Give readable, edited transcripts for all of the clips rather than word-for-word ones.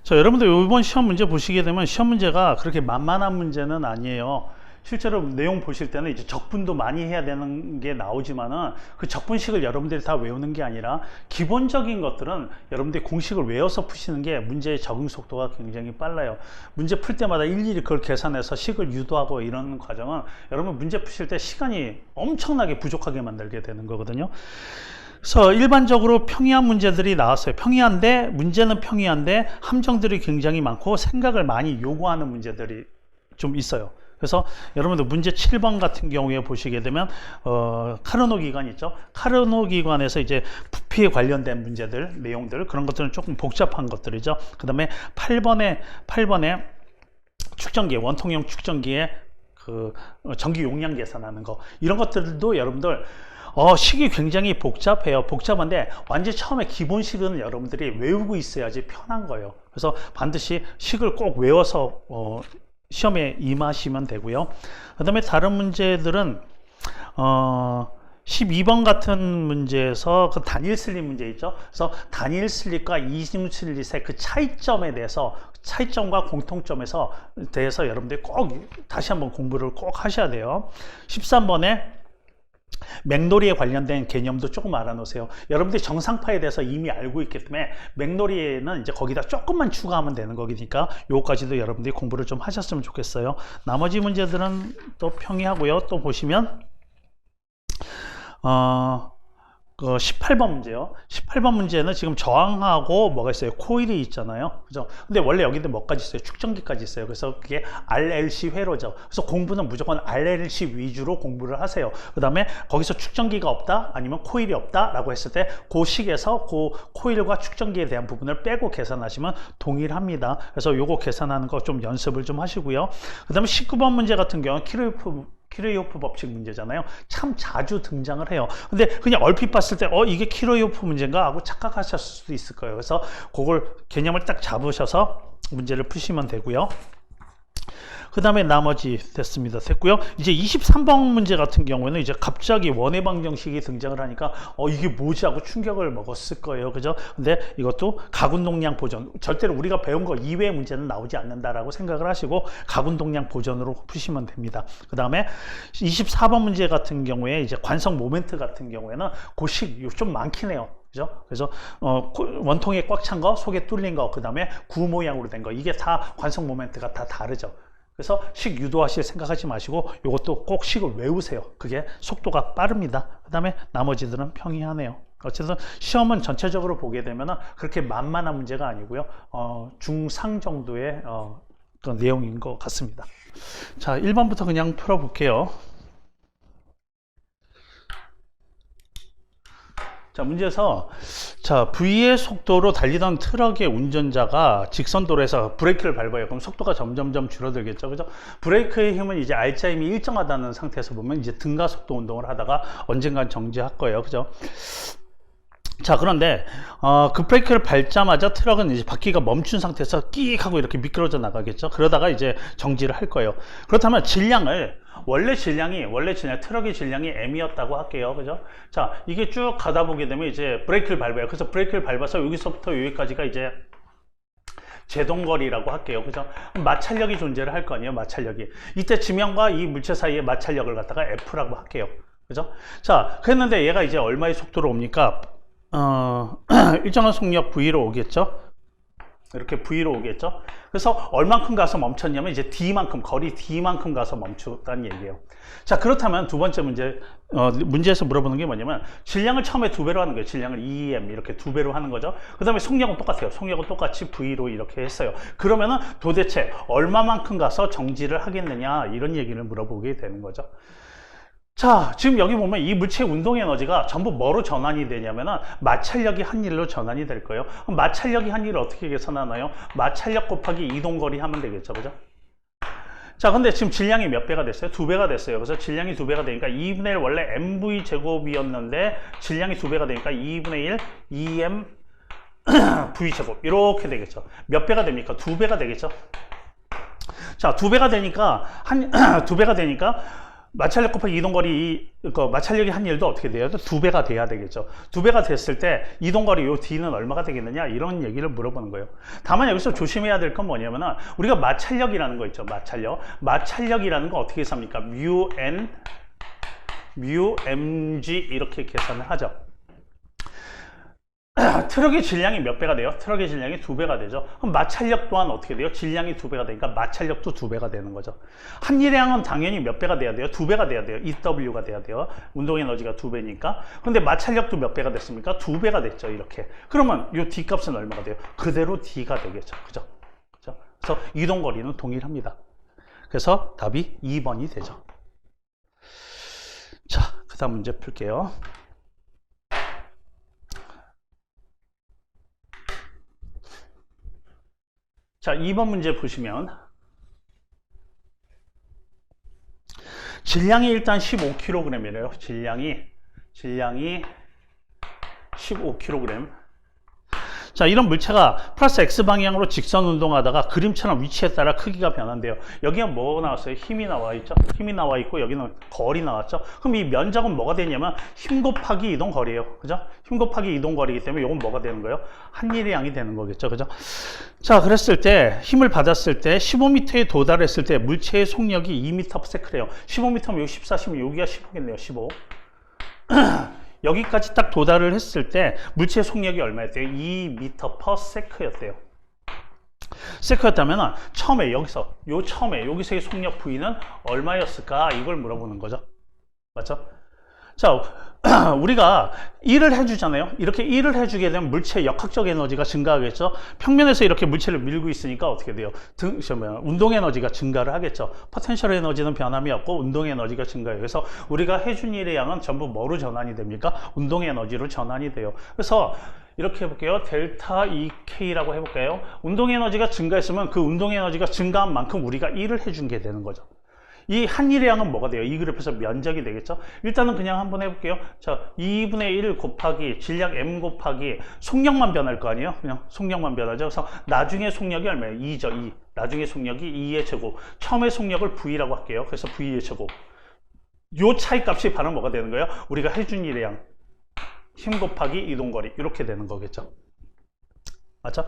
자, 여러분들 이번 시험 문제 보시게 되면 시험 문제가 그렇게 만만한 문제는 아니에요. 실제로 내용 보실 때는 이제 적분도 많이 해야 되는 게 나오지만은 그 적분식을 여러분들이 다 외우는 게 아니라 기본적인 것들은 여러분들이 공식을 외워서 푸시는 게 문제의 적응 속도가 굉장히 빨라요. 문제 풀 때마다 일일이 그걸 계산해서 식을 유도하고 이런 과정은 여러분 문제 푸실 때 시간이 엄청나게 부족하게 만들게 되는 거거든요. 그래서 일반적으로 평이한 문제들이 나왔어요. 평이한데 문제는 평이한데 함정들이 굉장히 많고 생각을 많이 요구하는 문제들이 좀 있어요. 그래서 여러분들 문제 7번 같은 경우에 보시게 되면 카르노 기관 있죠. 카르노 기관에서 이제 부피에 관련된 문제들, 내용들 그런 것들은 조금 복잡한 것들이죠. 그 다음에 8번에 축전기, 원통형 축전기에 그 전기 용량 계산하는 거 이런 것들도 여러분들 식이 굉장히 복잡해요. 복잡한데 완전 처음에 기본식은 여러분들이 외우고 있어야지 편한 거예요. 그래서 반드시 식을 꼭 외워서 시험에 임하시면 되고요. 그 다음에 다른 문제들은 12번 같은 문제에서 그 단일 슬릿 문제 있죠. 그래서 단일 슬릿과 이중 슬릿의 그 차이점에 대해서 차이점과 공통점에서 대해서 여러분들이 꼭 다시 한번 공부를 꼭 하셔야 돼요. 13번에 맥놀이에 관련된 개념도 조금 알아놓으세요. 여러분들이 정상파에 대해서 이미 알고 있기 때문에 맥놀이에는 이제 거기다 조금만 추가하면 되는 거니까 요거까지도 여러분들이 공부를 좀 하셨으면 좋겠어요. 나머지 문제들은 또 평이하고요. 또 보시면 그 18번 문제요. 18번 문제는 지금 저항하고 뭐가 있어요? 코일이 있잖아요. 그죠? 근데 원래 여기도 뭐까지 있어요? 축전기까지 있어요. 그래서 그게 RLC 회로죠. 그래서 공부는 무조건 RLC 위주로 공부를 하세요. 그 다음에 거기서 축전기가 없다? 아니면 코일이 없다? 라고 했을 때 그 식에서 그 코일과 축전기에 대한 부분을 빼고 계산하시면 동일합니다. 그래서 요거 계산하는 거 좀 연습을 좀 하시고요. 그 다음에 19번 문제 같은 경우는 키르호프 법칙 문제잖아요. 참 자주 등장을 해요. 근데 그냥 얼핏 봤을 때 이게 키르호프 문제인가 하고 착각하셨을 수도 있을 거예요. 그래서 그걸 개념을 딱 잡으셔서 문제를 푸시면 되고요. 그 다음에 나머지 됐고요. 이제 23번 문제 같은 경우에는 이제 갑자기 원의 방정식이 등장을 하니까 이게 뭐지 하고 충격을 먹었을 거예요. 그죠? 근데 이것도 가군동량 보전, 절대로 우리가 배운 거 이외의 문제는 나오지 않는다라고 생각을 하시고 가군동량 보전으로 푸시면 됩니다. 그 다음에 24번 문제 같은 경우에 이제 관성 모멘트 같은 경우에는 고식 좀 많긴 해요. 그죠? 그래서 원통에 꽉 찬 거, 속에 뚫린 거, 그 다음에 구 모양으로 된 거, 이게 다 관성 모멘트가 다 다르죠. 그래서 식 유도하실 생각하지 마시고 이것도 꼭 식을 외우세요. 그게 속도가 빠릅니다. 그 다음에 나머지들은 평이하네요. 어쨌든 시험은 전체적으로 보게 되면 그렇게 만만한 문제가 아니고요. 중상 정도의 그런 내용인 것 같습니다. 자, 1번부터 그냥 풀어볼게요. 자, 문제에서 V의 속도로 달리던 트럭의 운전자가 직선도로에서 브레이크를 밟아요. 그럼 속도가 점점점 줄어들겠죠. 그죠? 브레이크의 힘은 이제 R자 힘이 일정하다는 상태에서 보면 이제 등가속도 운동을 하다가 언젠간 정지할 거예요. 그죠? 자, 그런데 그 브레이크를 밟자마자 트럭은 이제 바퀴가 멈춘 상태에서 끼익 하고 이렇게 미끄러져 나가겠죠. 그러다가 이제 정지를 할 거예요. 그렇다면 원래 질량이 트럭의 질량이 m이었다고 할게요. 그죠? 자, 이게 쭉 가다 보게 되면 이제 브레이크를 밟아요. 그래서 브레이크를 밟아서 여기서부터 여기까지가 이제 제동거리라고 할게요. 그죠? 마찰력이 존재를 할 거 아니에요. 마찰력이. 이때 지면과 이 물체 사이의 마찰력을 갖다가 F라고 할게요. 그죠? 자, 그랬는데 얘가 이제 얼마의 속도로 옵니까? 일정한 속력 V로 오겠죠. 이렇게 V로 오겠죠. 그래서 얼만큼 가서 멈췄냐면 이제 D만큼, 거리 D만큼 가서 멈췄다는 얘기예요. 자, 그렇다면 두 번째 문제에서 물어보는 게 뭐냐면 질량을 처음에 2배로 하는 거예요. 질량을 2em 이렇게 2배로 하는 거죠. 그 다음에 속력은 똑같아요. 속력은 똑같이 V로 이렇게 했어요. 그러면은 도대체 얼마만큼 가서 정지를 하겠느냐 이런 얘기를 물어보게 되는 거죠. 자, 지금 여기 보면 이 물체의 운동 에너지가 전부 뭐로 전환이 되냐면은 마찰력이 한 일로 전환이 될 거예요. 그럼 마찰력이 한 일을 어떻게 계산하나요? 마찰력 곱하기 이동거리 하면 되겠죠. 그죠? 자, 근데 지금 질량이 몇 배가 됐어요? 2배가 됐어요. 그래서 질량이 2배가 되니까 2분의 1 원래 mv 제곱이었는데 질량이 2배가 되니까 2분의 1 2m v 제곱 이렇게 되겠죠. 몇 배가 됩니까? 2배가 되겠죠. 자, 2배가 되니까 2배가 되니까 마찰력 곱하기 이동거리, 그 마찰력이 한 일도 어떻게 돼요? 2배가 돼야 되겠죠. 2배가 됐을 때 이동거리 요 D는 얼마가 되겠느냐? 이런 얘기를 물어보는 거예요. 다만 여기서 조심해야 될 건 뭐냐면은 우리가 마찰력이라는 거 있죠. 마찰력이라는 거 어떻게 계산합니까? mu mg 이렇게 계산을 하죠. 트럭의 질량이 몇 배가 돼요? 트럭의 질량이 2배가 되죠. 그럼 마찰력 또한 어떻게 돼요? 질량이 2배가 되니까 마찰력도 2배가 되는 거죠. 한 일량은 당연히 몇 배가 돼야 돼요? 2배가 돼야 돼요. EW가 돼야 돼요. 운동에너지가 2배니까. 근데 마찰력도 몇 배가 됐습니까? 2배가 됐죠. 이렇게. 그러면 이 D 값은 얼마가 돼요? 그대로 D가 되겠죠. 그죠? 그래서 이동거리는 동일합니다. 그래서 답이 2번이 되죠. 자, 그 다음 문제 풀게요. 자, 2번 문제 보시면 질량이 일단 15kg이래요. 질량이 15kg. 자, 이런 물체가 플러스 X방향으로 직선 운동하다가 그림처럼 위치에 따라 크기가 변한대요. 여기가 뭐 나왔어요? 힘이 나와 있죠? 힘이 나와 있고 여기는 거리 나왔죠? 그럼 이 면적은 뭐가 되냐면 힘 곱하기 이동 거리예요. 그죠? 힘 곱하기 이동 거리이기 때문에 이건 뭐가 되는 거예요? 한 일의 양이 되는 거겠죠. 그죠? 자, 그랬을 때 힘을 받았을 때 15m에 도달했을 때 물체의 속력이 2m/s래요. 15m면 여기 14시면 여기가 15겠네요. 15. 여기까지 딱 도달을 했을 때 물체의 속력이 얼마였대요? 2m/s였대요. 세크였다면 처음에 여기서 여기서의 속력 V는 얼마였을까? 이걸 물어보는 거죠. 맞죠? 자, 우리가 일을 해주잖아요. 이렇게 일을 해주게 되면 물체의 역학적 에너지가 증가하겠죠. 평면에서 이렇게 물체를 밀고 있으니까 어떻게 돼요? 운동 에너지가 증가를 하겠죠. 포텐셜 에너지는 변함이 없고 운동 에너지가 증가해요. 그래서 우리가 해준 일의 양은 전부 뭐로 전환이 됩니까? 운동 에너지로 전환이 돼요. 그래서 이렇게 해볼게요. 델타 EK라고 해볼까요? 운동 에너지가 증가했으면 그 운동 에너지가 증가한 만큼 우리가 일을 해준 게 되는 거죠. 이 한 일의 양은 뭐가 돼요? 이 그래프에서 면적이 되겠죠? 일단은 그냥 한번 해볼게요. 자, 2분의 1 곱하기 질량 m 곱하기 속력만 변할 거 아니에요? 그냥 속력만 변하죠. 그래서 나중에 속력이 얼마예요? 2죠. 2. 나중에 속력이 2의 제곱. 처음에 속력을 V라고 할게요. 그래서 V의 제곱. 요 차이 값이 바로 뭐가 되는 거예요? 우리가 해준 일의 양. 힘 곱하기 이동거리. 이렇게 되는 거겠죠. 맞죠?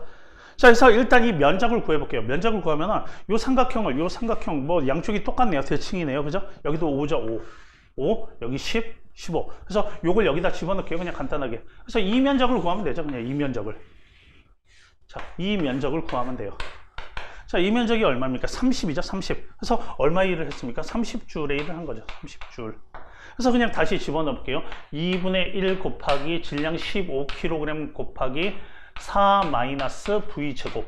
자, 그래서 일단 이 면적을 구해볼게요. 면적을 구하면은 요 삼각형 뭐 양쪽이 똑같네요. 대칭이네요. 그죠? 여기도 5죠. 5, 여기 10, 15. 그래서 요걸 여기다 집어넣을게요. 그냥 간단하게. 그래서 이 면적을 구하면 되죠. 그냥 이 면적을. 자, 이 면적을 구하면 돼요. 자, 이 면적이 얼마입니까? 30이죠. 30. 그래서 얼마 일을 했습니까? 30줄의 일을 한 거죠. 30줄. 그래서 그냥 다시 집어넣을게요. 2분의 1 곱하기 질량 15kg 곱하기 4 마이너스 V 제곱.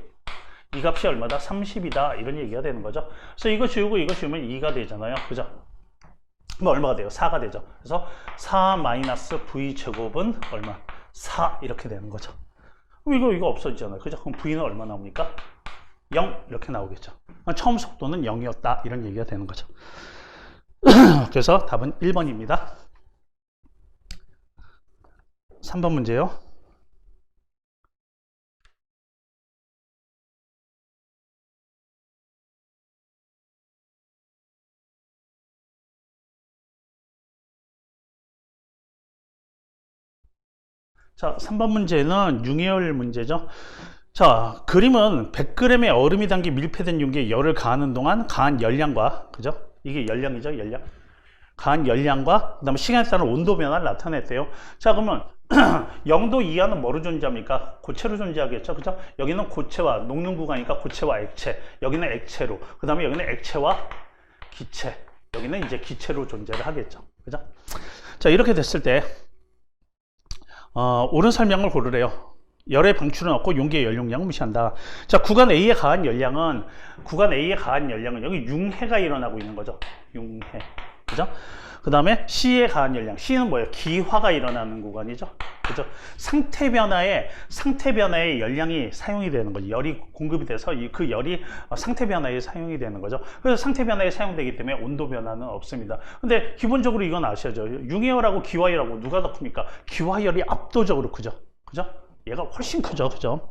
이 값이 얼마다? 30이다. 이런 얘기가 되는 거죠. 그래서 이거 지우고 이거 지우면 2가 되잖아요. 그죠? 그럼 얼마가 돼요? 4가 되죠. 그래서 4 마이너스 V 제곱은 얼마? 4 이렇게 되는 거죠. 그럼 이거 없어지잖아요. 그죠? 그럼 V는 얼마 나옵니까? 0 이렇게 나오겠죠. 처음 속도는 0이었다. 이런 얘기가 되는 거죠. 그래서 답은 1번입니다. 3번 문제요. 자, 3번 문제는 융해열 문제죠. 자, 그림은 100g의 얼음이 담긴 밀폐된 용기에 열을 가하는 동안 가한 열량과, 그죠? 이게 열량이죠, 열량. 가한 열량과 그다음에 시간에 따른 온도 변화를 나타냈대요. 자, 그러면 0도 이하는 뭐로 존재합니까? 고체로 존재하겠죠, 그죠? 여기는 고체와 녹는 구간이니까 고체와 액체, 여기는 액체로, 그 다음에 여기는 액체와 기체, 여기는 이제 기체로 존재를 하겠죠, 그죠? 자, 이렇게 됐을 때 옳은 설명을 고르래요. 열의 방출은 없고 용기의 연용량은 무시한다. 자, 구간 A에 가한 열량은 여기 융해가 일어나고 있는 거죠. 융해. 그죠? 그 다음에 C에 가한 열량. C는 뭐예요? 기화가 일어나는 구간이죠. 그죠? 상태 변화에 열량이 사용이 되는 거죠. 열이 공급이 돼서 그 열이 상태 변화에 사용이 되는 거죠. 그래서 상태 변화에 사용되기 때문에 온도 변화는 없습니다. 근데 기본적으로 이건 아셔야죠. 융해열하고 기화열하고 누가 더 큽니까? 기화열이 압도적으로 크죠. 그죠? 얘가 훨씬 크죠. 그죠?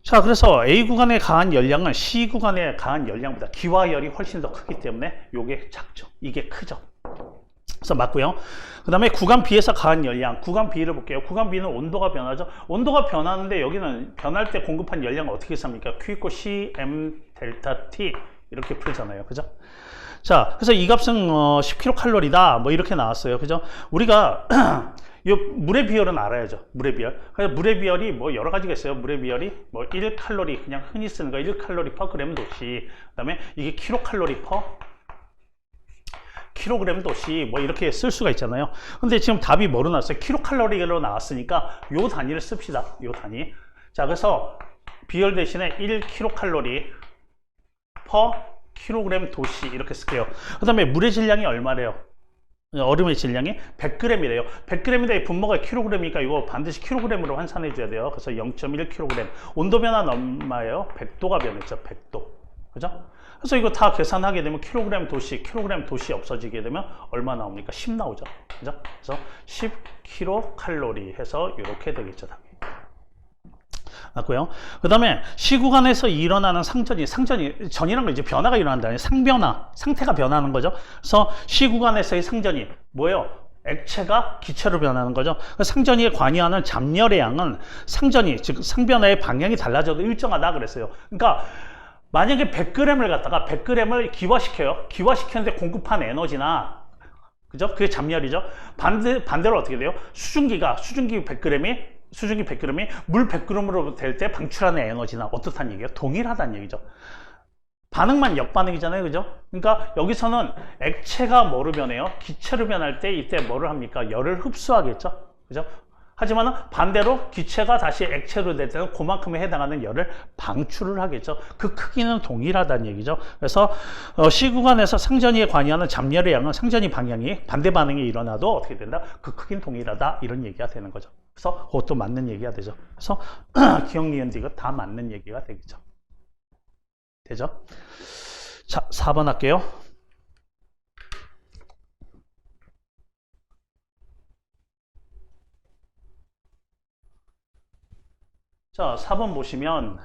자, 그래서 A 구간에 가한 열량은 C 구간에 가한 열량보다 기화열이 훨씬 더 크기 때문에 이게 작죠. 이게 크죠. 그래서 맞고요. 그 다음에 구간 B에서 가한 열량, 구간 B를 볼게요. 구간 B는 온도가 변하죠. 온도가 변하는데 여기는 변할 때 공급한 열량은 어떻게 씁니까? Q = CM 델타 T 이렇게 풀잖아요. 그죠? 자, 그래서 이 값은 10kcal다 뭐 이렇게 나왔어요. 그죠? 우리가 이 물의 비열은 알아야죠. 물의 비열. 그래서 물의 비열이 뭐 여러 가지가 있어요. 물의 비열이 뭐 1칼로리, 그냥 흔히 쓰는 거 1칼로리 per 그램 도시. 그다음에 이게 킬로칼로리 per 킬로그램 도시 뭐 이렇게 쓸 수가 있잖아요. 근데 지금 답이 뭐로 나왔어요? 킬로칼로리로 나왔으니까 요 단위를 씁시다. 요 단위. 자, 그래서 비열 대신에 1킬로칼로리 per 킬로그램 도시 이렇게 쓸게요. 그 다음에 물의 질량이 얼마래요? 얼음의 질량이 100g이래요. 100g인데 분모가 킬로그램이니까 이거 반드시 킬로그램으로 환산해 줘야 돼요. 그래서 0.1kg. 온도 변화는 얼마예요? 100도가 변했죠. 100도. 그죠? 그래서 이거 다 계산하게 되면 킬로그램 도시 없어지게 되면 얼마 나옵니까? 10 나오죠. 그죠? 그래서 10kcal 해서 이렇게 되겠죠. 답이. 맞고요. 그 다음에 시구간에서 일어나는 상전이 전이란 거 이제 변화가 일어난다. 상변화, 상태가 변하는 거죠. 그래서 시구간에서의 상전이 뭐예요? 액체가 기체로 변하는 거죠. 상전이에 관여하는 잡열의 양은 상전이, 즉 상변화의 방향이 달라져도 일정하다 그랬어요. 그러니까 만약에 100g을 갖다가 100g을 기화시켜요. 기화시켰는데 공급한 에너지나, 그죠? 그게 잡열이죠. 반대로 어떻게 돼요? 수증기 100g이 물 100g으로 될 때 방출하는 에너지나 어떻다는 얘기예요? 동일하다는 얘기죠. 반응만 역반응이잖아요. 그죠? 그러니까 여기서는 액체가 뭐로 변해요? 기체로 변할 때 이때 뭐를 합니까? 열을 흡수하겠죠. 그죠? 하지만 반대로 기체가 다시 액체로 될 때는 그만큼에 해당하는 열을 방출을 하겠죠. 그 크기는 동일하다는 얘기죠. 그래서 시구간에서 상전이에 관여하는 잡열의 양은 상전이 방향이 반대 반응이 일어나도 어떻게 된다? 그 크기는 동일하다 이런 얘기가 되는 거죠. 그래서 그것도 맞는 얘기가 되죠. 그래서 기억, 니은, 디귿 다 맞는 얘기가 되겠죠. 되죠? 자, 4번 할게요. 자, 4번 보시면,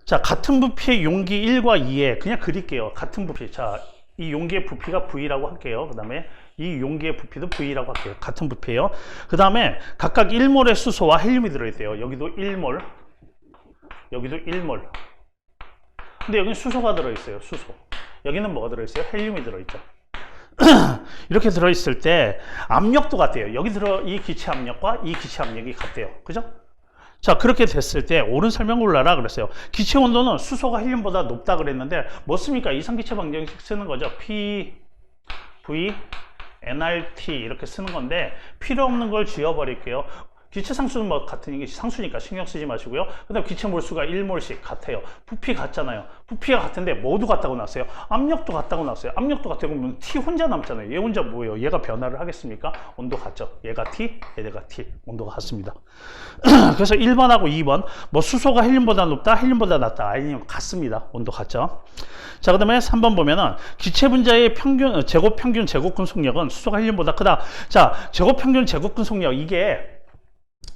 자, 같은 부피의 용기 1과 2에 그냥 그릴게요. 같은 부피. 자, 이 용기의 부피가 V라고 할게요. 그 다음에 이 용기의 부피도 V라고 할게요. 같은 부피예요. 그 다음에 각각 1몰의 수소와 헬륨이 들어있대요. 여기도 1몰, 여기도 1몰. 근데 여기는 수소가 들어있어요. 수소. 여기는 뭐가 들어있어요? 헬륨이 들어있죠. 이렇게 들어있을 때 압력도 같아요. 이 기체 압력과 이 기체 압력이 같대요. 그죠? 자, 그렇게 됐을 때 옳은 설명 골라라 그랬어요. 기체 온도는 수소가 헬륨보다 높다 그랬는데 뭐 씁니까? 이상기체 방정식 쓰는 거죠. P, V, nRT 이렇게 쓰는 건데 필요 없는 걸 지워버릴게요. 기체 상수는 뭐 같은 게 상수니까 신경 쓰지 마시고요. 그 다음 기체 몰수가 1몰씩 같아요. 부피 같잖아요. 부피가 같은데 모두 같다고 나왔어요. 압력도 같다고 나왔어요. 압력도 같다고 하면 T 혼자 남잖아요. 얘 혼자 뭐예요? 얘가 변화를 하겠습니까? 온도 같죠. 얘가 T, 얘가 T. 온도가 같습니다. 그래서 1번하고 2번 뭐 수소가 헬륨보다 높다, 헬륨보다 낮다. 아니면 같습니다. 온도 같죠. 자, 그 다음에 3번 보면은 기체 분자의 제곱 평균 제곱근 속력은 수소가 헬륨보다 크다. 자, 제곱 평균 제곱근 속력 이게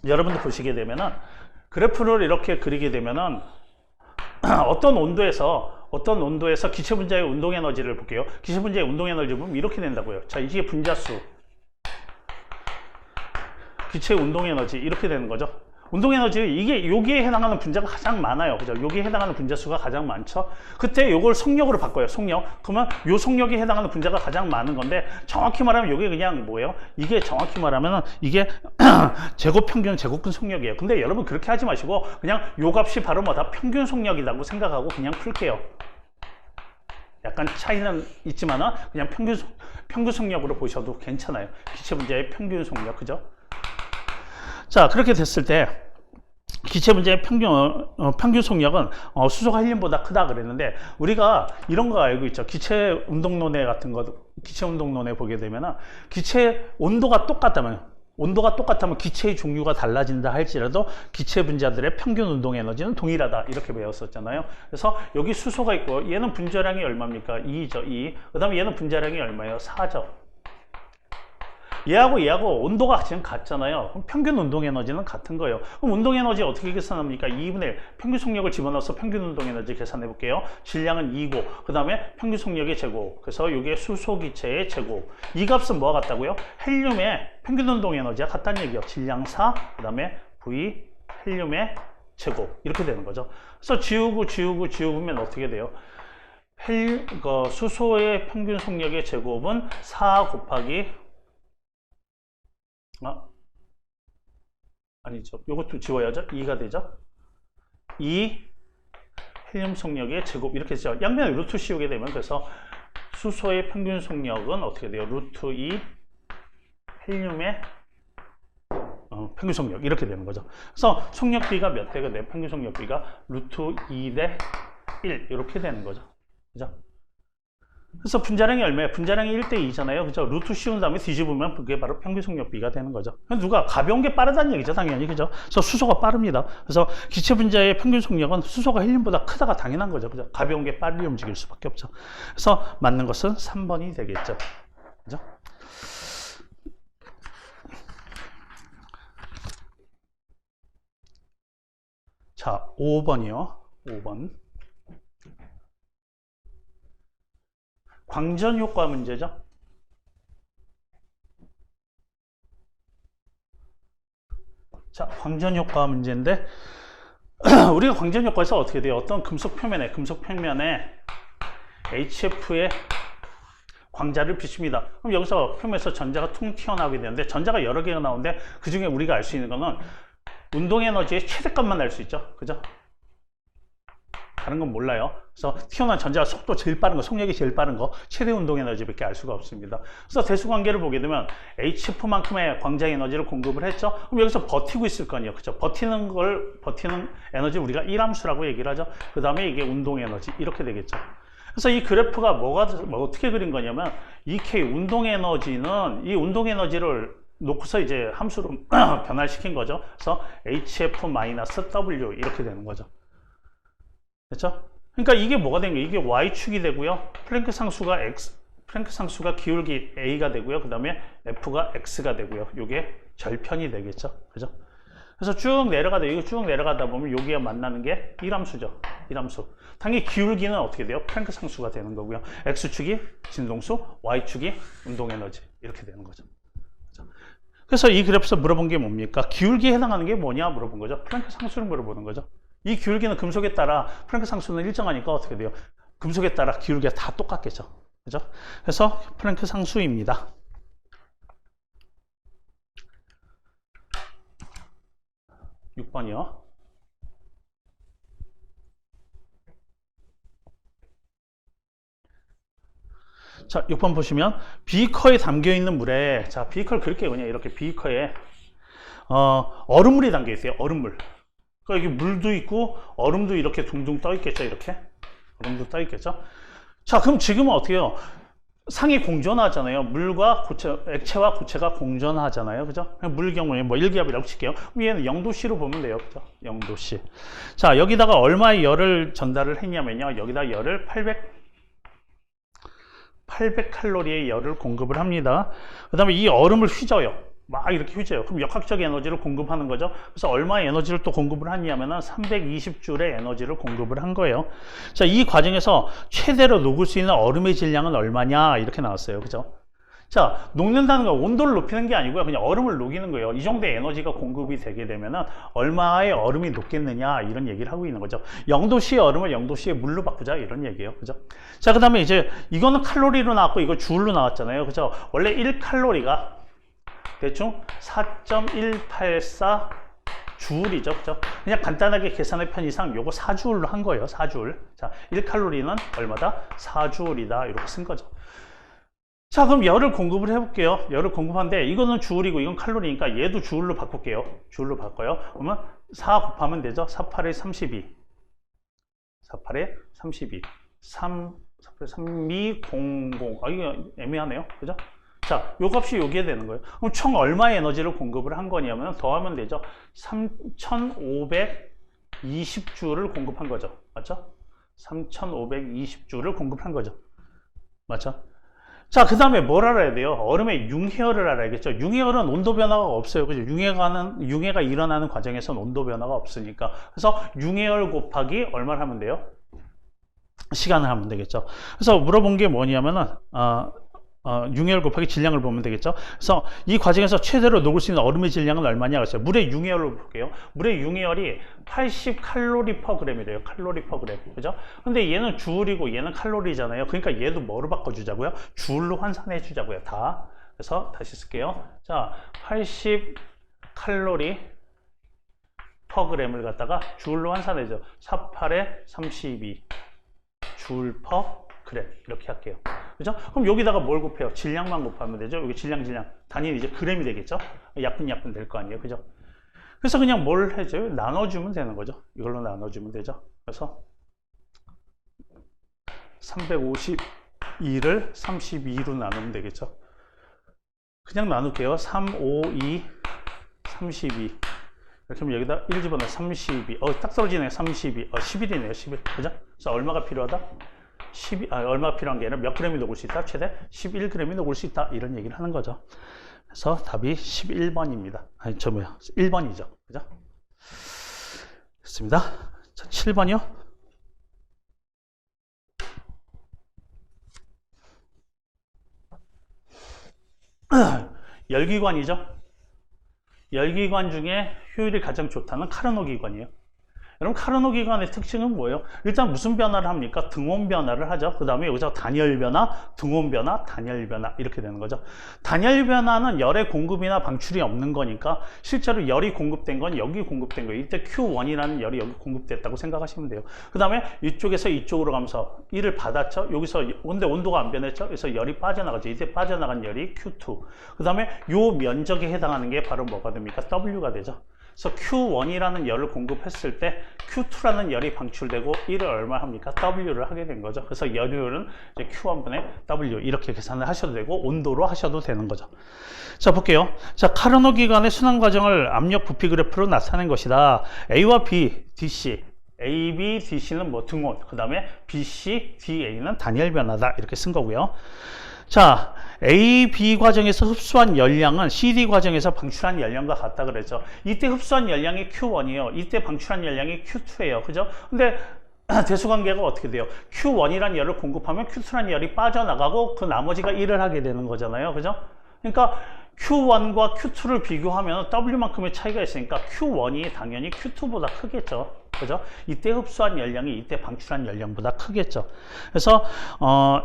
여러분들 보시게 되면은 그래프를 이렇게 그리게 되면은 어떤 온도에서 기체 분자의 운동 에너지를 볼게요. 기체 분자의 운동 에너지 보면 이렇게 된다고요. 자, 이게 분자수, 기체 운동 에너지 이렇게 되는 거죠. 운동 에너지 이게 여기에 해당하는 분자가 가장 많아요. 그죠? 여기에 해당하는 분자 수가 가장 많죠. 그때 요걸 속력으로 바꿔요. 속력. 그러면 요 속력에 해당하는 분자가 가장 많은 건데 정확히 말하면 이게 그냥 뭐예요? 이게 정확히 말하면 이게 제곱 평균 제곱근 속력이에요. 근데 여러분 그렇게 하지 마시고 그냥 요 값이 바로 뭐다? 평균 속력이라고 생각하고 그냥 풀게요. 약간 차이는 있지만은 그냥 평균 속력으로 보셔도 괜찮아요. 기체 분자의 평균 속력. 그죠? 자, 그렇게 됐을 때 기체 분자의 평균 속력은 수소가 헬륨보다 크다 그랬는데 우리가 이런 거 알고 있죠. 기체 운동론에 같은 거, 기체 운동론에 보게 되면은 기체 온도가 똑같다면 기체의 종류가 달라진다 할지라도 기체 분자들의 평균 운동 에너지는 동일하다 이렇게 배웠었잖아요. 그래서 여기 수소가 있고 얘는 분자량이 얼마입니까? 2죠. 2. 그 다음에 얘는 분자량이 얼마예요? 4죠. 얘하고 온도가 지금 같잖아요. 그럼 평균 운동 에너지는 같은 거예요. 그럼 운동 에너지 어떻게 계산합니까? 2분의 1. 평균 속력을 집어넣어서 평균 운동 에너지 계산해 볼게요. 질량은 2고, 그 다음에 평균 속력의 제곱. 그래서 이게 수소 기체의 제곱. 이 값은 뭐가 같다고요? 헬륨의 평균 운동 에너지가 같다는 얘기예요. 질량 4, 그 다음에 V 헬륨의 제곱. 이렇게 되는 거죠. 그래서 지우면 어떻게 돼요? 수소의 평균 속력의 제곱은 4 곱하기 아니죠. 이것도 지워야죠. 2가 되죠. 2 헬륨 속력의 제곱 이렇게 되죠. 양면에 루트 씌우게 되면 그래서 수소의 평균 속력은 어떻게 돼요? 루트 2 헬륨의 평균 속력 이렇게 되는 거죠. 그래서 속력비가 몇 대가 돼요? 평균 속력비가 루트 2대 1 이렇게 되는 거죠. 그죠? 그래서 분자량이 얼마예요? 분자량이 1대 2잖아요. 그죠? 루트 씌운 다음에 뒤집으면 그게 바로 평균 속력비가 되는 거죠. 누가 가벼운 게 빠르다는 얘기죠, 당연히. 그죠? 그래서 수소가 빠릅니다. 그래서 기체 분자의 평균 속력은 수소가 헬륨보다 크다가 당연한 거죠. 그죠? 가벼운 게 빨리 움직일 수밖에 없죠. 그래서 맞는 것은 3번이 되겠죠. 그죠? 자, 5번이요. 5번. 광전 효과 문제죠. 자, 광전 효과 문제인데 우리가 광전 효과에서 어떻게 돼요? 어떤 금속 표면에 HF의 광자를 비춥니다. 그럼 여기서 표면에서 전자가 퉁 튀어나오게 되는데 전자가 여러 개가 나오는데 그 중에 우리가 알 수 있는 거는 운동 에너지의 최대값만 알 수 있죠. 그죠? 다른 건 몰라요. 그래서 튀어나온 전자가 속도 제일 빠른 거, 속력이 제일 빠른 거, 최대 운동 에너지밖에 알 수가 없습니다. 그래서 대수관계를 보게 되면 HF만큼의 광자 에너지를 공급을 했죠. 그럼 여기서 버티고 있을 거 아니에요. 그죠? 버티는 에너지 우리가 1함수라고 얘기를 하죠. 그 다음에 이게 운동 에너지 이렇게 되겠죠. 그래서 이 그래프가 어떻게 그린 거냐면 EK 운동 에너지는 이 운동 에너지를 놓고서 이제 함수로 변화시킨 거죠. 그래서 HF-W 이렇게 되는 거죠. 됐죠? 그러니까 이게 뭐가 된 거예요? 이게 Y축이 되고요. 플랭크 상수가 기울기 A가 되고요. 그 다음에 F가 X가 되고요. 이게 절편이 되겠죠. 그죠? 그래서 쭉 내려가다 보면 여기에 만나는 게 1함수죠. 1함수. 당연히 기울기는 어떻게 돼요? 플랭크 상수가 되는 거고요. X축이 진동수, Y축이 운동에너지. 이렇게 되는 거죠. 그죠? 그래서 이 그래프에서 물어본 게 뭡니까? 기울기에 해당하는 게 뭐냐 물어본 거죠. 플랭크 상수를 물어보는 거죠. 이 기울기는 금속에 따라 플랭크 상수는 일정하니까 어떻게 돼요? 금속에 따라 기울기가 다 똑같겠죠. 그죠? 그래서 플랭크 상수입니다. (6번) 6번이요. 자, 6번 보시면 비커에 담겨 있는 물에, 자, 비커를 그렇게 그냥 이렇게 비커에 얼음물이 담겨 있어요. 얼음물. 그러니까 여기 물도 있고 얼음도 이렇게 둥둥 떠 있겠죠. 이렇게 얼음도 떠 있겠죠. 자, 그럼 지금은 어떻게 해요? 상이 공존하잖아요. 물과 액체와 고체가 공존하잖아요. 그죠? 물 경우에 뭐 1기압이라고 칠게요. 그럼 얘는 0도C로 보면 돼요. 그죠? 0도C. 자, 여기다가 얼마의 열을 전달을 했냐면요. 여기다 열을 800칼로리의 열을 공급을 합니다. 그 다음에 이 얼음을 휘저어요. 막 이렇게 휘저어요. 그럼 역학적 에너지를 공급하는 거죠. 그래서 얼마의 에너지를 또 공급을 했냐면은 320줄의 에너지를 공급을 한 거예요. 자, 이 과정에서 최대로 녹을 수 있는 얼음의 질량은 얼마냐 이렇게 나왔어요. 그죠? 자, 녹는다는 건 온도를 높이는 게 아니고요. 그냥 얼음을 녹이는 거예요. 이 정도의 에너지가 공급이 되게 되면은 얼마의 얼음이 녹겠느냐 이런 얘기를 하고 있는 거죠. 0도씨의 얼음을 0도씨의 물로 바꾸자 이런 얘기예요. 그죠? 자, 그 다음에 이제 이거는 칼로리로 나왔고 이거 줄로 나왔잖아요. 그죠? 원래 1칼로리가 대충 4.184 줄이죠. 그죠? 그냥 간단하게 계산의 편의상 요거 4줄로 한 거예요. 4줄. 자, 1칼로리는 얼마다? 4줄이다. 이렇게 쓴 거죠. 자, 그럼 열을 공급을 해볼게요. 열을 공급하는데 이거는 줄이고 이건 칼로리니까 얘도 줄로 바꿀게요. 줄로 바꿔요. 그러면 4 곱하면 되죠. 48에 32. 48에 32. 3200. 아, 이거 애매하네요. 그죠? 자, 요 값이 여기에 되는 거예요. 그럼 총 얼마의 에너지를 공급을 한 거냐면 더하면 되죠. 3520줄을 공급한 거죠. 맞죠? 3520줄을 공급한 거죠. 맞죠? 자, 그 다음에 뭘 알아야 돼요? 얼음의 융해열을 알아야겠죠. 융해열은 온도 변화가 없어요. 그죠? 융해가 일어나는 과정에서는 온도 변화가 없으니까. 그래서 융해열 곱하기 얼마를 하면 돼요? 시간을 하면 되겠죠. 그래서 물어본 게 뭐냐면은, 융해열 곱하기 질량을 보면 되겠죠. 그래서 이 과정에서 최대로 녹을 수 있는 얼음의 질량은 얼마냐 그랬어요. 물의 융해열로 볼게요. 물의 융해열이 80 칼로리 퍼 그램이래요. 칼로리 퍼 그램. 그죠? 근데 얘는 주울이고 얘는 칼로리잖아요. 그러니까 얘도 뭐로 바꿔주자고요? 주울로 환산해 주자고요. 다. 그래서 다시 쓸게요. 자, 80 칼로리 퍼 그램을 갖다가 주울로 환산해줘. 48에 32 주울 퍼 그램 이렇게 할게요. 그죠? 그럼 여기다가 뭘 곱해요? 질량만 곱하면 되죠. 여기 질량 단위는 이제 그램이 되겠죠. 약분 될 거 아니에요. 그죠? 그래서 그냥 뭘 해줘요? 나눠주면 되는 거죠. 이걸로 나눠주면 되죠. 그래서 352를 32로 나누면 되겠죠. 그냥 나눌게요. 3, 5, 2, 32 이렇게 하면 여기다 1 집어넣어 32. 딱 떨어지네. 32. 11이네요. 11. 그죠? 그래서 얼마가 필요하다? 얼마가 필요한 게 아니라 몇 그램이 녹을 수 있다? 최대 11g이 녹을 수 있다. 이런 얘기를 하는 거죠. 그래서 답이 11번입니다. 1번이죠. 그죠? 됐습니다. 자, 7번이요. 열기관이죠. 열기관 중에 효율이 가장 좋다는 카르노 기관이에요. 여러분 카르노 기관의 특징은 뭐예요? 일단 무슨 변화를 합니까? 등온 변화를 하죠. 그 다음에 여기서 단열 변화, 등온 변화, 단열 변화 이렇게 되는 거죠. 단열 변화는 열의 공급이나 방출이 없는 거니까 실제로 열이 공급된 건 여기 공급된 거예요. 이때 Q1이라는 열이 여기 공급됐다고 생각하시면 돼요. 그 다음에 이쪽에서 이쪽으로 가면서 이를 받았죠. 여기서 근데 온도가 안 변했죠. 그래서 열이 빠져나가죠. 이때 빠져나간 열이 Q2. 그 다음에 요 면적에 해당하는 게 바로 뭐가 됩니까? W가 되죠. 그래서 Q1이라는 열을 공급했을 때 Q2라는 열이 방출되고 이를 얼마 합니까? W를 하게 된 거죠. 그래서 열효율은 이제 Q1분의 W 이렇게 계산을 하셔도 되고 온도로 하셔도 되는 거죠. 자, 볼게요. 자, 카르노 기관의 순환 과정을 압력 부피 그래프로 나타낸 것이다. A와 B, DC A, B, DC는 뭐 등온, 그 다음에 BC, DA는 단열 변화다 이렇게 쓴 거고요. 자, A, B 과정에서 흡수한 열량은 CD 과정에서 방출한 열량과 같다 그랬죠. 이때 흡수한 열량이 Q1이에요. 이때 방출한 열량이 Q2예요. 그죠? 근데 대수관계가 어떻게 돼요? Q1이란 열을 공급하면 Q2란 열이 빠져나가고 그 나머지가 일을 하게 되는 거잖아요. 그죠? 그러니까 Q1과 Q2를 비교하면 W만큼의 차이가 있으니까 Q1이 당연히 Q2보다 크겠죠. 그죠? 이때 흡수한 열량이 이때 방출한 열량보다 크겠죠. 그래서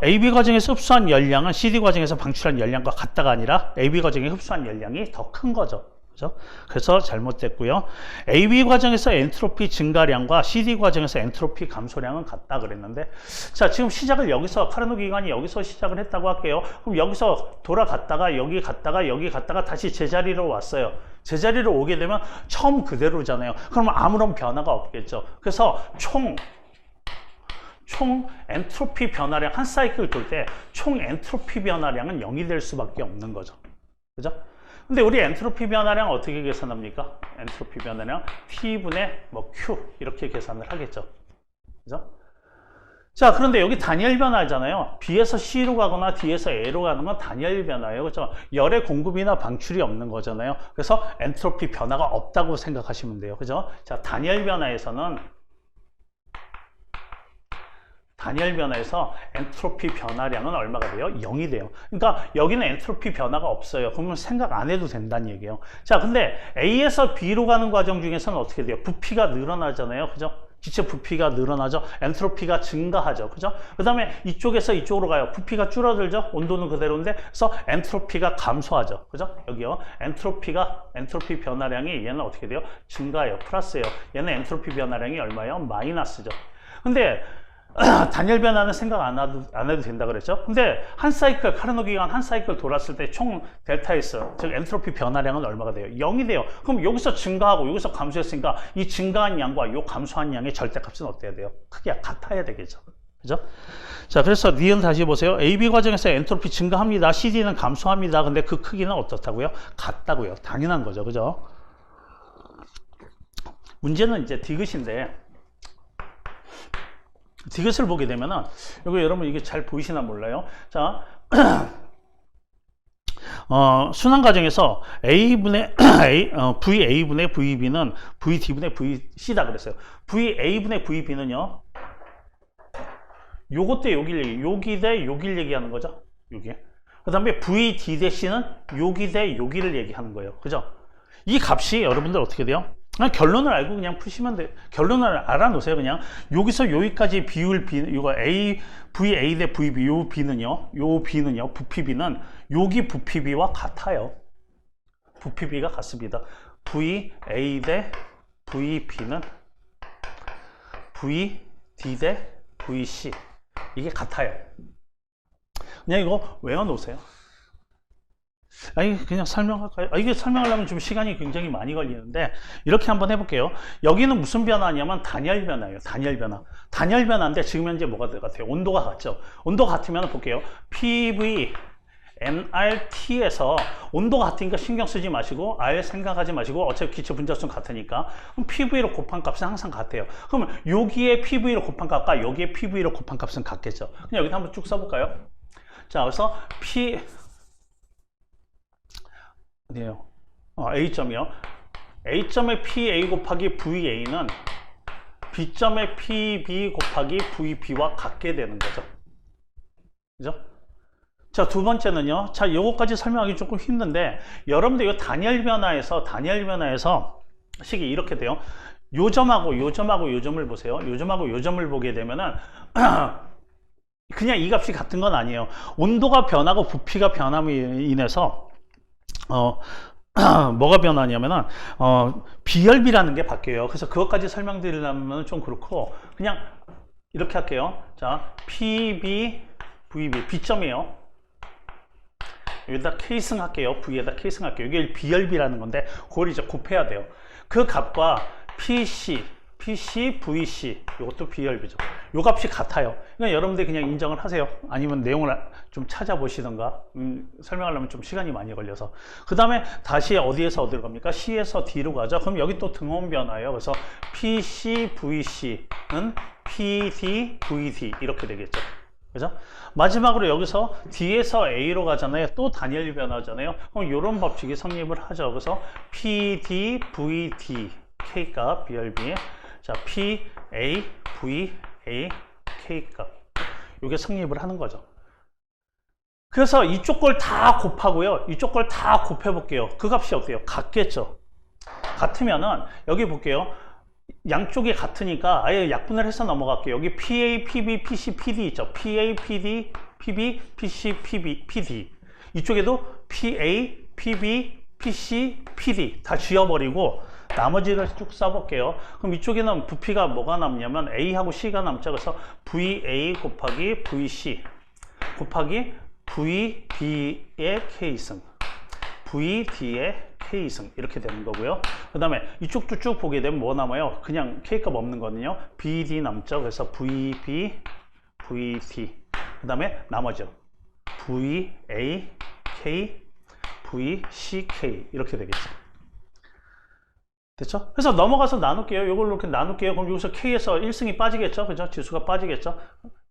AB 과정에서 흡수한 열량은 CD 과정에서 방출한 열량과 같다가 아니라 AB 과정에 흡수한 열량이 더 큰 거죠. 그죠? 그래서 잘못됐고요. AB 과정에서 엔트로피 증가량과 CD 과정에서 엔트로피 감소량은 같다 그랬는데, 자, 지금 시작을 여기서 카르노 기관이 여기서 시작을 했다고 할게요. 그럼 여기서 돌아갔다가 여기 갔다가 다시 제자리로 왔어요. 제자리로 오게 되면 처음 그대로잖아요. 그러면 아무런 변화가 없겠죠. 그래서 총 엔트로피 변화량 한 사이클 돌 때 총 엔트로피 변화량은 0이 될 수밖에 없는 거죠. 그죠? 근데 우리 엔트로피 변화량 어떻게 계산합니까? 엔트로피 변화량 T분의 Q 이렇게 계산을 하겠죠. 그죠? 자, 그런데 여기 단열 변화잖아요. B에서 C로 가거나 D에서 A로 가는 건 단열 변화예요. 그렇죠? 열의 공급이나 방출이 없는 거잖아요. 그래서 엔트로피 변화가 없다고 생각하시면 돼요. 그죠? 자, 단열 변화에서 엔트로피 변화량은 얼마가 돼요? 0이 돼요. 그러니까 여기는 엔트로피 변화가 없어요. 그러면 생각 안 해도 된다는 얘기예요. 자, 근데 A에서 B로 가는 과정 중에서는 어떻게 돼요? 부피가 늘어나잖아요. 그죠? 기체 부피가 늘어나죠. 엔트로피가 증가하죠. 그죠? 그 다음에 이쪽에서 이쪽으로 가요. 부피가 줄어들죠. 온도는 그대로인데, 그래서 엔트로피가 감소하죠. 그죠? 여기요. 엔트로피 변화량이 얘는 어떻게 돼요? 증가해요. 플러스예요. 얘는 엔트로피 변화량이 얼마예요? 마이너스죠. 근데 단열 변화는 생각 안 해도 된다 그랬죠. 근데 카르노 기관 한 사이클 돌았을 때 총 델타 S, 즉 엔트로피 변화량은 얼마가 돼요? 0이 돼요. 그럼 여기서 증가하고 여기서 감소했으니까 이 증가한 양과 이 감소한 양의 절대값은 어때야 돼요? 크게 같아야 되겠죠. 그죠? 자, 그래서 니은 다시 보세요. AB 과정에서 엔트로피 증가합니다. CD는 감소합니다. 근데 그 크기는 어떻다고요? 같다고요. 당연한 거죠. 그죠? 문제는 이제 디귿인데, 디귿을 보게 되면은, 여기 여러분 이게 잘 보이시나 몰라요. 자, 순환 과정에서 A분의 VA분의 VB는 VD분의 VC다 그랬어요. VA분의 VB는요, 요것 대 여길 얘기, 여기 대 여길 얘기하는 거죠. 여기. 그 다음에 VD 대 C는 여기 대 여기를 얘기하는 거예요. 그죠? 이 값이 여러분들 어떻게 돼요? 그냥 결론을 알고 그냥 푸시면 돼요. 결론을 알아놓으세요. 그냥 여기서 여기까지 비율 B, 이거 VA 대 VB, 요 B는요, 부피 B는 여기 부피 B와 같아요. 부피 B가 같습니다. VA 대 VB는 VD 대 VC, 이게 같아요. 그냥 이거 외워놓으세요. 그냥 설명할까요? 이게 설명하려면 좀 시간이 굉장히 많이 걸리는데, 이렇게 한번 해볼게요. 여기는 무슨 변화냐면 단열 변화예요. 단열 변화. 단열 변화인데 지금 현재 뭐가 같아요? 온도가 같죠? 온도가 같으면 볼게요. PV nRT에서 온도가 같으니까 신경 쓰지 마시고, R 생각하지 마시고, 어차피 기체 분자수는 같으니까, 그럼 PV로 곱한 값은 항상 같아요. 그러면 여기에 PV로 곱한 값과 여기에 PV로 곱한 값은 같겠죠. 그냥 여기다 한번 쭉 써볼까요? 자, 그래서 어디에요? A점이요. A점의 PA 곱하기 VA는 B점의 PB 곱하기 VB와 같게 되는 거죠. 그죠? 자, 두 번째는요. 자, 요거까지 설명하기 조금 힘든데, 여러분들 이거 단열 변화에서 식이 이렇게 돼요. 요 점하고 요 점하고 요 점을 보세요. 요 점하고 요 점을 보게 되면은 그냥 이 값이 같은 건 아니에요. 온도가 변하고 부피가 변함으로 인해서 뭐가 변하냐면은 비열비라는 게 바뀌어요. 그래서 그것까지 설명드리려면 좀 그렇고, 그냥 이렇게 할게요. 자, PB, VB, B점이에요. 여기다 K승 할게요. V에다 K승 할게요. 이게 비열비라는 건데, 그걸 이제 곱해야 돼요. 그 값과 PC, VC, 이것도 비열비죠. 요 값이 같아요. 그러니까 여러분들 그냥 인정을 하세요. 아니면 내용을 좀 찾아보시던가. 설명하려면 좀 시간이 많이 걸려서. 그 다음에 다시 어디에서 어디로 갑니까? C에서 D로 가죠. 그럼 여기 또 등원 변화예요. 그래서 PC, VC는 PD, VD 이렇게 되겠죠. 그죠? 마지막으로 여기서 D에서 A로 가잖아요. 또 단열 변화잖아요. 그럼 이런 법칙이 성립을 하죠. 그래서 PD, VD, K값, BRB. 자, PA, VA, K값. 이게 성립을 하는 거죠. 그래서 이쪽 걸 다 곱하고요. 이쪽 걸 다 곱해 볼게요. 그 값이 어때요? 같겠죠? 같으면은, 여기 볼게요. 양쪽이 같으니까 아예 약분을 해서 넘어갈게요. 여기 PA, PB, PC, PD 있죠. PA, PD, PB, PC, PD. 이쪽에도 PA, PB, PC, PD 다 지워버리고 나머지를 쭉 써볼게요. 그럼 이쪽에는 부피가 뭐가 남냐면 A하고 C가 남죠. 그래서 VA 곱하기 VC 곱하기 VB의 K승, VD의 K승 이렇게 되는 거고요. 그 다음에 이쪽도 쭉 보게 되면 뭐 남아요? 그냥 K값 없는 거는요. BD 남죠. 그래서 VB, VD. 그 다음에 나머지요. VA, K, VCK 이렇게 되겠죠. 됐죠? 그래서 넘어가서 나눌게요. 이걸로 이렇게 나눌게요. 그럼 여기서 K에서 1승이 빠지겠죠? 그죠? 지수가 빠지겠죠?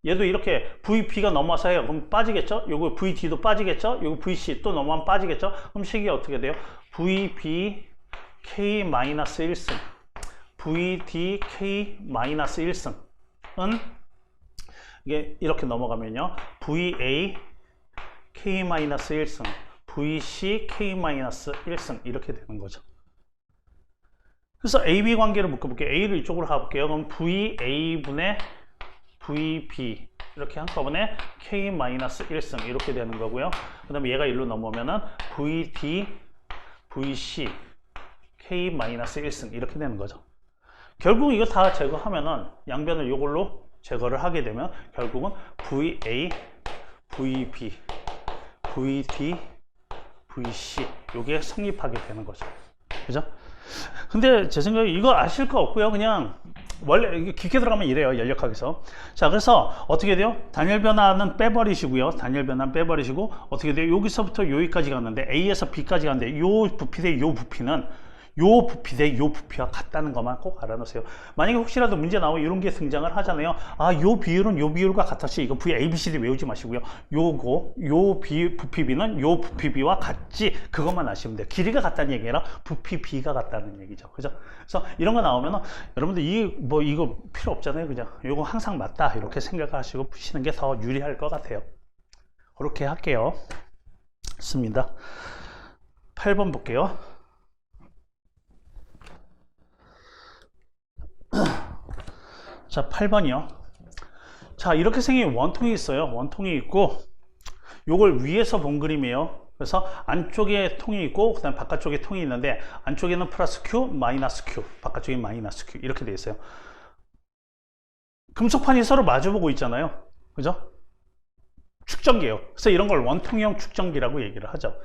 얘도 이렇게 VP가 넘어서 해요. 그럼 빠지겠죠? 요거 VD도 빠지겠죠? 요거 VC 또 넘어가면 빠지겠죠? 그럼 식이 어떻게 돼요? VB K-1승 VD K-1승은 이게 이렇게 넘어가면요. VA K-1승 VC K-1승 이렇게 되는 거죠. 그래서 AB 관계를 묶어볼게요. A를 이쪽으로 가볼게요. 그럼 VA분의 VB 이렇게 한꺼번에 K-1승 이렇게 되는 거고요. 그 다음에 얘가 일로 넘어오면은 VD, VC K-1승 이렇게 되는 거죠. 결국 이거 다 제거하면은 양변을 이걸로 제거를 하게 되면 결국은 VA, VB, VD, VC 요게 성립하게 되는 거죠. 그죠? 근데 제 생각에 이거 아실 거 없고요. 그냥 원래 깊게 들어가면 이래요. 연력학에서. 자, 그래서 어떻게 돼요? 단열 변화는 빼버리시고요. 단열 변화는 빼버리시고 어떻게 돼요? 여기서부터 여기까지 갔는데 A에서 B까지 갔는데 요 부피 대 요 부피는 요 부피 대 요 부피와 같다는 것만 꼭 알아놓으세요. 만약에 혹시라도 문제 나오면 이런 게 등장을 하잖아요. 아, 요 비율은 요 비율과 같았지. 이거 V A B C D 외우지 마시고요. 요거 요 부피 B는 요 부피 B와 같지. 그것만 아시면 돼요. 길이가 같다는 얘기 아니라 부피 B가 같다는 얘기죠. 그죠? 그래서 이런 거 나오면은 여러분들 이거 필요 없잖아요. 그냥 요거 항상 맞다 이렇게 생각하시고 푸시는 게 더 유리할 것 같아요. 그렇게 할게요. 습니다. 8번 볼게요. 자, 8번이요. 자, 이렇게 생긴 원통이 있어요. 원통이 있고 요걸 위에서 본 그림이에요. 그래서 안쪽에 통이 있고 그 다음 바깥쪽에 통이 있는데 안쪽에는 플러스 Q, 마이너스 Q, 바깥쪽에 마이너스 Q 이렇게 돼 있어요. 금속판이 서로 마주보고 있잖아요. 그죠? 축전기예요. 그래서 이런 걸 원통형 축전기라고 얘기를 하죠.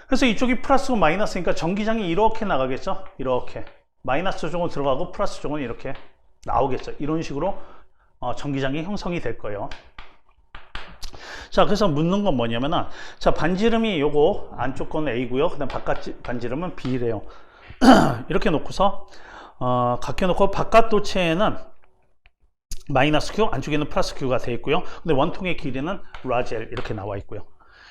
그래서 이쪽이 플러스고 마이너스니까 전기장이 이렇게 나가겠죠. 이렇게 마이너스 쪽은 들어가고 플러스 쪽은 이렇게 나오겠죠. 이런 식으로 전기장이 형성이 될 거예요. 자, 그래서 묻는 건 뭐냐면은, 자, 반지름이 요거 안쪽 건 A고요. 그 다음 바깥 반지름은 B래요. 이렇게 놓고서 각혀 놓고 바깥 도체에는 마이너스 Q, 안쪽에는 플러스 Q가 되어 있고요. 근데 원통의 길이는 라젤 이렇게 나와 있고요.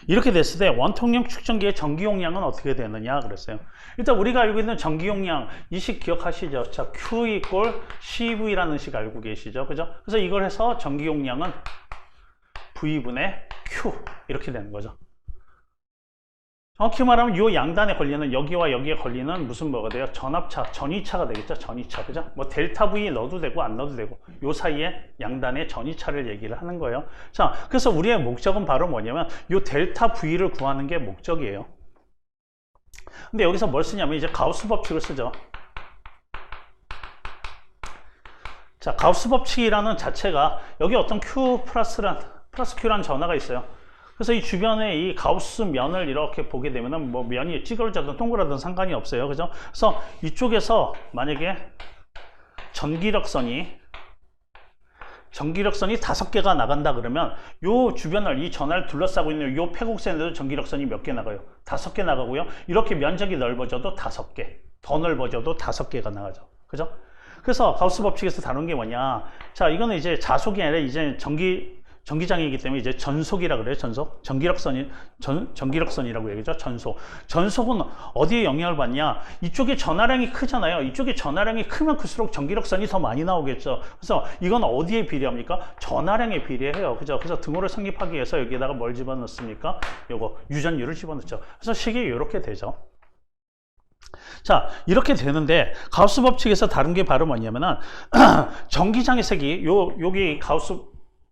이렇게 됐을 때 원통형 축전기의 전기 용량은 어떻게 되느냐 그랬어요. 일단 우리가 알고 있는 전기 용량 이 식 기억하시죠? 자, Q 이꼴 CV라는 식 알고 계시죠? 그죠? 그래서 이걸 해서 전기 용량은 V분의 Q 이렇게 되는 거죠. 정확히 말하면 이 양단에 걸리는 여기와 여기에 걸리는 무슨 뭐가 돼요? 전압차, 전위차가 되겠죠? 전위차, 그죠? 뭐 델타 V 넣어도 되고 안 넣어도 되고 요 사이에 양단의 전위차를 얘기를 하는 거예요. 자, 그래서 우리의 목적은 바로 뭐냐면 요 델타 V를 구하는 게 목적이에요. 근데 여기서 뭘 쓰냐면 이제 가우스 법칙을 쓰죠. 자, 가우스 법칙이라는 자체가 여기 어떤 Q 플러스 Q란 전하가 있어요. 그래서 이 주변에 이 가우스 면을 이렇게 보게 되면은 뭐 면이 찌그러져든 동그라든 상관이 없어요. 그죠? 그래서 이쪽에서 만약에 전기력선이 5개가 나간다 그러면 요 주변을 이 전하를 둘러싸고 있는 요 폐곡선에도 전기력선이 몇 개 나가요? 5개 나가고요. 이렇게 면적이 넓어져도 5개, 더 넓어져도 5개가 나가죠. 그죠? 그래서 가우스 법칙에서 다룬 게 뭐냐? 자, 이거는 이제 자속이 아니라 이제 전기장이기 때문에 이제 전속이라 그래요. 전속. 전기력선이라고 얘기하죠. 전속은 어디에 영향을 받냐? 이쪽에 전하량이 크잖아요. 이쪽에 전하량이 크면 클수록 전기력선이 더 많이 나오겠죠. 그래서 이건 어디에 비례합니까? 전하량에 비례해요. 그죠? 그래서 등호를 성립하기 위해서 여기에다가 뭘 집어넣습니까? 요거 유전율을 집어넣죠. 그래서 식이 이렇게 되죠. 자, 이렇게 되는데 가우스 법칙에서 다른 게 바로 뭐냐면은 전기장의 색이 여기 가우스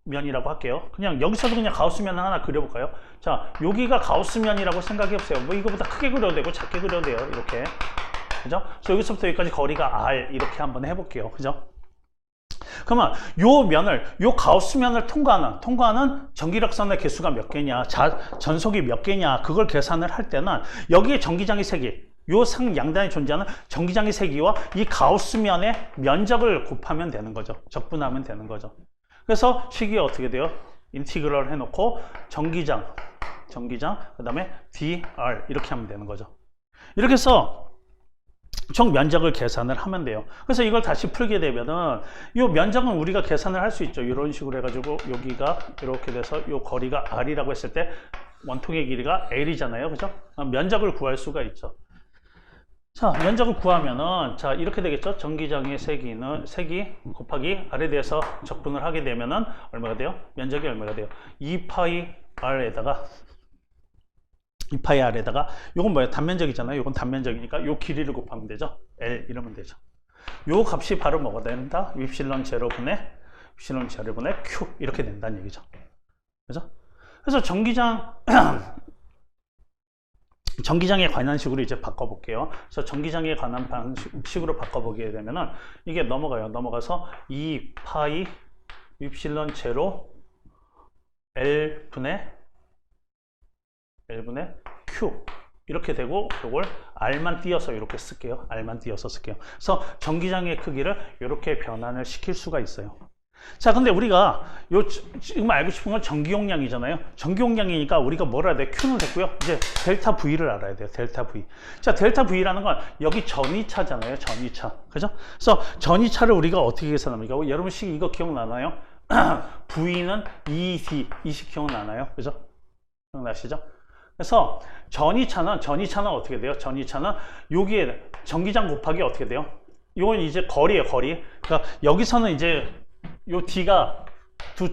면이라고 할게요. 그냥 여기서도 그냥 가우스면 하나 그려볼까요? 자, 여기가 가우스면이라고 생각해보세요. 뭐 이거보다 크게 그려도 되고 작게 그려도 돼요. 이렇게. 그죠? 그래서 여기서부터 여기까지 거리가 R 이렇게 한번 해볼게요. 그죠? 그러면 요 가우스면을 통과하는 전기력선의 개수가 몇 개냐, 전속이 몇 개냐, 그걸 계산을 할 때는 여기에 전기장의 세기, 요 양단에 존재하는 전기장의 세기와 이 가우스면의 면적을 곱하면 되는 거죠. 적분하면 되는 거죠. 그래서 식이 어떻게 돼요? 인티그럴 해놓고 전기장 그 다음에 dr 이렇게 하면 되는 거죠. 이렇게 해서 총 면적을 계산을 하면 돼요. 그래서 이걸 다시 풀게 되면은 이 면적은 우리가 계산을 할 수 있죠. 이런 식으로 해가지고 여기가 이렇게 돼서 이 거리가 r이라고 했을 때 원통의 길이가 l이잖아요. 그죠? 면적을 구할 수가 있죠. 자, 면적을 구하면은 자, 이렇게 되겠죠. 전기장의 세기 곱하기 r에 대해서 적분을 하게 되면은 얼마가 돼요? 면적이 얼마가 돼요? 2파이 r에다가 요건 뭐예요? 단면적이잖아요. 요건 단면적이니까 요 길이를 곱하면 되죠. L 이러면 되죠. 요 값이 바로 뭐가 된다? 윕실론 제로분의 Q 이렇게 된다는 얘기죠. 그죠? 그래서 전기장에 관한 식으로 이제 바꿔볼게요. 그래서 전기장에 관한 방식으로 바꿔보게 되면은 이게 넘어가서 2파이 윕실론 제로 L분의 Q 이렇게 되고 이걸 R만 띄어서 이렇게 쓸게요. R만 띄어서 쓸게요. 그래서 전기장의 크기를 이렇게 변환을 시킬 수가 있어요. 자, 근데 우리가 지금 알고 싶은 건 전기 용량이잖아요. 전기 용량이니까 우리가 뭘 알아야 돼요? Q는 됐고요. 이제 델타 V를 알아야 돼요. 델타 V. 자, 델타 V라는 건 여기 전이차잖아요. 전이차. 그죠? 그래서 전이차를 우리가 어떻게 계산합니까? 여러분 식 이거 기억나나요? V는 ED. 이 식 기억나나요? 그죠? 기억나시죠? 그래서 전이차는 어떻게 돼요? 전이차는 여기에 전기장 곱하기 어떻게 돼요? 이건 이제 거리예요, 거리. 그러니까 여기서는 이제 요 D가 두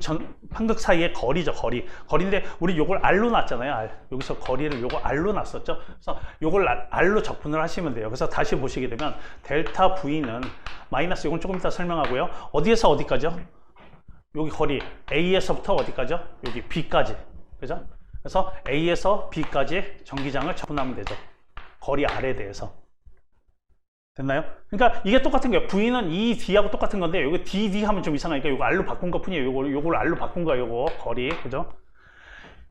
판극 사이의 거리죠, 거리. 거리인데 우리 요걸 R로 놨잖아요, R. 여기서 거리를 요거 R로 놨었죠. 그래서 요걸 R로 적분을 하시면 돼요. 그래서 다시 보시게 되면 델타 V는 마이너스, 요건 조금 이따 설명하고요. 어디에서 어디까지요? 여기 거리 A에서부터 어디까지요? 여기 B까지. 그죠? 그래서 A에서 B까지 전기장을 적분하면 되죠. 거리 R에 대해서. 됐나요? 그러니까 이게 똑같은 거예요. V는 ED하고 똑같은 건데, 여기 DD 하면 좀 이상하니까 요거 R로 바꾼 것 뿐이에요. 요걸 R로 바꾼 거예요. 요거 거리. 그죠?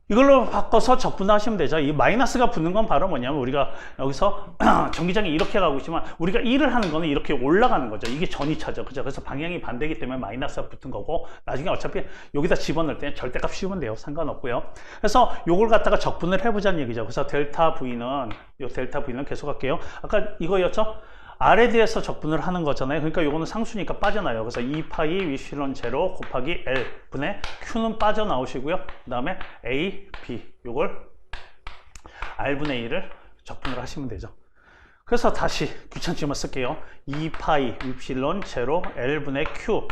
이걸로 바꿔서 적분하시면 되죠. 이 마이너스가 붙는 건 바로 뭐냐면, 우리가 여기서 전기장이 이렇게 가고 있지만 우리가 1을 하는 거는 이렇게 올라가는 거죠. 이게 전이차죠. 그죠? 그래서 방향이 반대이기 때문에 마이너스가 붙은 거고, 나중에 어차피 여기다 집어넣을 때는 절대값 씌우면 돼요. 상관없고요. 그래서 요걸 갖다가 적분을 해보자는 얘기죠. 그래서 델타 V는 계속 할게요. 아까 이거였죠? R에 대해서 적분을 하는 거잖아요. 그러니까 요거는 상수니까 빠져나요. 그래서 2파이 위실론 제로 곱하기 L 분의 Q는 빠져나오시고요. 그 다음에 A, B 요걸 R분의 1을 적분을 하시면 되죠. 그래서 다시 귀찮지만 쓸게요. 2파이 위실론 제로 L분의 Q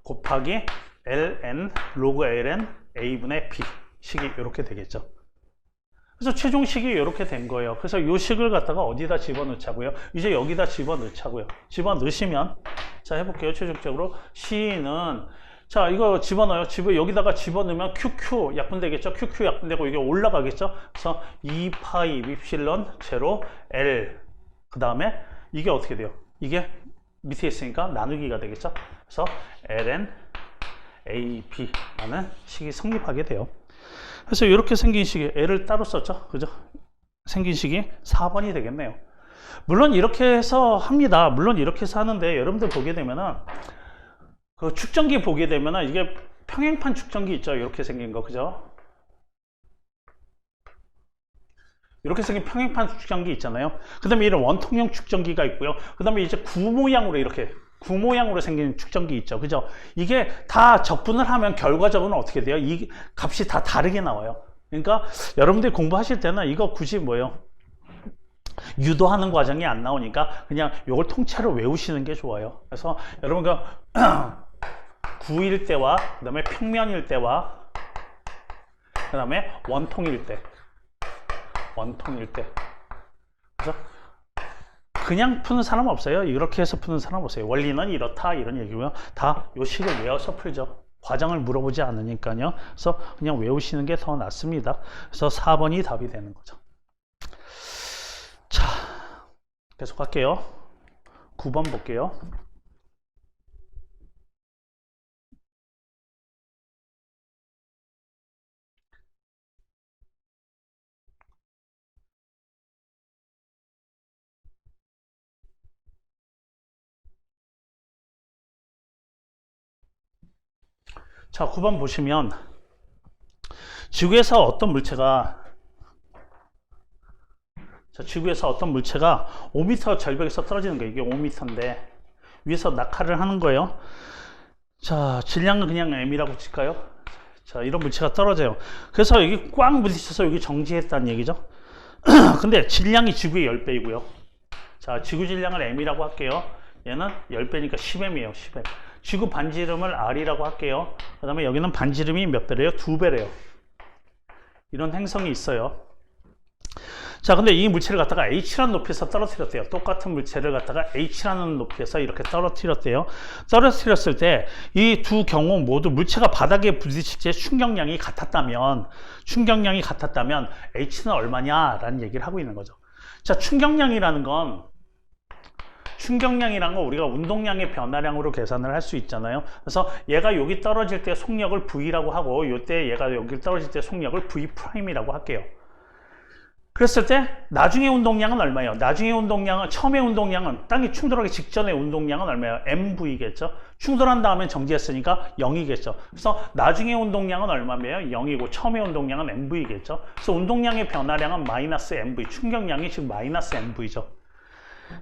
곱하기 Ln 로그 Ln A분의 B 식이 이렇게 되겠죠. 그래서 최종식이 이렇게 된 거예요. 그래서 이 식을 갖다가 어디다 집어넣자고요? 이제 여기다 집어넣자고요. 집어넣으시면, 자, 해볼게요. 최종적으로 C는, 자, 이거 집어넣어요. 여기다가 집어넣으면 QQ 약분되겠죠? QQ 약분되고 이게 올라가겠죠? 그래서 2파이 윕실론 제로 L. 그 다음에 이게 어떻게 돼요? 이게 밑에 있으니까 나누기가 되겠죠? 그래서 ln AB라는 식이 성립하게 돼요. 그래서 이렇게 생긴 식이 L을 따로 썼죠. 그죠? 생긴 식이 4번이 되겠네요. 물론 이렇게 해서 합니다. 물론 이렇게 해서 하는데, 여러분들 보게 되면은 그 축전기 보게 되면은 이게 평행판 축전기 있죠. 이렇게 생긴 거. 그죠? 이렇게 생긴 평행판 축전기 있잖아요. 그 다음에 이런 원통형 축전기가 있고요. 그 다음에 이제 구 모양으로 생긴 축전기 있죠. 그죠? 이게 다 적분을 하면 결과적으로는 어떻게 돼요? 이 값이 다 다르게 나와요. 그러니까 여러분들이 공부하실 때는 이거 굳이 뭐예요? 유도하는 과정이 안 나오니까 그냥 이걸 통째로 외우시는 게 좋아요. 그래서 여러분가 구일 때와 그 다음에 평면일 때와 그 다음에 원통일 때 그래서 그냥 푸는 사람 없어요. 이렇게 해서 푸는 사람 없어요. 원리는 이렇다 이런 얘기고요. 다 요 식을 외워서 풀죠. 과정을 물어보지 않으니까요. 그래서 그냥 외우시는 게 더 낫습니다. 그래서 4번이 답이 되는 거죠. 자, 계속 할게요. 9번 볼게요. 자, 9번 보시면 지구에서 어떤 물체가 5m 절벽에서 떨어지는 거예요. 이게 5m인데 위에서 낙하를 하는 거예요. 자, 질량은 그냥 m이라고 칠까요? 자, 이런 물체가 떨어져요. 그래서 여기 꽉 부딪혀서 여기 정지했다는 얘기죠. 근데 질량이 지구의 10배이고요. 자, 지구 질량을 m이라고 할게요. 얘는 10배니까 10m이에요. 10m. 지구 반지름을 r이라고 할게요. 그 다음에 여기는 반지름이 몇 배래요? 2배래요. 이런 행성이 있어요. 자, 근데 이 물체를 갖다가 h라는 높이에서 떨어뜨렸대요. 똑같은 물체를 갖다가 h라는 높이에서 이렇게 떨어뜨렸대요. 떨어뜨렸을 때 이 두 경우 모두 물체가 바닥에 부딪힐 때 충격량이 같았다면 h는 얼마냐 라는 얘기를 하고 있는 거죠. 자, 충격량이라는 건 우리가 운동량의 변화량으로 계산을 할 수 있잖아요. 그래서 얘가 여기 떨어질 때 속력을 V라고 하고, 요때 얘가 여기 떨어질 때 속력을 V'이라고 할게요. 그랬을 때 나중에 운동량은 얼마예요? 나중에 운동량은 처음에 운동량은 땅이 충돌하기 직전의 운동량은 얼마예요? MV겠죠? 충돌한 다음에 정지했으니까 0이겠죠. 그래서 나중에 운동량은 얼마예요? 0이고 처음에 운동량은 MV겠죠. 그래서 운동량의 변화량은 마이너스 MV, 충격량이 지금 마이너스 MV죠.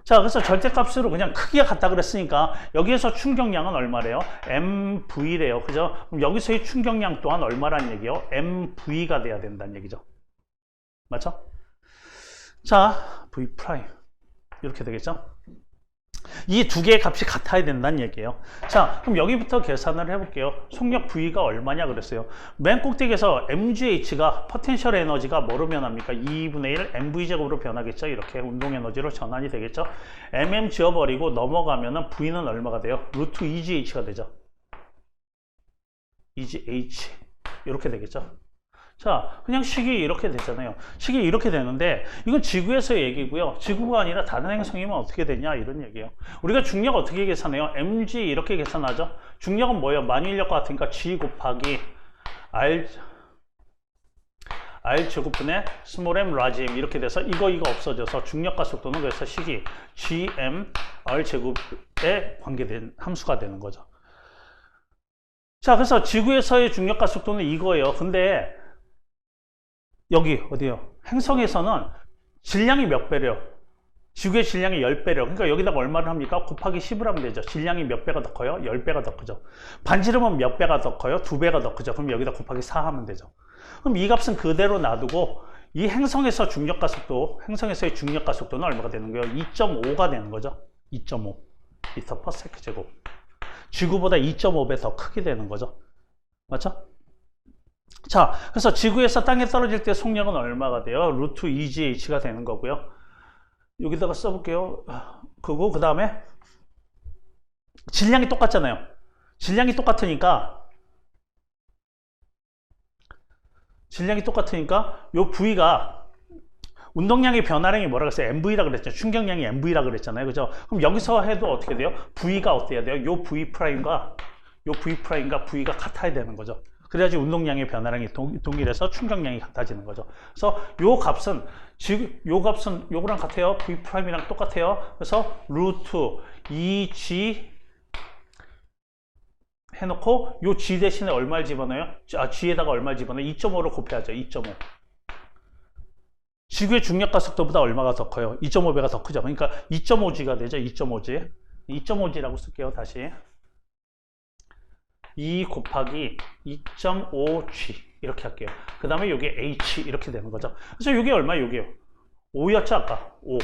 자, 그래서 절대값으로 그냥 크기가 같다 그랬으니까 여기에서 충격량은 얼마래요? MV래요. 그죠? 그럼 여기서의 충격량 또한 얼마란 얘기요? MV가 돼야 된다는 얘기죠. 맞죠? 자, V' 이렇게 되겠죠? 이 두 개의 값이 같아야 된다는 얘기예요. 자, 그럼 여기부터 계산을 해볼게요. 속력 V가 얼마냐 그랬어요. 맨 꼭대기에서 MGH가 포텐셜 에너지가 뭐로 변합니까? 2분의 1 MV제곱으로 변하겠죠. 이렇게 운동 에너지로 전환이 되겠죠. MM 지워버리고 넘어가면은 V는 얼마가 돼요? 루트 EGH가 되죠. EGH 이렇게 되겠죠. 자, 그냥 식이 이렇게 되잖아요. 식이 이렇게 되는데 이건 지구에서의 얘기고요. 지구가 아니라 다른 행성이면 어떻게 되냐 이런 얘기예요. 우리가 중력 어떻게 계산해요? mg 이렇게 계산하죠. 중력은 뭐예요? 만유인력과 같으니까 g 곱하기 r 제곱분의 스몰 m 라지 m 이렇게 돼서 이거 없어져서 중력과 속도는 그래서 식이 gm r 제곱에 관계된 함수가 되는 거죠. 자, 그래서 지구에서의 중력과 속도는 이거예요. 근데 여기 어디요? 행성에서는 질량이 몇 배래요? 지구의 질량이 10배래요. 그러니까 여기다가 얼마를 합니까? 곱하기 10을 하면 되죠. 질량이 몇 배가 더 커요? 10배가 더 크죠. 반지름은 몇 배가 더 커요? 2배가 더 크죠. 그럼 여기다 곱하기 4 하면 되죠. 그럼 이 값은 그대로 놔두고 이 행성에서 중력과 속도, 행성에서의 중력과 속도는 얼마가 되는 거예요? 2.5가 되는 거죠. 2.5 미터 퍼 세컨드 제곱. 지구보다 2.5배 더 크게 되는 거죠. 맞죠? 자, 그래서 지구에서 땅에 떨어질 때 속력은 얼마가 돼요? 루트 EGH가 되는 거고요. 여기다가 써볼게요. 그거 그 다음에 질량이 똑같잖아요. 질량이 똑같으니까 요 V가 운동량의 변화량이 뭐라 그랬어요? MV라 그랬죠. 충격량이 MV라 그랬잖아요. 그죠? 그럼 여기서 해도 어떻게 돼요? V가 어때야 돼요? 요 V'과 V가 같아야 되는 거죠. 그래야지 운동량의 변화량이 동일해서 충격량이 같아지는 거죠. 그래서 요 값은 요거랑 같아요. V'이랑 똑같아요. 그래서 루트 2G 해놓고 요 G 대신에 얼마를 집어넣어요? G에다가 얼마를 집어넣어요? 2.5로 곱해야죠. 2.5. 지구의 중력과 속도보다 얼마가 더 커요? 2.5배가 더 크죠. 그러니까 2.5G가 되죠. 2.5G. 2.5G라고 쓸게요. 다시. 2 곱하기 2.5G 이렇게 할게요. 그 다음에 여기 H 이렇게 되는 거죠. 그래서 이게 얼마예요? 여기요. 5였죠 아까? 5.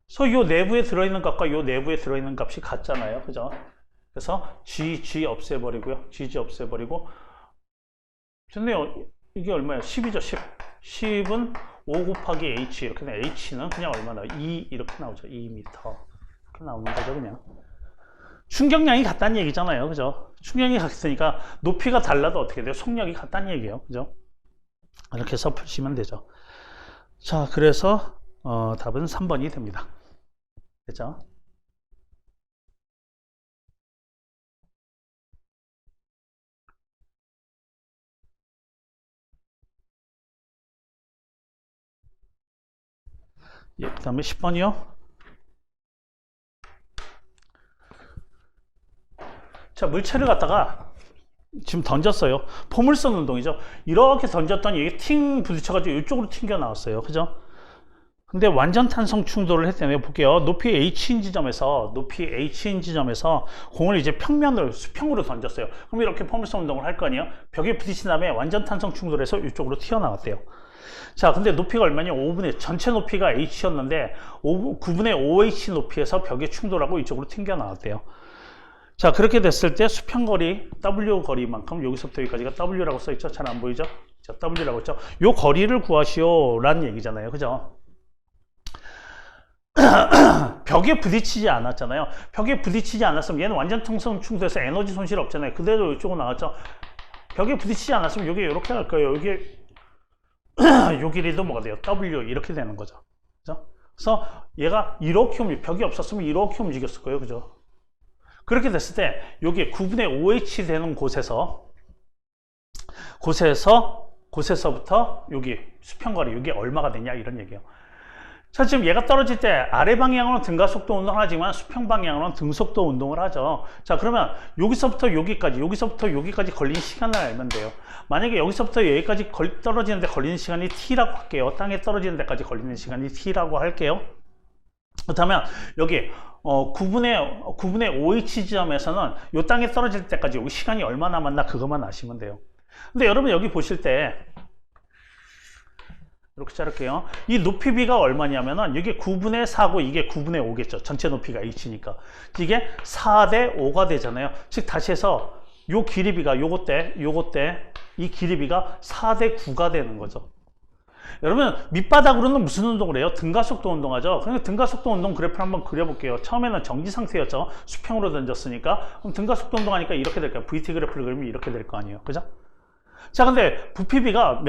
그래서 이 내부에 들어있는 값과 이 내부에 들어있는 값이 같잖아요. 그죠? 그래서 G 없애버리고요. G 없애버리고 좋네요. 이게 얼마예요? 10이죠. 10. 10은 5 곱하기 H 이렇게 돼. H는 그냥 얼마나? 2 이렇게 나오죠. 2m 이렇게 나오는 거죠. 그냥. 충격량이 같다는 얘기잖아요. 그죠? 충격량이 같으니까 높이가 달라도 어떻게 돼요? 속력이 같다는 얘기예요. 그죠? 이렇게 해서 푸시면 되죠. 자, 그래서 답은 3번이 됩니다. 됐죠? 예, 그 다음에 10번이요. 자, 물체를 갖다가 지금 던졌어요. 포물선 운동이죠. 이렇게 던졌더니 이게 팅 부딪혀가지고 이쪽으로 튕겨 나왔어요. 그죠? 근데 완전 탄성 충돌을 했잖아요. 볼게요. 높이 H인 지점에서 공을 이제 평면으로 수평으로 던졌어요. 그럼 이렇게 포물선 운동을 할 거 아니에요. 벽에 부딪힌 다음에 완전 탄성 충돌해서 이쪽으로 튀어나왔대요. 자, 근데 높이가 얼마냐? 5분의 전체 높이가 H였는데 9분의 5H 높이에서 벽에 충돌하고 이쪽으로 튕겨 나왔대요. 자, 그렇게 됐을 때 수평거리 W 거리만큼 여기서부터 여기까지가 W라고 써있죠. 잘 안 보이죠? 자, W라고 했죠. 요 거리를 구하시오 라는 얘기잖아요. 그죠? 벽에 부딪히지 않았잖아요. 벽에 부딪히지 않았으면 얘는 완전 통성 충돌해서 에너지 손실 없잖아요. 그대로 이쪽으로 나왔죠. 벽에 부딪히지 않았으면 여기 이렇게 갈 거예요. 여기 요 길이도 뭐가 돼요? W 이렇게 되는 거죠. 그죠? 그래서 얘가 이렇게 벽이 없었으면 이렇게 움직였을 거예요. 그죠? 그렇게 됐을 때 여기 9분의 5H 되는 곳에서 곳에서부터 여기 수평거리, 이게 얼마가 되냐 이런 얘기예요. 자, 지금 얘가 떨어질 때 아래 방향으로는 등가속도 운동을 하지만 수평 방향으로는 등속도 운동을 하죠. 자, 그러면 여기서부터 여기까지 걸린 시간을 알면 돼요. 만약에 여기서부터 여기까지 떨어지는데 걸리는 시간이 t라고 할게요. 땅에 떨어지는 데까지 걸리는 시간이 t라고 할게요. 그렇다면 여기 9분의 5h 지점에서는 이 땅에 떨어질 때까지 여기 시간이 얼마 남았나 그것만 아시면 돼요. 근데 여러분 여기 보실 때 이렇게 자를게요. 이 높이 b가 얼마냐면은 이게 9분의 4고 이게 9분의 5겠죠. 전체 높이가 h니까. 이게 4대 5가 되잖아요. 즉 다시 해서 요 길이 b가 요거 때 이 길이 b가 4대 9가 되는 거죠. 여러분 밑바닥으로는 무슨 운동을 해요? 등가속도 운동하죠. 그러니까 등가속도 운동 그래프를 한번 그려볼게요. 처음에는 정지 상태였죠. 수평으로 던졌으니까. 그럼 등가속도 운동하니까 이렇게 될 거예요. VT 그래프를 그리면 이렇게 될 거 아니에요. 그죠? 자, 근데 부피비가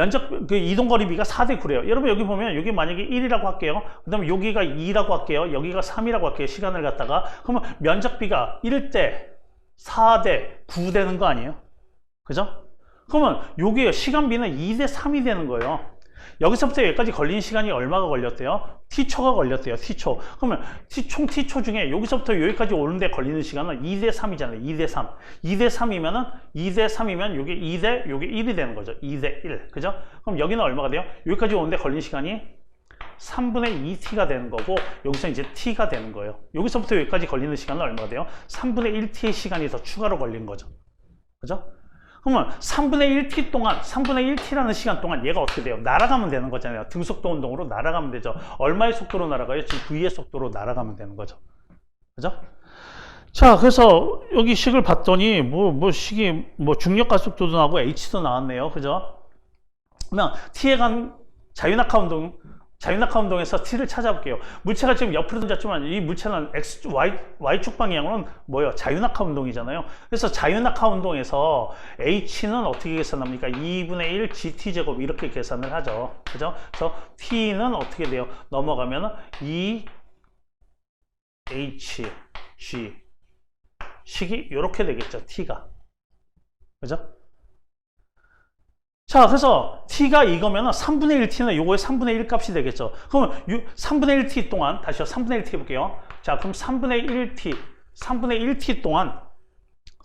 이동거리비가 4대 9래요. 여러분 여기 보면 여기 만약에 1이라고 할게요. 그 다음에 여기가 2라고 할게요. 여기가 3이라고 할게요. 시간을 갖다가. 그러면 면적비가 1대 4대 9 되는 거 아니에요? 그죠? 그러면 여기 시간비는 2대 3이 되는 거예요. 여기서부터 여기까지 걸린 시간이 얼마가 걸렸대요? t초가 걸렸대요. t초. 그러면 총 t초 중에 여기서부터 여기까지 오는데 걸리는 시간은 2대 3이잖아요. 2대 3. 2대 3이면 요게 2대 요게 1이 되는 거죠. 2대 1. 그죠? 그럼 여기는 얼마가 돼요? 여기까지 오는데 걸린 시간이 3분의 2t가 되는 거고 여기서 이제 t가 되는 거예요. 여기서부터 여기까지 걸리는 시간은 얼마가 돼요? 3분의 1t의 시간이 더 추가로 걸린 거죠. 그죠? 그러면 3분의 1t 동안 3분의 1t라는 시간 동안 얘가 어떻게 돼요? 날아가면 되는 거잖아요. 등속도 운동으로 날아가면 되죠. 얼마의 속도로 날아가요? 지금 v의 속도로 날아가면 되는 거죠. 그죠? 자, 그래서 여기 식을 봤더니 식이 중력가 속도도 나오고 h도 나왔네요. 그죠? 그러면 t에 간 자유낙하 운동에서 t를 찾아볼게요. 물체가 지금 옆으로 던졌지만 이 물체는 y축 방향으로는 뭐예요? 자유낙하 운동이잖아요. 그래서 자유낙하 운동에서 h는 어떻게 계산합니까? 2분의 1 gt제곱 이렇게 계산을 하죠. 그죠? 그래서 t는 어떻게 돼요? 넘어가면 2 h g 식이 이렇게 되겠죠. t가. 그죠? 자, 그래서 t가 이거면 3분의 1t는 요거의 3분의 1 값이 되겠죠. 그러면 3분의 1t 동안 다시요. 3분의 1t 해볼게요. 자, 그럼 3분의 1t 동안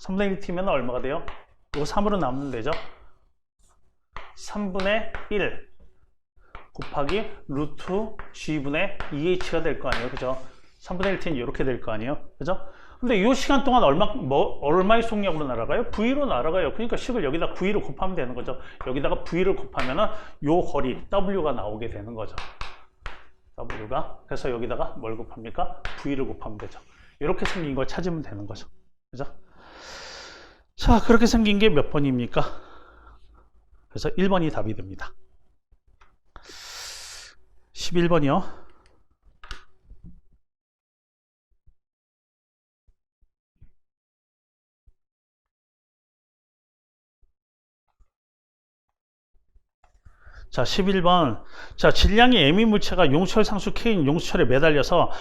3분의 1t면 얼마가 돼요? 요거 3으로 나누면 되죠. 3분의 1 곱하기 루트 g분의 2h가 될 거 아니에요. 그죠? 3분의 1t는 이렇게 될 거 아니에요. 그죠? 근데 이 시간 동안 얼마의 속력으로 날아가요? V로 날아가요. 그러니까 식을 여기다 V를 곱하면 되는 거죠. 여기다가 V를 곱하면은 요 거리 W가 나오게 되는 거죠. W가. 그래서 여기다가 뭘 곱합니까? V를 곱하면 되죠. 이렇게 생긴 걸 찾으면 되는 거죠. 그죠? 자, 그렇게 생긴 게 몇 번입니까? 그래서 1번이 답이 됩니다. 11번이요. 자, 11번. 자, 질량이 m인 물체가 용수철 상수 K인 용수철에 매달려서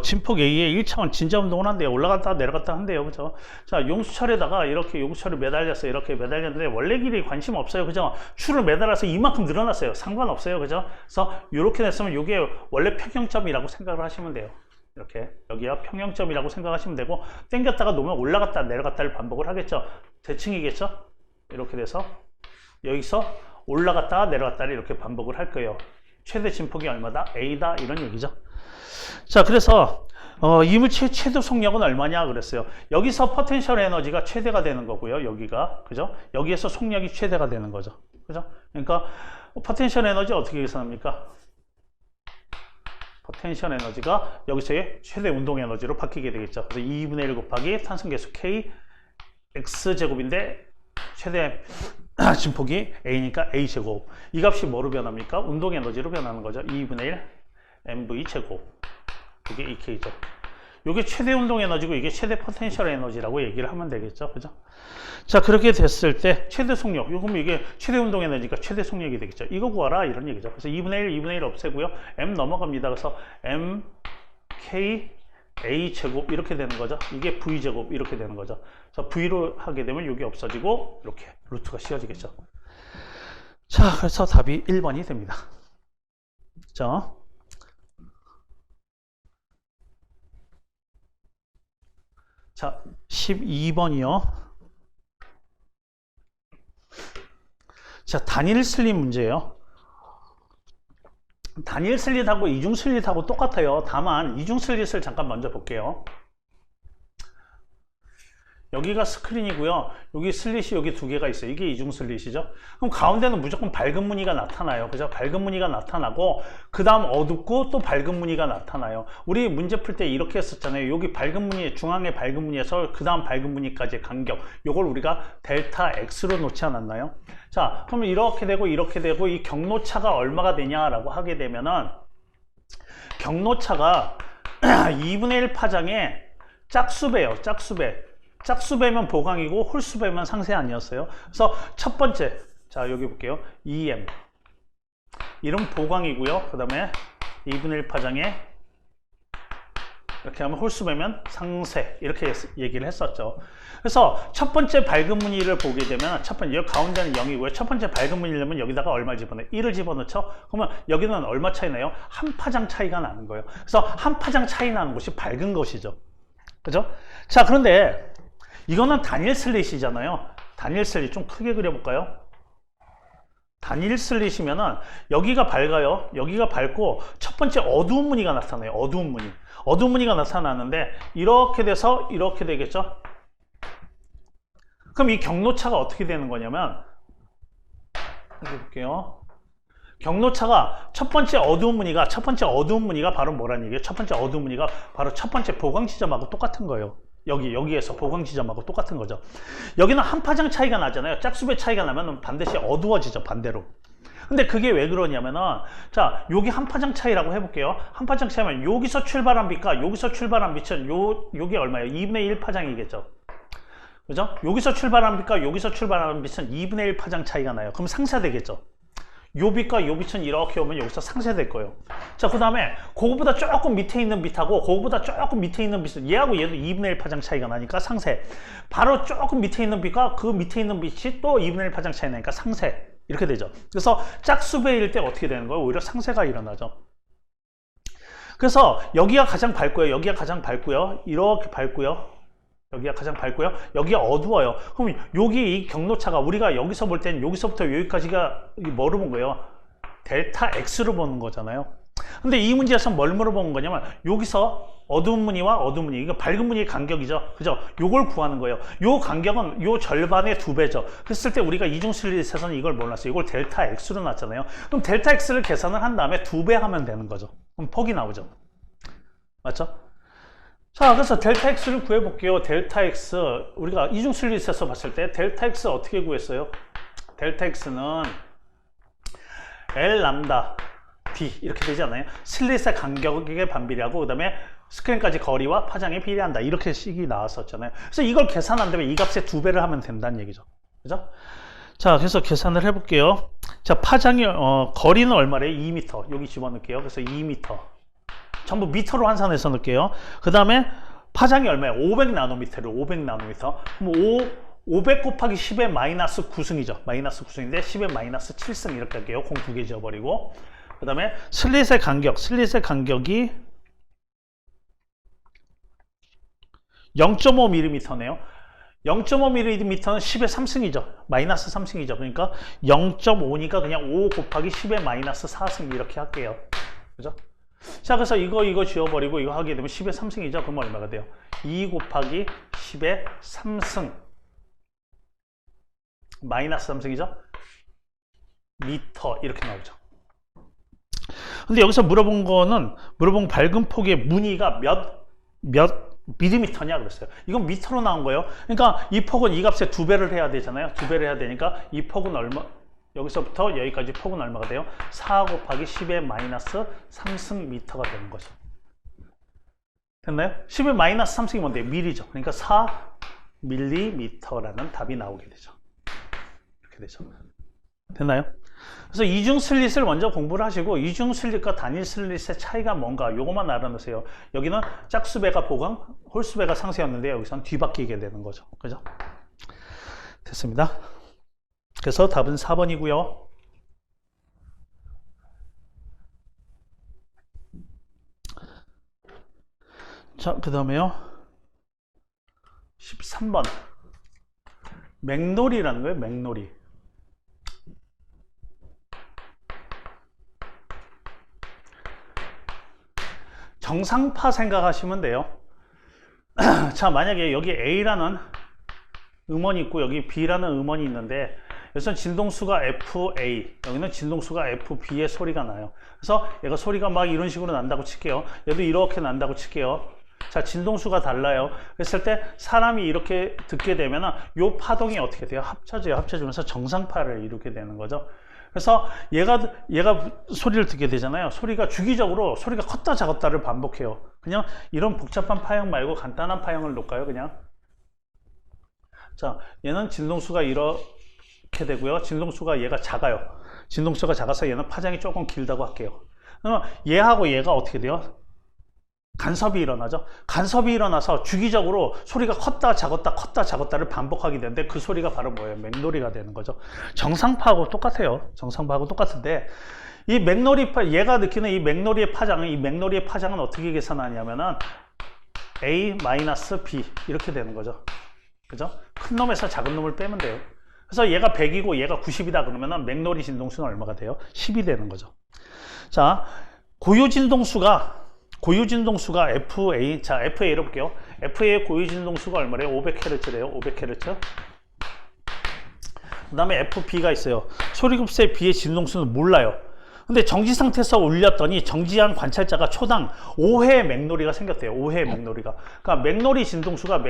진폭 A의 1차원 진자 운동을 한대요. 올라갔다 내려갔다 한대요. 그죠? 자, 용수철에다가 이렇게 용수철을 매달려서 이렇게 매달렸는데 원래 길이 관심 없어요. 그죠? 줄을 매달아서 이만큼 늘어났어요. 상관없어요. 그죠? 그래서 이렇게 됐으면 이게 원래 평형점이라고 생각을 하시면 돼요. 이렇게 여기가 평형점이라고 생각하시면 되고 당겼다가 놓으면 올라갔다 내려갔다를 반복을 하겠죠. 대칭이겠죠? 이렇게 돼서 여기서 올라갔다가 내려갔다를 이렇게 반복을 할 거예요. 최대 진폭이 얼마다? A다 이런 얘기죠. 자, 그래서 이 물체의 최대 속력은 얼마냐 그랬어요. 여기서 포텐셜 에너지가 최대가 되는 거고요. 여기가 그죠? 여기에서 속력이 최대가 되는 거죠. 그죠? 그러니까 포텐셜 에너지 어떻게 계산합니까? 포텐셜 에너지가 여기서의 최대 운동 에너지로 바뀌게 되겠죠. 그래서 2분의 1 곱하기 탄성계수 K X제곱인데 최대 진폭이 A니까 A제곱. 이 값이 뭐로 변합니까? 운동 에너지로 변하는 거죠. 2분의 1 mv제곱. 이게 2k죠. 이게 최대 운동 에너지고 이게 최대 포텐셜 에너지라고 얘기를 하면 되겠죠. 그죠? 자, 그렇게 됐을 때 최대 속력. 그러면 이게 최대 운동 에너지가 최대 속력이 되겠죠. 이거 구하라 이런 얘기죠. 그래서 2분의 1 없애고요. m 넘어갑니다. 그래서 mk A제곱 이렇게 되는 거죠. 이게 V제곱 이렇게 되는 거죠. 그래서 V로 하게 되면 이게 없어지고 이렇게 루트가 씌워지겠죠. 자, 그래서 답이 1번이 됩니다. 자, 자 12번이요. 자, 단일 슬릿 문제예요. 단일 슬릿하고 이중 슬릿하고 똑같아요. 다만 이중 슬릿을 잠깐 먼저 볼게요. 여기가 스크린이고요. 여기 슬릿이 여기 두 개가 있어요. 이게 이중 슬릿이죠. 그럼 가운데는 무조건 밝은 무늬가 나타나요. 그죠? 밝은 무늬가 나타나고 그 다음 어둡고 또 밝은 무늬가 나타나요. 우리 문제 풀 때 이렇게 했었잖아요. 여기 밝은 무늬, 중앙의 밝은 무늬에서 그 다음 밝은 무늬까지의 간격, 요걸 우리가 델타 X로 놓지 않았나요? 자, 그러면 이렇게 되고 이렇게 되고 이 경로차가 얼마가 되냐라고 하게 되면은 경로차가 2분의 1 파장의 짝수배예요. 짝수배. 짝수배면 보강이고 홀수배면 상세 아니었어요. 그래서 첫 번째, 자 여기 볼게요. EM 이름 보강이고요. 그 다음에 2분의 1 파장에 이렇게 하면 홀수배면 상세, 이렇게 얘기를 했었죠. 그래서 첫 번째 밝은 무늬를 보게 되면 첫 번째, 여기 가운데는 0이고요. 첫 번째 밝은 무늬려면 여기다가 얼마 집어넣어요? 1을 집어넣죠. 그러면 여기는 얼마 차이 나요? 한 파장 차이가 나는 거예요. 그래서 한 파장 차이 나는 곳이 밝은 것이죠. 그죠? 자, 그런데 이거는 단일 슬릿이잖아요. 단일 슬릿 좀 크게 그려볼까요? 단일 슬릿이면은 여기가 밝아요. 여기가 밝고 첫 번째 어두운 무늬가 나타나요. 어두운 무늬. 어두운 무늬가 나타나는데 이렇게 돼서 이렇게 되겠죠? 그럼 이 경로차가 어떻게 되는 거냐면, 여기 볼게요. 경로차가 첫 번째 어두운 무늬가 바로 뭐라는 얘기예요? 첫 번째 어두운 무늬가 바로 첫 번째 보강 지점하고 똑같은 거예요. 여기에서 보강 지점하고 똑같은 거죠. 여기는 한 파장 차이가 나잖아요. 짝수배 차이가 나면 반드시 어두워지죠. 반대로. 근데 그게 왜 그러냐면은, 자, 여기 한 파장 차이라고 해볼게요. 한 파장 차이면 여기서 출발한 빛과 여기서 출발한 빛은 요게 얼마예요? 2분의 1 파장이겠죠. 그죠? 여기서 출발한 빛과 여기서 출발하는 빛은 2분의 1 파장 차이가 나요. 그럼 상쇄되겠죠. 요 빛과 요 빛은 이렇게 오면 여기서 상쇄될 거예요. 자, 그 다음에 그거보다 조금 밑에 있는 빛하고 그거보다 조금 밑에 있는 빛은 얘하고 얘도 2분의 1 파장 차이가 나니까 상쇄. 바로 조금 밑에 있는 빛과 그 밑에 있는 빛이 또 2분의 1 파장 차이 나니까 상쇄. 이렇게 되죠. 그래서 짝수배일 때 어떻게 되는 거예요? 오히려 상쇄가 일어나죠. 그래서 여기가 가장 밝고요. 여기가 가장 밝고요. 이렇게 밝고요. 여기가 가장 밝고요. 여기가 어두워요. 그럼 여기 이 경로차가 우리가 여기서 볼 때는 여기서부터 여기까지가 뭐로 본 거예요? 델타 X로 보는 거잖아요. 근데 이 문제에서 뭘 물어보는 거냐면 여기서 어두운 무늬와 어두운 무늬, 이거 밝은 무늬의 간격이죠. 그죠? 요걸 구하는 거예요. 요 간격은 요 절반의 2배죠. 그랬을 때 우리가 이중 슬릿에서는 이걸 몰랐어요. 이걸 델타 X로 놨잖아요. 그럼 델타 X를 계산을 한 다음에 2배 하면 되는 거죠. 그럼 폭이 나오죠. 맞죠? 자, 그래서 델타 X를 구해볼게요. 델타 X, 우리가 이중 슬릿에서 봤을 때 델타 X 어떻게 구했어요? 델타 X는 L 람다 D 이렇게 되지 않아요? 슬릿의 간격에 반비례하고 그 다음에 스크린까지 거리와 파장에 비례한다, 이렇게 식이 나왔었잖아요. 그래서 이걸 계산한다면 이 값의 2배를 하면 된다는 얘기죠. 그죠? 자, 그래서 계산을 해볼게요. 자, 파장이 거리는 얼마래요? 2m. 여기 집어넣을게요. 그래서 2m. 전부 미터로 환산해서 넣을게요. 그 다음에 파장이 얼마예요? 500나노미터를 500나노미터. 그럼 500 곱하기 10의 마이너스 9승이죠. 마이너스 9승인데 10의 마이너스 7승 이렇게 할게요. 공 2개 지어버리고. 그 다음에 슬릿의 간격이 0.5mm네요. 0.5mm는 10의 3승이죠. 마이너스 3승이죠. 그러니까 0.5니까 그냥 5 곱하기 10의 마이너스 4승 이렇게 할게요. 그죠? 자, 그래서 이거 지워버리고 이거 하게 되면 10의 3승이죠. 그럼 얼마가 돼요? 2 곱하기 10의 3승 마이너스 3승이죠. 미터 이렇게 나오죠. 근데 여기서 물어본 밝은 폭의 무늬가 몇 미리미터냐 그랬어요. 이건 미터로 나온 거예요. 그러니까 이 폭은 이 값의 2배를 해야 되잖아요. 2배를 해야 되니까 이 폭은 얼마? 여기서부터 여기까지 폭은 얼마가 돼요? 4 곱하기 10의 마이너스 3승 미터가 되는 거죠. 됐나요? 10의 마이너스 3승이 뭔데요? 밀리죠. 그러니까 4 밀리미터라는 답이 나오게 되죠. 이렇게 되죠. 됐나요? 그래서 이중 슬릿을 먼저 공부를 하시고 이중 슬릿과 단일 슬릿의 차이가 뭔가 요것만 알아놓으세요. 여기는 짝수배가 보강, 홀수배가 상세였는데 여기서는 뒤바뀌게 되는 거죠. 그죠? 됐습니다. 그래서 답은 4번이고요. 자, 그 다음에요. 13번. 맥놀이라는 거예요, 맥놀이. 정상파 생각하시면 돼요. 자, 만약에 여기 A라는 음원이 있고 여기 B라는 음원이 있는데 여기서 진동수가 FA, 여기는 진동수가 FB의 소리가 나요. 그래서 얘가 소리가 막 이런 식으로 난다고 칠게요. 얘도 이렇게 난다고 칠게요. 자, 진동수가 달라요. 그랬을 때 사람이 이렇게 듣게 되면 요 파동이 어떻게 돼요? 합쳐져요. 합쳐지면서 정상파를 이루게 되는 거죠. 그래서 얘가 소리를 듣게 되잖아요. 소리가 주기적으로 소리가 컸다 작았다를 반복해요. 그냥 이런 복잡한 파형 말고 간단한 파형을 놓을까요? 그냥. 자, 얘는 진동수가 이렇게 되고요. 진동수가 얘가 작아요. 진동수가 작아서 얘는 파장이 조금 길다고 할게요. 그러면 얘하고 얘가 어떻게 돼요? 간섭이 일어나죠. 간섭이 일어나서 주기적으로 소리가 컸다 작았다 컸다 작았다를 반복하게 되는데 그 소리가 바로 뭐예요? 맥놀이가 되는 거죠. 정상파하고 똑같아요. 정상파하고 똑같은데 이 맥놀이파, 얘가 느끼는 이 맥놀이의 파장은 어떻게 계산하냐면은 A-B 이렇게 되는 거죠. 그죠? 큰 놈에서 작은 놈을 빼면 돼요. 그래서 얘가 100이고 얘가 90이다 그러면은 맥놀이 진동수는 얼마가 돼요? 10이 되는 거죠. 자, 고유 진동수가 FA, 자, FA로 볼게요. FA의 고유 진동수가 얼마래요? 500Hz래요. 500Hz. 그 다음에 FB가 있어요. 소리급수의 B의 진동수는 몰라요. 근데 정지 상태에서 울렸더니 정지한 관찰자가 초당 5회의 맥놀이가 생겼대요. 5회의 맥놀이가. 그러니까 맥놀이 진동수가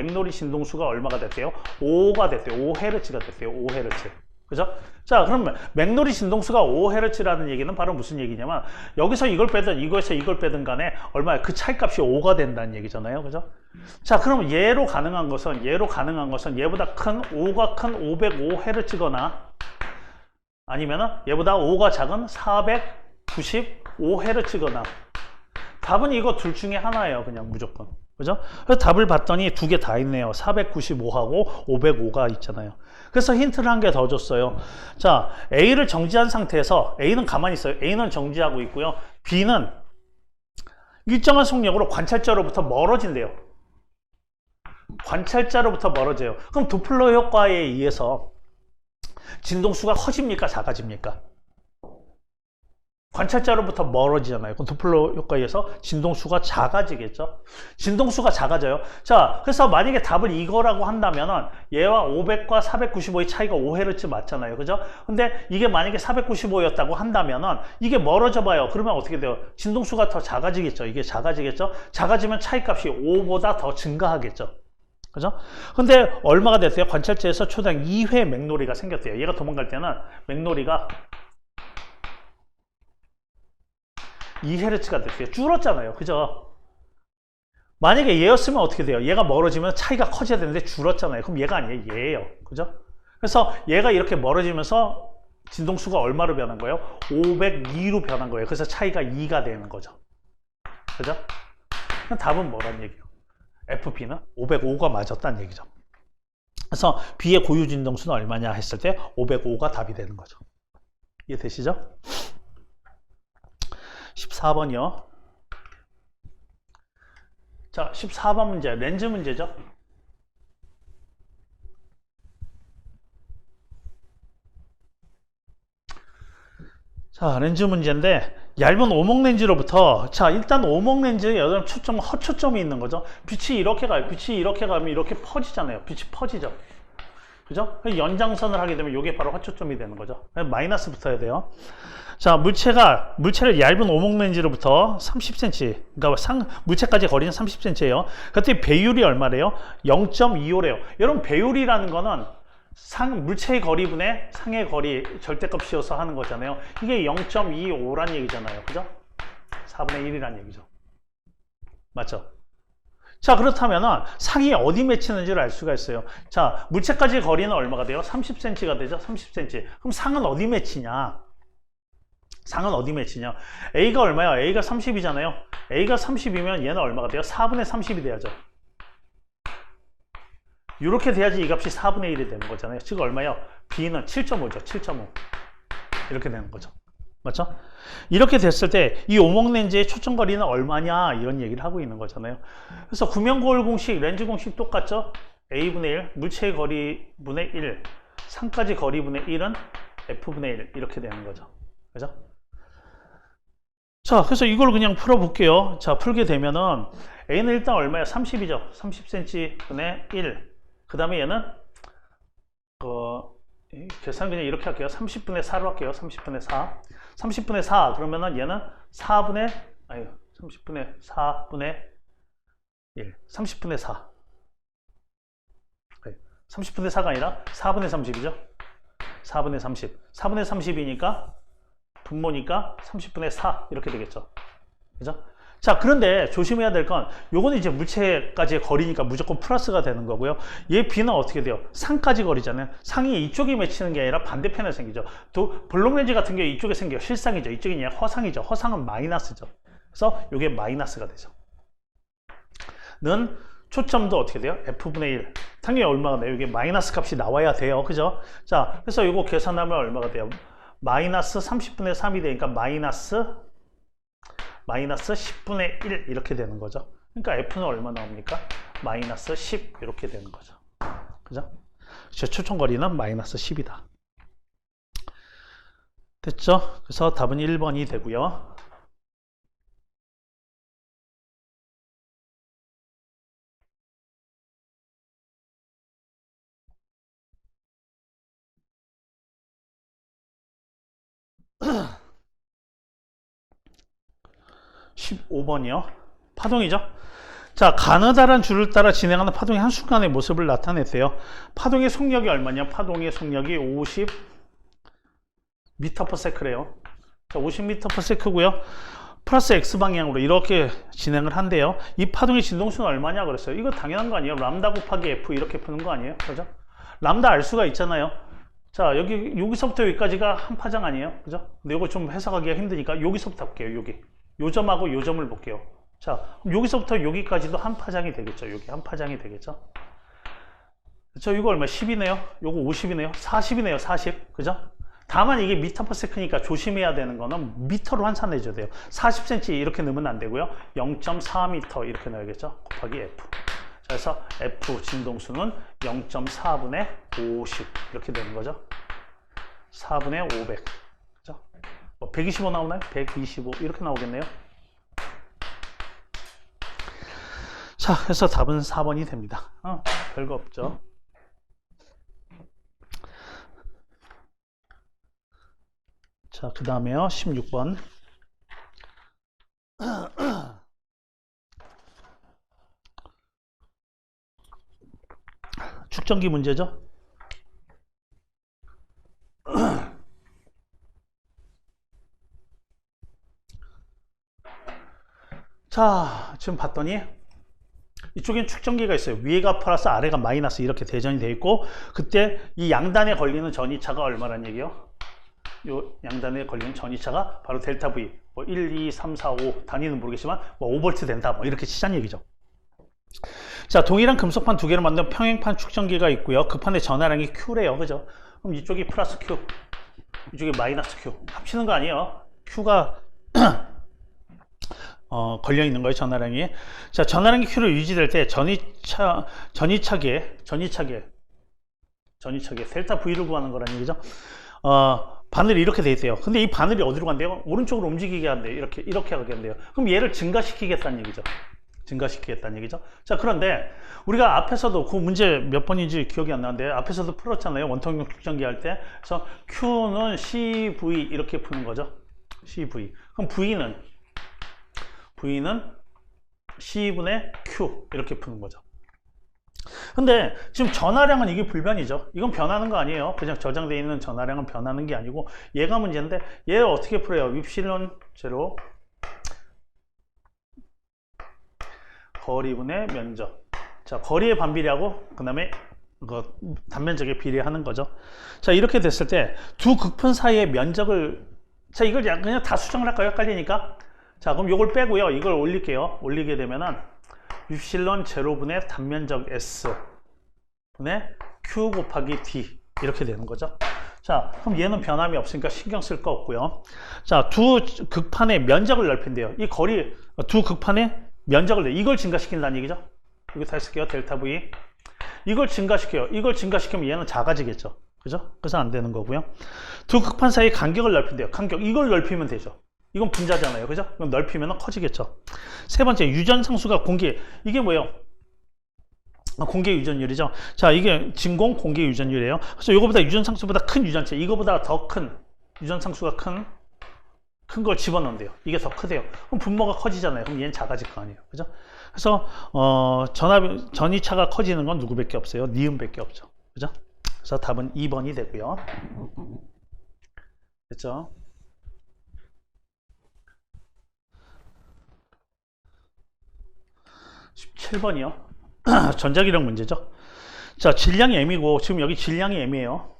얼마가 됐대요? 5가 됐대요. 5Hz가 됐대요. 5Hz. 그죠? 자, 그러면 맥놀이 진동수가 5Hz라는 얘기는 바로 무슨 얘기냐면 여기서 이걸 빼든 이거에서 이걸 빼든 간에 얼마야? 그 차이값이 5가 된다는 얘기잖아요. 그죠? 자, 그럼 얘로 가능한 것은 얘보다 큰 5가 큰 505Hz거나 아니면은 얘보다 5가 작은 495Hz거나 답은 이거 둘 중에 하나예요. 그냥 무조건. 그죠? 그래서 답을 봤더니 두 개 다 있네요. 495하고 505가 있잖아요. 그래서 힌트를 한 개 더 줬어요. 자, A를 정지한 상태에서 A는 가만히 있어요. A는 정지하고 있고요. B는 일정한 속력으로 관찰자로부터 멀어진대요. 관찰자로부터 멀어져요. 그럼 도플러 효과에 의해서 진동수가 커집니까? 작아집니까? 관찰자로부터 멀어지잖아요. 그럼 도플러 효과에 의해서 진동수가 작아지겠죠? 진동수가 작아져요. 자, 그래서 만약에 답을 이거라고 한다면은 얘와 500과 495의 차이가 5Hz 맞잖아요. 그죠? 근데 이게 만약에 495였다고 한다면은 이게 멀어져 봐요. 그러면 어떻게 돼요? 진동수가 더 작아지겠죠? 이게 작아지겠죠? 작아지면 차이값이 5보다 더 증가하겠죠? 그죠? 근데 얼마가 됐어요? 관찰자에서 초당 2회 맥놀이가 생겼대요. 얘가 도망갈 때는 맥놀이가 2Hz가 됐어요. 줄었잖아요. 그죠? 만약에 얘였으면 어떻게 돼요? 얘가 멀어지면 차이가 커져야 되는데 줄었잖아요. 그럼 얘가 아니에요. 얘예요. 그죠? 그래서 얘가 이렇게 멀어지면서 진동수가 얼마로 변한 거예요? 502로 변한 거예요. 그래서 차이가 2가 되는 거죠. 그죠? 그럼 답은 뭐란 얘기예요? FB는 505가 맞았다는 얘기죠. 그래서 B의 고유 진동수는 얼마냐 했을 때 505가 답이 되는 거죠. 이해되시죠? 14번이요. 자, 14번 문제, 렌즈 문제죠. 자, 렌즈 문제인데 얇은 오목 렌즈로부터 자, 일단 오목 렌즈에 여덟 초점, 허초점이 있는 거죠. 빛이 이렇게 가요. 빛이 이렇게 가면 이렇게 퍼지잖아요. 빛이 퍼지죠. 그죠? 연장선을 하게 되면 이게 바로 허초점이 되는 거죠. 마이너스 붙어야 돼요. 자, 물체를 얇은 오목 렌즈로부터 30cm, 그러니까 물체까지 거리는 30cm예요. 그때 배율이 얼마래요? 0.25래요. 여러분, 배율이라는 거는 물체의 거리분의 상의 거리 절대값이어서 하는 거잖아요. 이게 0.25란 얘기잖아요. 그죠? 4분의 1이란 얘기죠. 맞죠? 자, 그렇다면 상이 어디 맺히는지를 알 수가 있어요. 자, 물체까지 거리는 얼마가 돼요? 30cm가 되죠? 30cm. 그럼 상은 어디 맺히냐? 상은 어디 맺히냐? A가 얼마야? A가 30이잖아요. A가 30이면 얘는 얼마가 돼요? 4분의 30이 돼야죠. 이렇게 돼야지 이 값이 4분의 1이 되는 거잖아요. 즉 얼마요? B는 7.5죠. 7.5. 이렇게 되는 거죠. 맞죠? 이렇게 됐을 때 이 오목 렌즈의 초점거리는 얼마냐 이런 얘기를 하고 있는 거잖아요. 그래서 구명거울 공식, 렌즈 공식 똑같죠? A분의 1, 물체의 거리분의 1, 상까지 거리분의 1은 F분의 1 이렇게 되는 거죠. 그죠? 자, 그래서 이걸 그냥 풀어볼게요. 자, 풀게 되면은 A는 일단 얼마야? 30이죠. 30cm분의 1. 그 다음에 얘는 계산 그냥 이렇게 할게요. 30분의 4로 할게요. 30분의 4. 30분의 4 그러면은 얘는 4분의 30분의 4분의 1. 30분의 4. 30분의 4가 아니라 4분의 30이죠. 4분의 30. 4분의 30이니까 분모니까 30분의 4 이렇게 되겠죠. 그죠? 자, 그런데 조심해야 될 건 요거는 이제 물체까지의 거리니까 무조건 플러스가 되는 거고요. 얘 B는 어떻게 돼요? 상까지 거리잖아요. 상이 이쪽에 맺히는 게 아니라 반대편에 생기죠. 또 블록 렌즈 같은 경우 이쪽에 생겨요. 실상이죠. 이쪽이 그냥 허상이죠. 허상은 마이너스죠. 그래서 요게 마이너스가 되죠. 는 초점도 어떻게 돼요? F분의 1. 당연히 얼마가 돼요? 이게 마이너스 값이 나와야 돼요. 그죠? 자, 그래서 이거 계산하면 얼마가 돼요? 마이너스 30분의 3이 되니까 마이너스 10분의 1 이렇게 되는 거죠. 그러니까 F는 얼마 나옵니까? 마이너스 10 이렇게 되는 거죠. 그죠? 제 초점거리는 마이너스 10이다. 됐죠? 그래서 답은 1번이 되고요. (15번이요) 파동이죠. 자, 가느다란 줄을 따라 진행하는 파동이 한순간의 모습을 나타냈대요. 파동의 속력이 얼마냐? 파동의 속력이 50 m/s래요. 자, 50 m/s고요. 플러스 X방향으로 이렇게 진행을 한대요. 이 파동의 진동수는 얼마냐 그랬어요. 이거 당연한 거 아니에요? 람다 곱하기 F 이렇게 푸는 거 아니에요? 그죠? 람다 알 수가 있잖아요. 자, 여기서부터 여기까지가 한 파장 아니에요? 그죠? 근데 이거 좀 해석하기가 힘드니까 여기서부터 볼게요. 요 점하고 요 점을 볼게요. 자, 여기서부터 여기까지도 한 파장이 되겠죠. 여기 한 파장이 되겠죠. 그렇죠? 이거 얼마? 10이네요. 요거 50이네요. 40이네요. 40. 그죠? 다만 이게 미터/s니까 조심해야 되는 거는 미터로 환산해줘야 돼요. 40cm 이렇게 넣으면 안 되고요. 0.4m 이렇게 넣어야겠죠. 곱하기 F. 그래서 F 진동수는 0.4분의 50 이렇게 되는 거죠. 4분의 500. 그죠? 뭐 125 나오나요? 125 이렇게 나오겠네요. 자, 그래서 답은 4번이 됩니다. 별거 없죠. 자, 그 다음에요. 16번. 축전기 문제죠. 자, 지금 봤더니 이쪽엔 축전기가 있어요. 위에가 플러스 아래가 마이너스 이렇게 대전이 되어 있고, 그때 이 양단에 걸리는 전이차가 얼마란 얘기요? 요 양단에 걸리는 전이차가 바로 델타 V, 뭐 1, 2, 3, 4, 5 단위는 모르겠지만 뭐 5V 된다 뭐 이렇게 치자는 얘기죠. 자, 동일한 금속판 두 개를 만든 평행판 축전기가 있고요. 그 판의 전하량이 Q래요. 그죠? 그럼 이쪽이 플러스 Q, 이쪽이 마이너스 Q. 합치는 거 아니에요. Q가 걸려 있는 거예요. 전하량이. 자, 전하량이 Q로 유지될 때 전이차계 델타 V를 구하는 거란 얘기죠. 바늘이 이렇게 돼 있대요. 근데 이 바늘이 어디로 간대요? 오른쪽으로 움직이게 한대요. 이렇게 하게 한대요. 그럼 얘를 증가시키겠다는 얘기죠. 증가시키겠다는 얘기죠. 자, 그런데 우리가 앞에서도 그 문제 몇 번인지 기억이 안 나는데 앞에서도 풀었잖아요. 원통형 축전기 할 때. 그래서 Q는 CV 이렇게 푸는 거죠. CV. 그럼 V는 C분의 Q 이렇게 푸는 거죠. 근데 지금 전하량은 이게 불변이죠. 이건 변하는 거 아니에요. 그냥 저장되어 있는 전하량은 변하는 게 아니고 얘가 문제인데 얘를 어떻게 풀어요? 입실론 제로 거리분의 면적. 자, 거리의 반비례하고 그 다음에 단면적에 비례하는 거죠. 자, 이렇게 됐을 때 두 극분 사이의 면적을, 자, 이걸 그냥 다 수정을 할까요? 헷갈리니까. 자, 그럼 이걸 빼고요. 이걸 올릴게요. 올리게 되면은 입실론 제로분의 단면적 S 분의 Q 곱하기 D 이렇게 되는 거죠. 자, 그럼 얘는 변함이 없으니까 신경 쓸 거 없고요. 자, 두 극판의 면적을 넓힌대요. 이 거리, 두 극판의 면적을, 이걸 증가시킨다는 얘기죠. 여기 다 쓸게요. 델타 V. 이걸 증가시켜요. 이걸 증가시키면 얘는 작아지겠죠. 그죠? 그래서 안 되는 거고요. 두 극판 사이 간격을 넓힌대요. 간격. 이걸 넓히면 되죠. 이건 분자잖아요. 그죠? 그럼 넓히면 커지겠죠. 세 번째, 유전상수가 공개. 이게 뭐예요? 공개 유전율이죠. 자, 이게 진공 공개 유전율이에요. 그래서 이거보다 유전상수보다 큰 유전체, 이거보다 더 큰 유전상수가 큰 걸 집어넣는데요. 이게 더 크대요. 그럼 분모가 커지잖아요. 그럼 얘는 작아질 거 아니에요. 그죠? 그래서 전이차가 커지는 건 누구밖에 없어요. 니은밖에 없죠. 그죠? 그래서 답은 2번이 되고요. 됐죠? (17번이요) 전자기력 문제죠. 자, 질량이 m이고, 지금 여기 질량이 m이에요.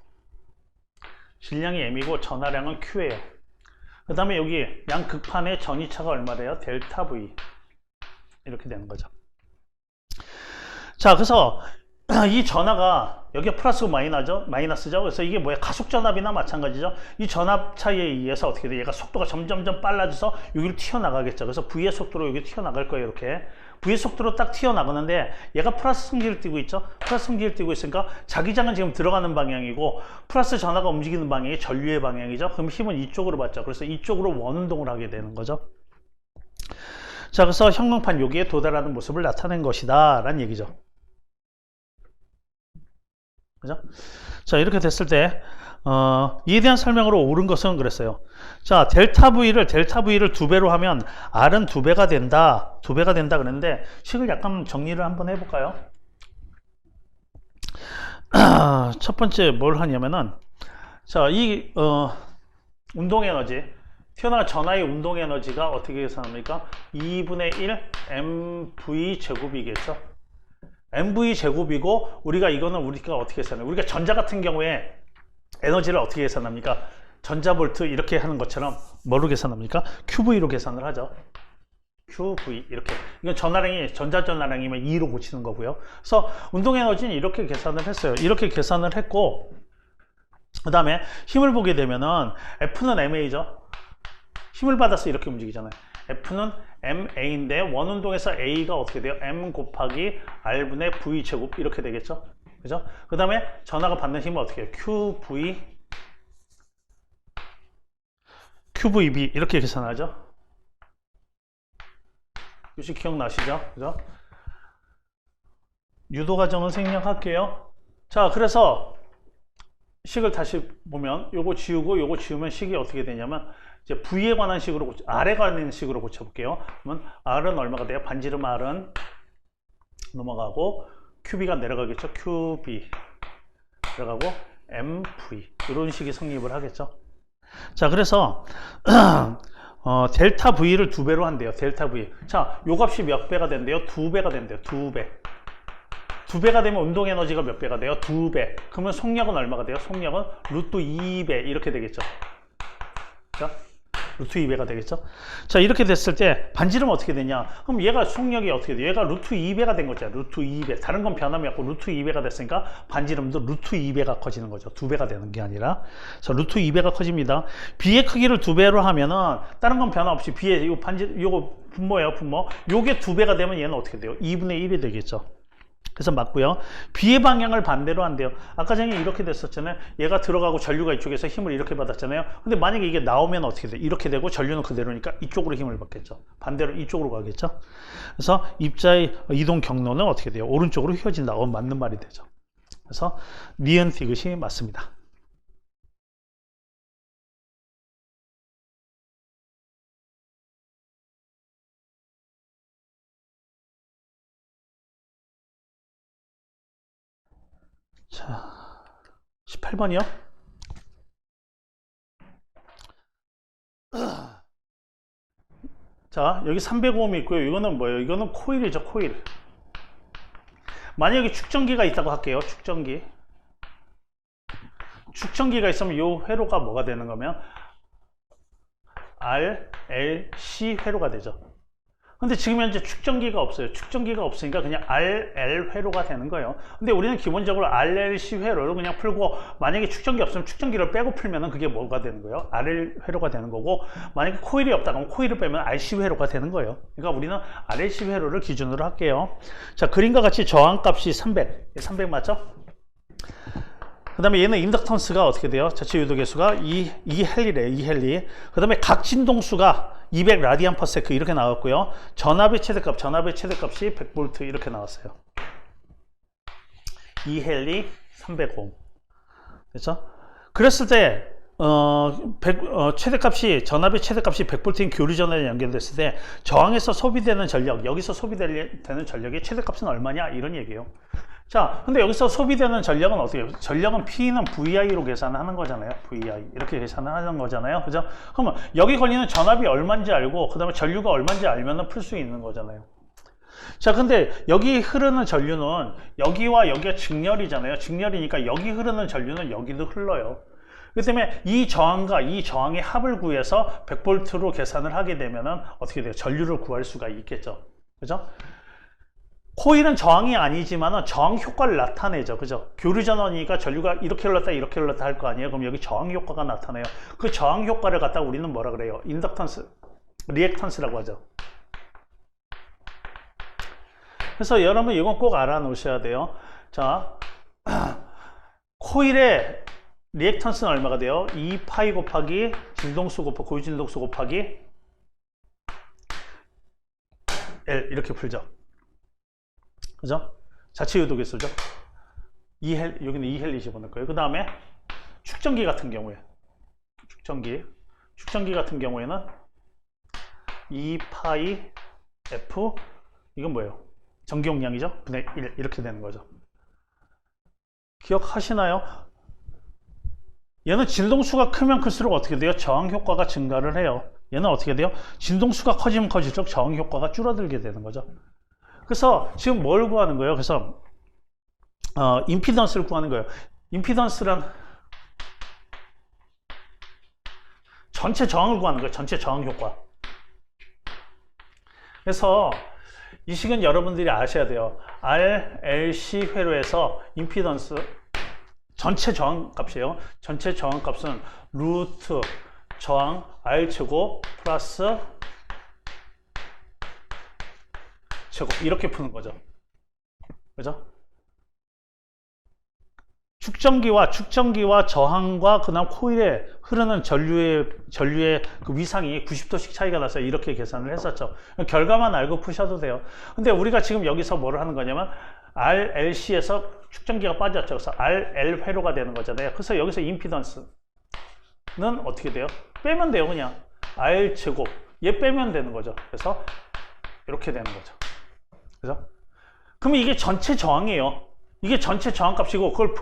질량이 m이고 전하량은 q예요. 그 다음에 여기 양 극판의 전이차가 얼마래요? 델타 V. 이렇게 되는 거죠. 자, 그래서 이 전하가 여기가 플러스고 마이너스죠. 그래서 이게 뭐야? 가속 전압이나 마찬가지죠. 이 전압 차이에 의해서 어떻게 돼? 얘가 속도가 점점점 빨라져서 여기로 튀어나가겠죠. 그래서 V의 속도로 여기 튀어나갈 거예요. 이렇게 V의 속도로 딱 튀어나가는데 얘가 플러스 승질을 띠고 있죠. 플러스 승질을 띠고 있으니까 자기장은 지금 들어가는 방향이고 플러스 전하가 움직이는 방향이 전류의 방향이죠. 그럼 힘은 이쪽으로 받죠. 그래서 이쪽으로 원운동을 하게 되는 거죠. 자, 그래서 형광판 여기에 도달하는 모습을 나타낸 것이다 라는 얘기죠. 그죠? 자, 이렇게 됐을 때 이에 대한 설명으로 옳은 것은 그랬어요. 자, 델타 V를 2배로 하면 R은 2배가 된다. 2배가 된다 그랬는데 식을 약간 정리를 한번 해볼까요? 첫 번째 뭘 하냐면은, 자, 이 운동 에너지, 튀어나온 전하의 운동 에너지가 어떻게 계산합니까? 2분의 1 mv 제곱이겠죠. mv 제곱이고, 우리가 어떻게 계산해요? 우리가 전자 같은 경우에 에너지를 어떻게 계산합니까? 전자볼트 이렇게 하는 것처럼 뭐로 계산합니까? QV로 계산을 하죠. QV 이렇게. 이건 전하량이 전자전하량이면 2로 고치는 거고요. 그래서 운동 에너지는 이렇게 계산을 했어요. 이렇게 계산을 했고, 그 다음에 힘을 보게 되면은 F는 MA죠. 힘을 받아서 이렇게 움직이잖아요. F는 MA인데 원운동에서 A가 어떻게 돼요? M 곱하기 R분의 V 제곱 이렇게 되겠죠. 그죠? 그 다음에 전하가 받는 힘은 어떻게 해요? QVB 이렇게 계산하죠. 요식 기억나시죠? 그죠? 유도 과정은 생략할게요. 자, 그래서 식을 다시 보면 요거 지우고 요거 지우면 식이 어떻게 되냐면, 이제 V에 관한 식으로 R에 관한 식으로 고쳐볼게요. 그러면 R은 얼마가 돼요? 반지름 R은 넘어가고 QB가 내려가겠죠. QB 내려가고 MV 이런 식이 성립을 하겠죠. 자, 그래서 델타 V를 2배로 한대요. 델타 V. 자, 요 값이 몇 배가 된대요? 2배가 된대요. 2배. 2배가 되면 운동 에너지가 몇 배가 돼요? 2배. 그러면 속력은 얼마가 돼요? 속력은 루트 2배 이렇게 되겠죠. 자, 루트 2배가 되겠죠. 자, 이렇게 됐을 때 반지름은 어떻게 되냐? 그럼 얘가 속력이 어떻게 돼요? 얘가 루트 2배가 된 거죠. 루트 2배. 다른 건 변함이 없고 루트 2배가 됐으니까 반지름도 루트 2배가 커지는 거죠. 2배가 되는 게 아니라. 그래서 루트 2배가 커집니다. B의 크기를 2배로 하면은 다른 건 변화 없이 B의 요거 분모예요. 분모. 요게 2배가 되면 얘는 어떻게 돼요? 2분의 1이 되겠죠. 그래서 맞고요. B의 방향을 반대로 한대요. 아까 전에 이렇게 됐었잖아요. 얘가 들어가고 전류가 이쪽에서 힘을 이렇게 받았잖아요. 근데 만약에 이게 나오면 어떻게 돼? 이렇게 되고 전류는 그대로니까 이쪽으로 힘을 받겠죠. 반대로 이쪽으로 가겠죠. 그래서 입자의 이동 경로는 어떻게 돼요? 오른쪽으로 휘어진다. 맞는 말이 되죠. 그래서 니은 디귿이 맞습니다. 자, 18번이요. 자, 여기 300오hm 있고요. 이거는 뭐예요? 이거는 코일이죠, 코일. 만약에 축전기가 있다고 할게요. 축전기가 있으면 이 회로가 뭐가 되는 거면 R, L, C 회로가 되죠. 근데 지금 현재 축전기가 없어요. 축전기가 없으니까 그냥 RL 회로가 되는 거예요. 근데 우리는 기본적으로 RLC 회로를 그냥 풀고, 만약에 축전기 없으면 축전기를 빼고 풀면은 그게 뭐가 되는 거예요? RL 회로가 되는 거고, 만약에 코일이 없다 그러면 코일을 빼면 RC 회로가 되는 거예요. 그러니까 우리는 RLC 회로를 기준으로 할게요. 자, 그림과 같이 저항값이 300. 300 맞죠? 그 다음에 얘는 인덕턴스가 어떻게 돼요? 자체 유도 계수가 2헬리래요. 2헬리. 그 다음에 각 진동수가 200 라디안 퍼 세크 이렇게 나왔고요. 전압의 최대값이 100V 이렇게 나왔어요. 2헬리 300옴. 그렇죠? 그랬을 때 전압의 최대값이 100V인 교류 전원에 연결됐을 때 저항에서 소비되는 전력, 여기서 소비되는 전력의 최대값은 얼마냐? 이런 얘기예요. 자, 근데 여기서 소비되는 전력은 어떻게 해요? 전력은 P는 VI로 계산하는 거잖아요. VI. 이렇게 계산을 하는 거잖아요. 그죠? 그러면 여기 걸리는 전압이 얼마인지 알고, 그 다음에 전류가 얼마인지 알면은 풀 수 있는 거잖아요. 자, 근데 여기 흐르는 전류는 여기와 여기가 직렬이잖아요. 직렬이니까 여기 흐르는 전류는 여기도 흘러요. 그렇기 때문에 이 저항과 이 저항의 합을 구해서 100V로 계산을 하게 되면은 어떻게 돼요? 전류를 구할 수가 있겠죠. 그죠? 코일은 저항이 아니지만 저항 효과를 나타내죠. 그죠? 교류 전원이니까 전류가 이렇게 흘렀다 이렇게 흘렀다 할 거 아니에요. 그럼 여기 저항 효과가 나타나요. 그 저항 효과를 갖다가 우리는 뭐라 그래요? 인덕턴스, 리액턴스라고 하죠. 그래서 여러분 이건 꼭 알아 놓으셔야 돼요. 자, 코일의 리액턴스는 얼마가 돼요? 2파이 곱하기 진동수 곱하기 고유진동수 곱하기 L 이렇게 풀죠. 그죠? 자체 유도 개수죠. 여기는 2헬리 집어넣을 거예요. 그 다음에 축전기 같은 경우에 축전기 같은 경우에는 2파이 F, 이건 뭐예요? 전기용량이죠? 분의 1 이렇게 되는 거죠. 기억하시나요? 얘는 진동수가 크면 클수록 어떻게 돼요? 저항 효과가 증가를 해요. 얘는 어떻게 돼요? 진동수가 커지면 커질수록 저항 효과가 줄어들게 되는 거죠. 그래서 지금 뭘 구하는 거예요? 그래서 임피던스를 구하는 거예요. 임피던스란 전체 저항을 구하는 거예요. 전체 저항 효과. 그래서 이 식은 여러분들이 아셔야 돼요. RLC 회로에서 임피던스 전체 저항 값이에요. 전체 저항 값은 루트 저항 R제곱 플러스 제곱 이렇게 푸는 거죠. 그죠? 축전기와 저항과 그다음 코일에 흐르는 전류의 그 위상이 90도씩 차이가 났어요. 이렇게 계산을 했었죠. 결과만 알고 푸셔도 돼요. 근데 우리가 지금 여기서 뭐를 하는 거냐면 RLC에서 축전기가 빠졌죠. 그래서 RL 회로가 되는 거잖아요. 그래서 여기서 임피던스는 어떻게 돼요? 빼면 돼요. 그냥 R 제곱 얘 빼면 되는 거죠. 그래서 이렇게 되는 거죠. 그죠? 그러면 이게 전체 저항이에요. 이게 전체 저항값이고 그걸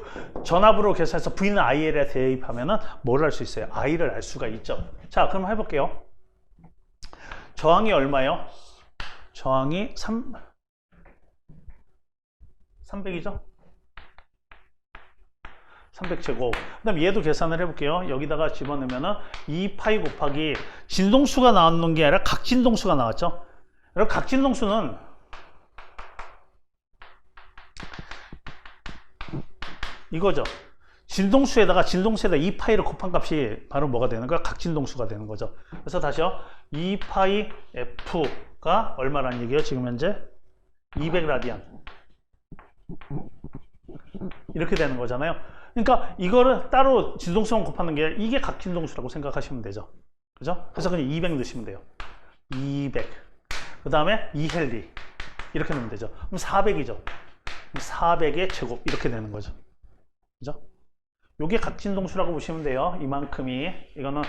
전압으로 계산해서 V는 IL에 대입하면은 뭘 알 수 있어요? I를 알 수가 있죠. 자, 그럼 해볼게요. 저항이 얼마예요? 저항이 300이죠? 300제곱. 그 다음 얘도 계산을 해볼게요. 여기다가 집어넣으면은 2파이 곱하기 진동수가 나오는 게 아니라 각진동수가 나왔죠? 여러분, 각진동수는 이거죠. 진동수에다가 2파이를 곱한 값이 바로 뭐가 되는 거야? 각진동수가 되는 거죠. 그래서 다시요. 2파이 F가 얼마라는 얘기예요? 지금 현재 200 라디안. 이렇게 되는 거잖아요. 그러니까 이거를 따로 진동수만 곱하는 게 이게 각진동수라고 생각하시면 되죠. 그죠? 그래서 그냥 200 넣으시면 돼요. 200. 그 다음에 2헬리. 이렇게 넣으면 되죠. 그럼 400이죠. 400의 제곱. 이렇게 되는 거죠. 그죠? 요게 각진동수라고 보시면 돼요. 이만큼이. 이거는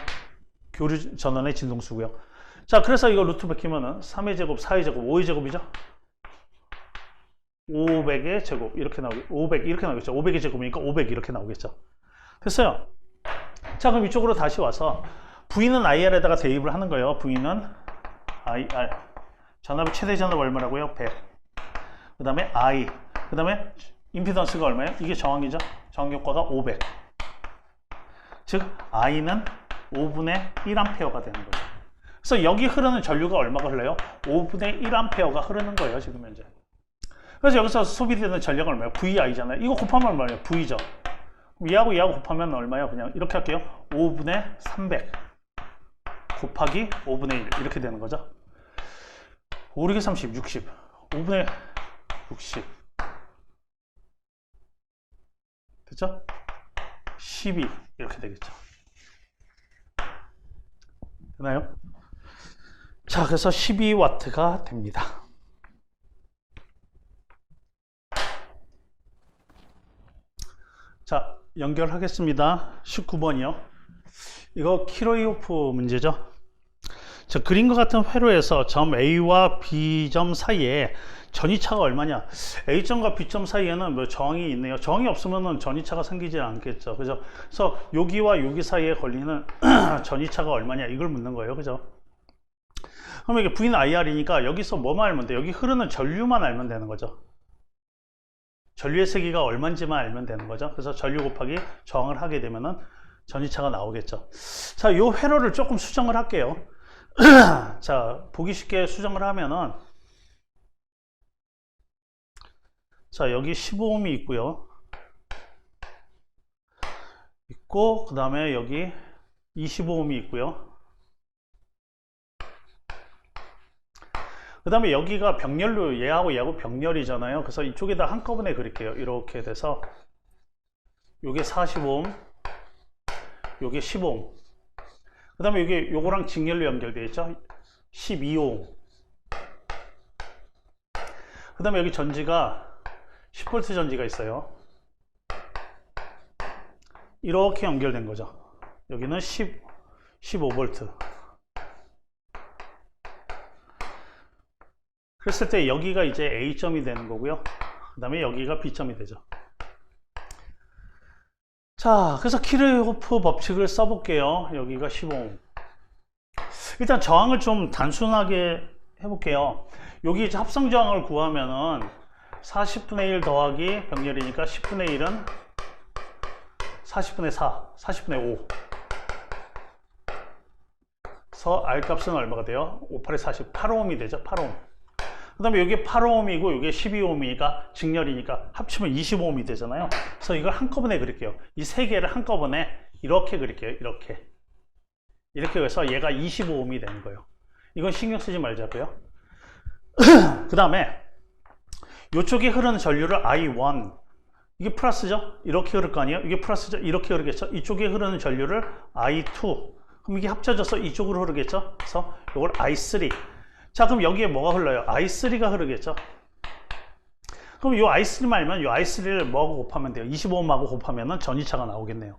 교류 전원의 진동수고요. 자, 그래서 이거 루트 베끼면은 3의 제곱, 4의 제곱, 5의 제곱이죠? 500의 제곱. 이렇게 나오겠죠. 500 이렇게 나오겠죠. 500의 제곱이니까 500 이렇게 나오겠죠. 됐어요. 자, 그럼 이쪽으로 다시 와서 V는 IR에다가 대입을 하는 거예요. V는 IR. 전압의 최대 전압 얼마라고요? 100. 그 다음에 I. 그 다음에 임피던스가 얼마예요? 이게 저항이죠? 저항 효과가 500. 즉 I는 5분의 1A가 되는 거죠. 그래서 여기 흐르는 전류가 얼마가 흘러요? 5분의 1A가 흐르는 거예요, 지금 현재. 그래서 여기서 소비되는 전력은 얼마예요? VI잖아요. 이거 곱하면 얼마예요? V죠. 얘하고 얘하고 곱하면 얼마예요? 그냥 이렇게 할게요. 5분의 300 곱하기 5분의 1 이렇게 되는 거죠. 5, 6에 30, 60 5분의 60 됐죠? 12 이렇게 되겠죠. 되나요? 자, 그래서 12W가 됩니다. 자, 연결하겠습니다. 19번이요. 이거 키로이호프 문제죠. 자, 그림과 같은 회로에서 점 A와 B점 사이에 전이차가 얼마냐? A점과 B점 사이에는 뭐 저항이 있네요. 저항이 없으면 전이차가 생기지 않겠죠. 그죠? 그래서 여기와 여기 사이에 걸리는 전이차가 얼마냐? 이걸 묻는 거예요. 그죠? 그럼 이게 V는 IR이니까 여기서 뭐만 알면 돼요? 여기 흐르는 전류만 알면 되는 거죠. 전류의 세기가 얼마인지만 알면 되는 거죠. 그래서 전류 곱하기 저항을 하게 되면은 전이차가 나오겠죠. 자, 요 회로를 조금 수정을 할게요. 자, 보기 쉽게 수정을 하면은, 자, 여기 15ohm이 있고요. 있고, 그 다음에 여기 25ohm이 있고요. 그 다음에 여기가 병렬로, 얘하고 얘하고 병렬이잖아요. 그래서 이쪽에다 한꺼번에 그릴게요. 이렇게 돼서 요게 40ohm, 요게 15ohm. 그 다음에 이게 요거랑 직렬로 연결되어 있죠. 12ohm. 그 다음에 여기 전지가 10V 전지가 있어요. 이렇게 연결된 거죠. 여기는 15V. 그랬을 때 여기가 이제 A점이 되는 거고요. 그 다음에 여기가 B점이 되죠. 자, 그래서 키르호프 법칙을 써볼게요. 여기가 15ohm. 일단 저항을 좀 단순하게 해볼게요. 여기 이제 합성 저항을 구하면은 40분의 1 더하기 병렬이니까 10분의 1은 40분의 4, 40분의 5. 그래서 R 값은 얼마가 돼요? 5, 8에 40, 8ohm이 되죠. 8ohm. 그 다음에 이게 8ohm이고 이게 12ohm이니까 직렬이니까 합치면 25ohm이 되잖아요. 그래서 이걸 한꺼번에 그릴게요. 이 세 개를 한꺼번에 이렇게 그릴게요. 이렇게 해서 얘가 25ohm이 되는 거예요. 이건 신경 쓰지 말자고요. 그 다음에 이쪽에 흐르는 전류를 I1, 이게 플러스죠? 이렇게 흐를 거 아니에요? 이게 플러스죠? 이렇게 흐르겠죠? 이쪽에 흐르는 전류를 I2, 그럼 이게 합쳐져서 이쪽으로 흐르겠죠? 그래서 이걸 I3. 자, 그럼 여기에 뭐가 흘러요? I3가 흐르겠죠? 그럼 이 I3만 알면 이 I3를 뭐하고 곱하면 돼요? 25ohm하고 곱하면 전이차가 나오겠네요.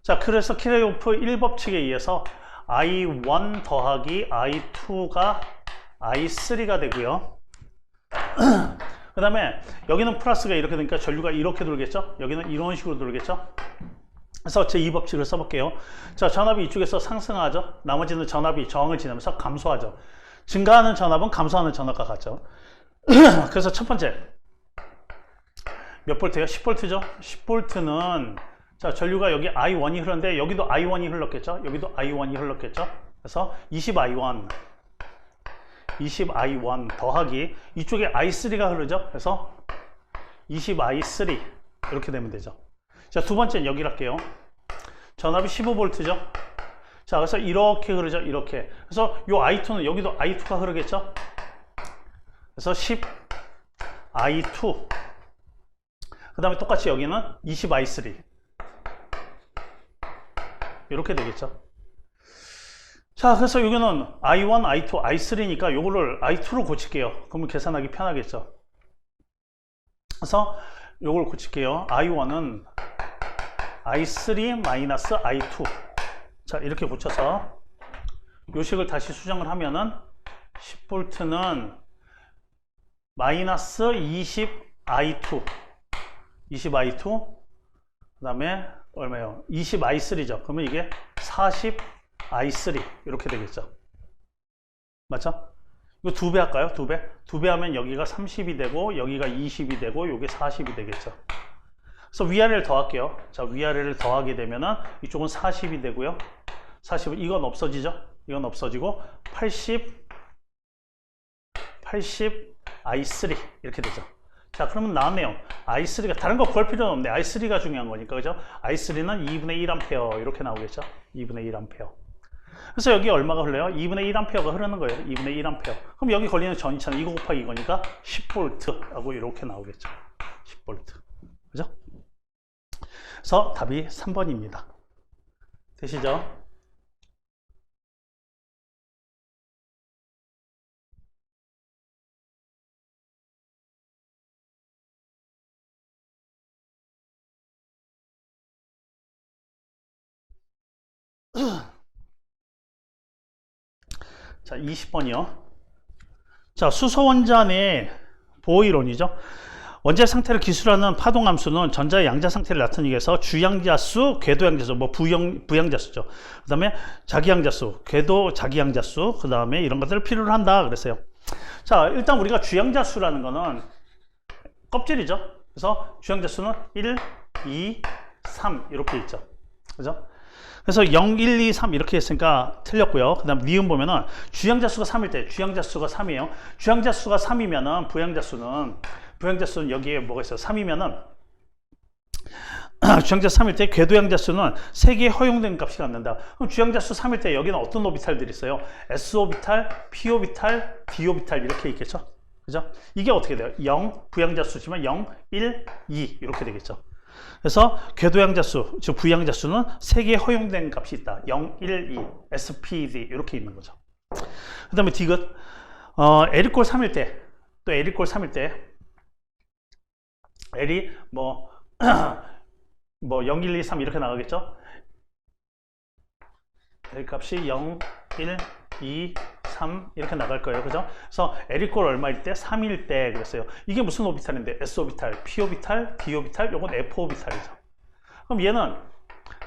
자, 그래서 키르호프 1법칙에 의해서 I1 더하기 I2가 I3가 되고요. 그 다음에 여기는 플러스가 이렇게 되니까 전류가 이렇게 돌겠죠? 여기는 이런 식으로 돌겠죠? 그래서 제 2법칙을 써볼게요. 자, 전압이 이쪽에서 상승하죠? 나머지는 전압이 저항을 지나면서 감소하죠. 증가하는 전압은 감소하는 전압과 같죠. 그래서 첫 번째 몇 볼트예요? 10V죠? 10V는 자, 전류가 여기 I1이 흐르는데 여기도 I1이 흘렀겠죠? 여기도 I1이 흘렀겠죠? 그래서 20I1 더하기 이쪽에 I3가 흐르죠? 그래서 20I3 이렇게 되면 되죠. 자, 두 번째는 여기를 할게요. 전압이 15V죠? 자, 그래서 이렇게 흐르죠? 이렇게. 그래서 요 I2는 여기도 I2가 흐르겠죠? 그래서 10I2. 그 다음에 똑같이 여기는 20I3. 이렇게 되겠죠? 자, 그래서 여기는 I1, I2, I3니까 요거를 I2로 고칠게요. 그러면 계산하기 편하겠죠? 그래서 요걸 고칠게요. I1은 I3 마이너스 I2. 자, 이렇게 고쳐서 요식을 다시 수정을 하면은 10V는 마이너스 20I2 그 다음에 얼마예요? 20I3죠. 그러면 이게 40I3 이렇게 되겠죠. 맞죠? 이거 2배 할까요? 2배? 2배 하면 여기가 30이 되고 여기가 20이 되고 여기 40이 되겠죠. 그래서 위아래를 더할게요. 자, 위아래를 더하게 되면은 이쪽은 40이 되고요. 40은 이건 없어지죠? 이건 없어지고 80 I3 이렇게 되죠. 자, 그러면 나왔네요. I3가 다른 거 구할 필요는 없네. I3가 중요한 거니까, 그죠? I3는 2분의 1A 이렇게 나오겠죠? 2분의 1A. 그래서 여기 얼마가 흘러요? 2분의 1A가 흐르는 거예요. 2분의 1A. 그럼 여기 걸리는 전이차는 이거 곱하기 이거니까 10V하고 이렇게 나오겠죠. 10V. 그죠? 그래서 답이 3번입니다. 되시죠? 자, 20번이요. 자, 수소 원자 내 보호 이론이죠. 원자 상태를 기술하는 파동함수는 전자의 양자 상태를 나타내기 위해서 주양자수, 궤도양자수, 뭐 부양자수죠. 그 다음에 자기양자수, 궤도 자기양자수, 그 다음에 이런 것들을 필요로 한다 그랬어요. 자, 일단 우리가 주양자수라는 거는 껍질이죠. 그래서 주양자수는 1, 2, 3 이렇게 있죠. 그죠? 그래서 0, 1, 2, 3 이렇게 했으니까 틀렸고요. 그 다음 니은 보면은 주양자수가 3일 때 주양자수가 3이에요. 주양자수가 3이면은 부양자수는 여기에 뭐가 있어요? 3이면은 주양자수 3일 때 궤도양자수는 3개의 허용된 값이 갖는다. 그럼 주양자수 3일 때 여기는 어떤 오비탈들이 있어요? S오비탈, P오비탈, D오비탈 이렇게 있겠죠? 그죠? 이게 어떻게 돼요? 0, 부양자수지만 0, 1, 2 이렇게 되겠죠. 그래서 궤도양자수, 즉 부양자수는 3개의 허용된 값이 있다. 0, 1, 2, SPD 이렇게 있는 거죠. 그 다음에 디귿, L꼴 3일 때, 또 L꼴 3일 때 L이 뭐 0, 1, 2, 3 이렇게 나가겠죠. L 값이 0, 1, 2, 3 이렇게 나갈 거예요. 그죠? 그래서 L꼴 얼마일 때? 3일 때 그랬어요. 이게 무슨 오비탈인데? S오비탈, P오비탈, D오비탈, 요건 F오비탈이죠. 그럼 얘는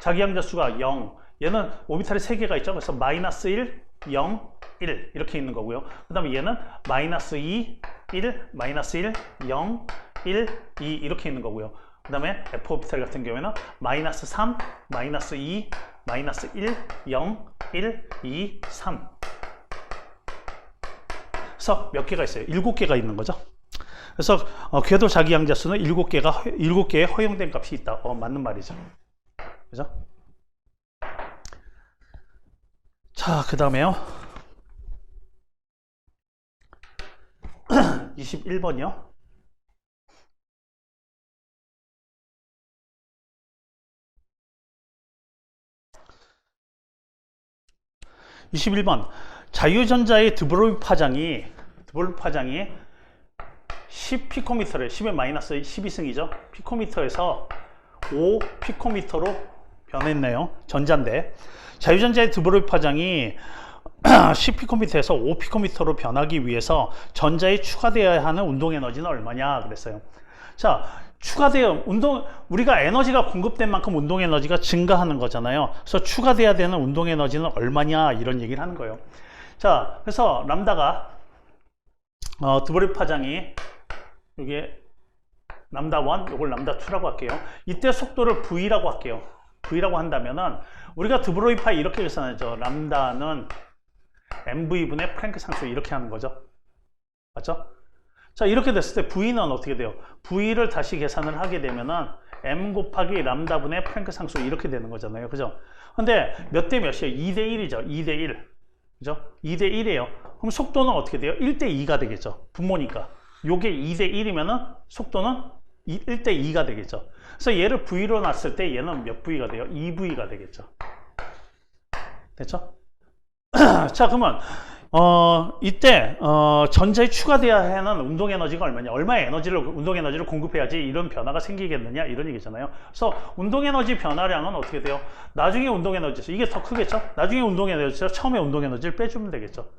자기양자수가 0, 얘는 오비탈이 3개가 있죠. 그래서 마이너스 1, 0, 1 이렇게 있는 거고요. 그 다음에 얘는 마이너스 2, 1, 마이너스 1, 0, 1, 2 이렇게 있는 거고요. 그 다음에 F오비탈 같은 경우에는 마이너스 3, 마이너스 2, 마이너스 1, 0, 1, 2, 3 그래서 몇 개가 있어요? 7개가 있는 거죠. 그래서 궤도 자기양자수는 7개의 허용된 값이 있다. 맞는 말이죠. 그죠? 자, 그 다음에요. 21번이요. (21번) 자유전자의 드브로이 파장이 10피코미터를 10의 마이너스 12승이죠. 피코미터에서 5피코미터로 변했네요. 전자인데 자유전자의 드브로이 파장이 10피코미터에서 5피코미터로 변하기 위해서 전자에 추가되어야 하는 운동 에너지는 얼마냐 그랬어요. 자, 추가되어 우리가 에너지가 공급된 만큼 운동 에너지가 증가하는 거잖아요. 그래서 추가돼야 되는 운동 에너지는 얼마냐 이런 얘기를 하는 거예요. 자, 그래서 람다가 드브로이 파장이 이게 람다1, 이걸 람다2라고 할게요. 이때 속도를 V라고 할게요. V라고 한다면은 우리가 드브로이 파이 이렇게 계산하죠. 람다는 mv분의 프랭크 상수 이렇게 하는 거죠. 맞죠? 자, 이렇게 됐을 때 V는 어떻게 돼요? V를 다시 계산을 하게 되면은 m 곱하기 람다분의 프랭크 상수 이렇게 되는 거잖아요. 그죠? 근데 몇 대 몇이에요? 2대 1이죠. 2대 1. 그죠? 2대 1이에요. 그럼 속도는 어떻게 돼요? 1대 2가 되겠죠. 분모니까. 요게 2대 1이면은 속도는 1대 2가 되겠죠. 그래서 얘를 V로 놨을 때 얘는 몇 V가 돼요? 2V가 되겠죠. 됐죠? 자, 그러면 이때 전자에 추가되어야 하는 운동 에너지가 얼마냐? 얼마의 운동 에너지를 공급해야지 이런 변화가 생기겠느냐? 이런 얘기잖아요. 그래서 운동 에너지 변화량은 어떻게 돼요? 나중에 운동 에너지, 이게 더 크겠죠? 나중에 운동 에너지에서 처음에 운동 에너지를 빼주면 되겠죠.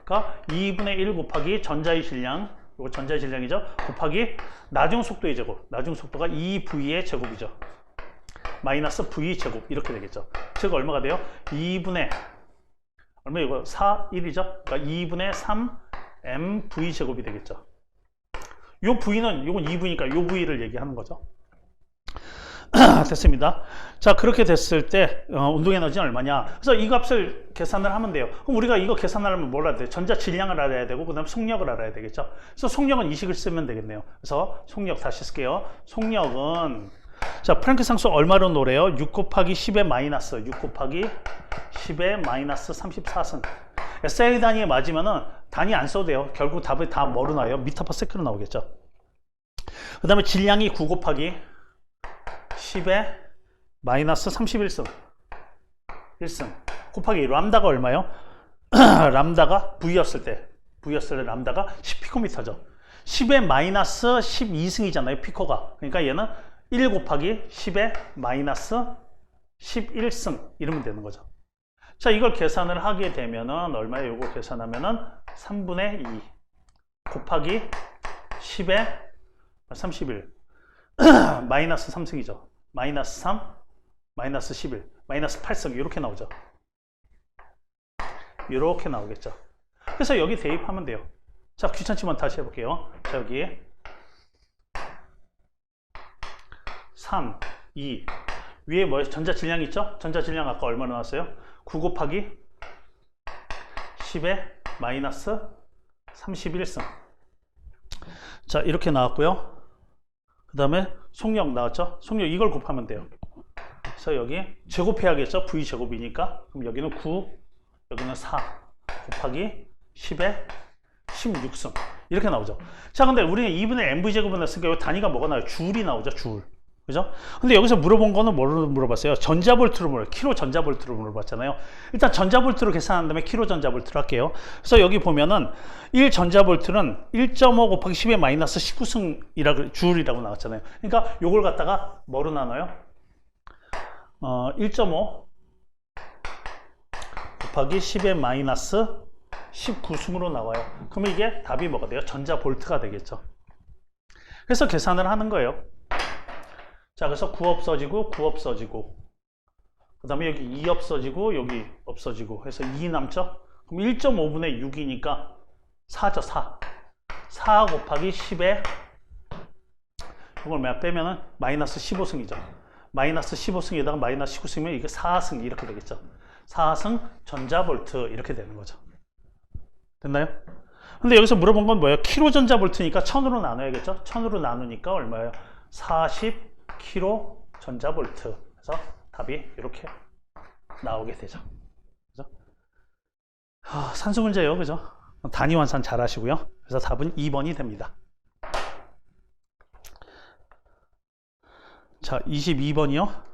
그러니까 2분의 1 곱하기 전자의 질량, 이거 전자의 질량이죠? 곱하기 나중 속도의 제곱, 나중 속도가 2V의 제곱이죠. 마이너스 V 제곱 이렇게 되겠죠. 즉 얼마가 돼요? 2분의 얼마 이거 4, 1이죠? 그러니까 2분의 3 mv 제곱이 되겠죠. 요 v는 이건 2v니까 요 v를 얘기하는 거죠. 됐습니다. 자, 그렇게 됐을 때 운동 에너지는 얼마냐? 그래서 이 값을 계산을 하면 돼요. 그럼 우리가 이거 계산하려면 뭘 알아야 돼? 전자 질량을 알아야 되고 그다음 속력을 알아야 되겠죠. 그래서 속력은 이 식을 쓰면 되겠네요. 그래서 속력 다시 쓸게요. 속력은 자, 프랭크 상수 얼마로 노래요? 6 곱하기 10의 마이너스 6 곱하기 10의 마이너스 34승. SI 단위에 맞으면은 단위 안 써도 돼요. 결국 답이 다 뭐로 나와요? 미터 퍼 세컨드로 나오겠죠. 그 다음에 질량이 9 곱하기 10의 마이너스 31승 1승 곱하기 람다가 얼마요? 람다가 V였을 때 람다가 10피코미터죠. 10의 마이너스 12승이잖아요 피코가. 그러니까 얘는 1 곱하기 10의 마이너스 11승 이러면 되는 거죠. 자, 이걸 계산을 하게 되면은 얼마예요? 이거 계산하면은 3분의 2 곱하기 10의 31 마이너스 3승이죠. 마이너스 3 마이너스 11 마이너스 8승 이렇게 나오죠. 이렇게 나오겠죠. 그래서 여기 대입하면 돼요. 자, 귀찮지만 다시 해볼게요. 자, 여기 3 2 위에 뭐 전자 질량 있죠? 전자 질량 아까 얼마 나왔어요? 9 곱하기 10의 마이너스 31승. 자, 이렇게 나왔고요. 그 다음에 속력 나왔죠? 속력 이걸 곱하면 돼요. 그래서 여기 제곱해야겠죠? V 제곱이니까. 그럼 여기는 9, 여기는 4 곱하기 10의 16승. 이렇게 나오죠. 자, 근데 우리는 2분의 mv 제곱을 냈으니까 여기 단위가 뭐가 나와요? 줄이 나오죠, 줄. 그죠? 근데 여기서 물어본 거는 뭐로 물어봤어요? 전자볼트로 킬로 전자볼트로 물어봤잖아요. 일단 전자볼트로 계산한 다음에 킬로 전자볼트로 할게요. 그래서 여기 보면은 1 전자볼트는 1.5 곱하기 10의 마이너스 19승이라고 줄이라고 나왔잖아요. 그러니까 요걸 갖다가 뭐로 나눠요? 1.5 곱하기 10의 마이너스 19승으로 나와요. 그러면 이게 답이 뭐가 돼요? 전자볼트가 되겠죠. 그래서 계산을 하는 거예요. 자, 그래서 9 없어지고 9 없어지고 그 다음에 여기 2 없어지고 여기 없어지고 해서 2 남죠? 그럼 1.5분의 6이니까 4죠. 4 곱하기 10에 이걸 몇 빼면은 마이너스 15승이죠. 마이너스 15승에다가 마이너스 19승이면 이게 4승 이렇게 되겠죠. 4승 전자볼트 이렇게 되는 거죠. 됐나요? 근데 여기서 물어본 건 뭐예요? 킬로 전자볼트니까 1000으로 나눠야겠죠? 1000으로 나누니까 얼마예요? 40 킬로 전자볼트. 그래서 답이 이렇게 나오게 되죠. 그죠? 산수 문제예요. 그죠? 단위 환산 잘 하시고요. 그래서 답은 2번이 됩니다. 자, 22번이요.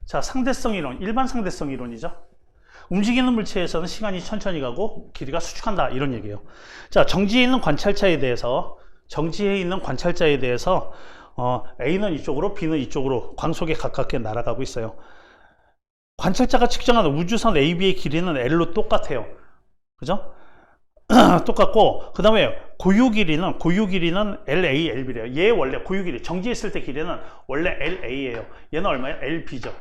자, 상대성 이론, 일반 상대성 이론이죠. 움직이는 물체에서는 시간이 천천히 가고 길이가 수축한다 이런 얘기예요. 자, 정지해 있는 관찰자에 대해서 A는 이쪽으로 B는 이쪽으로 광속에 가깝게 날아가고 있어요. 관찰자가 측정한 우주선 AB의 길이는 L로 똑같아요. 그죠? 똑같고 그 다음에 고유 길이는 LA, LB래요. 얘 원래 고유 길이 정지했을 때 길이는 원래 LA예요. 얘는 얼마예요? LB죠.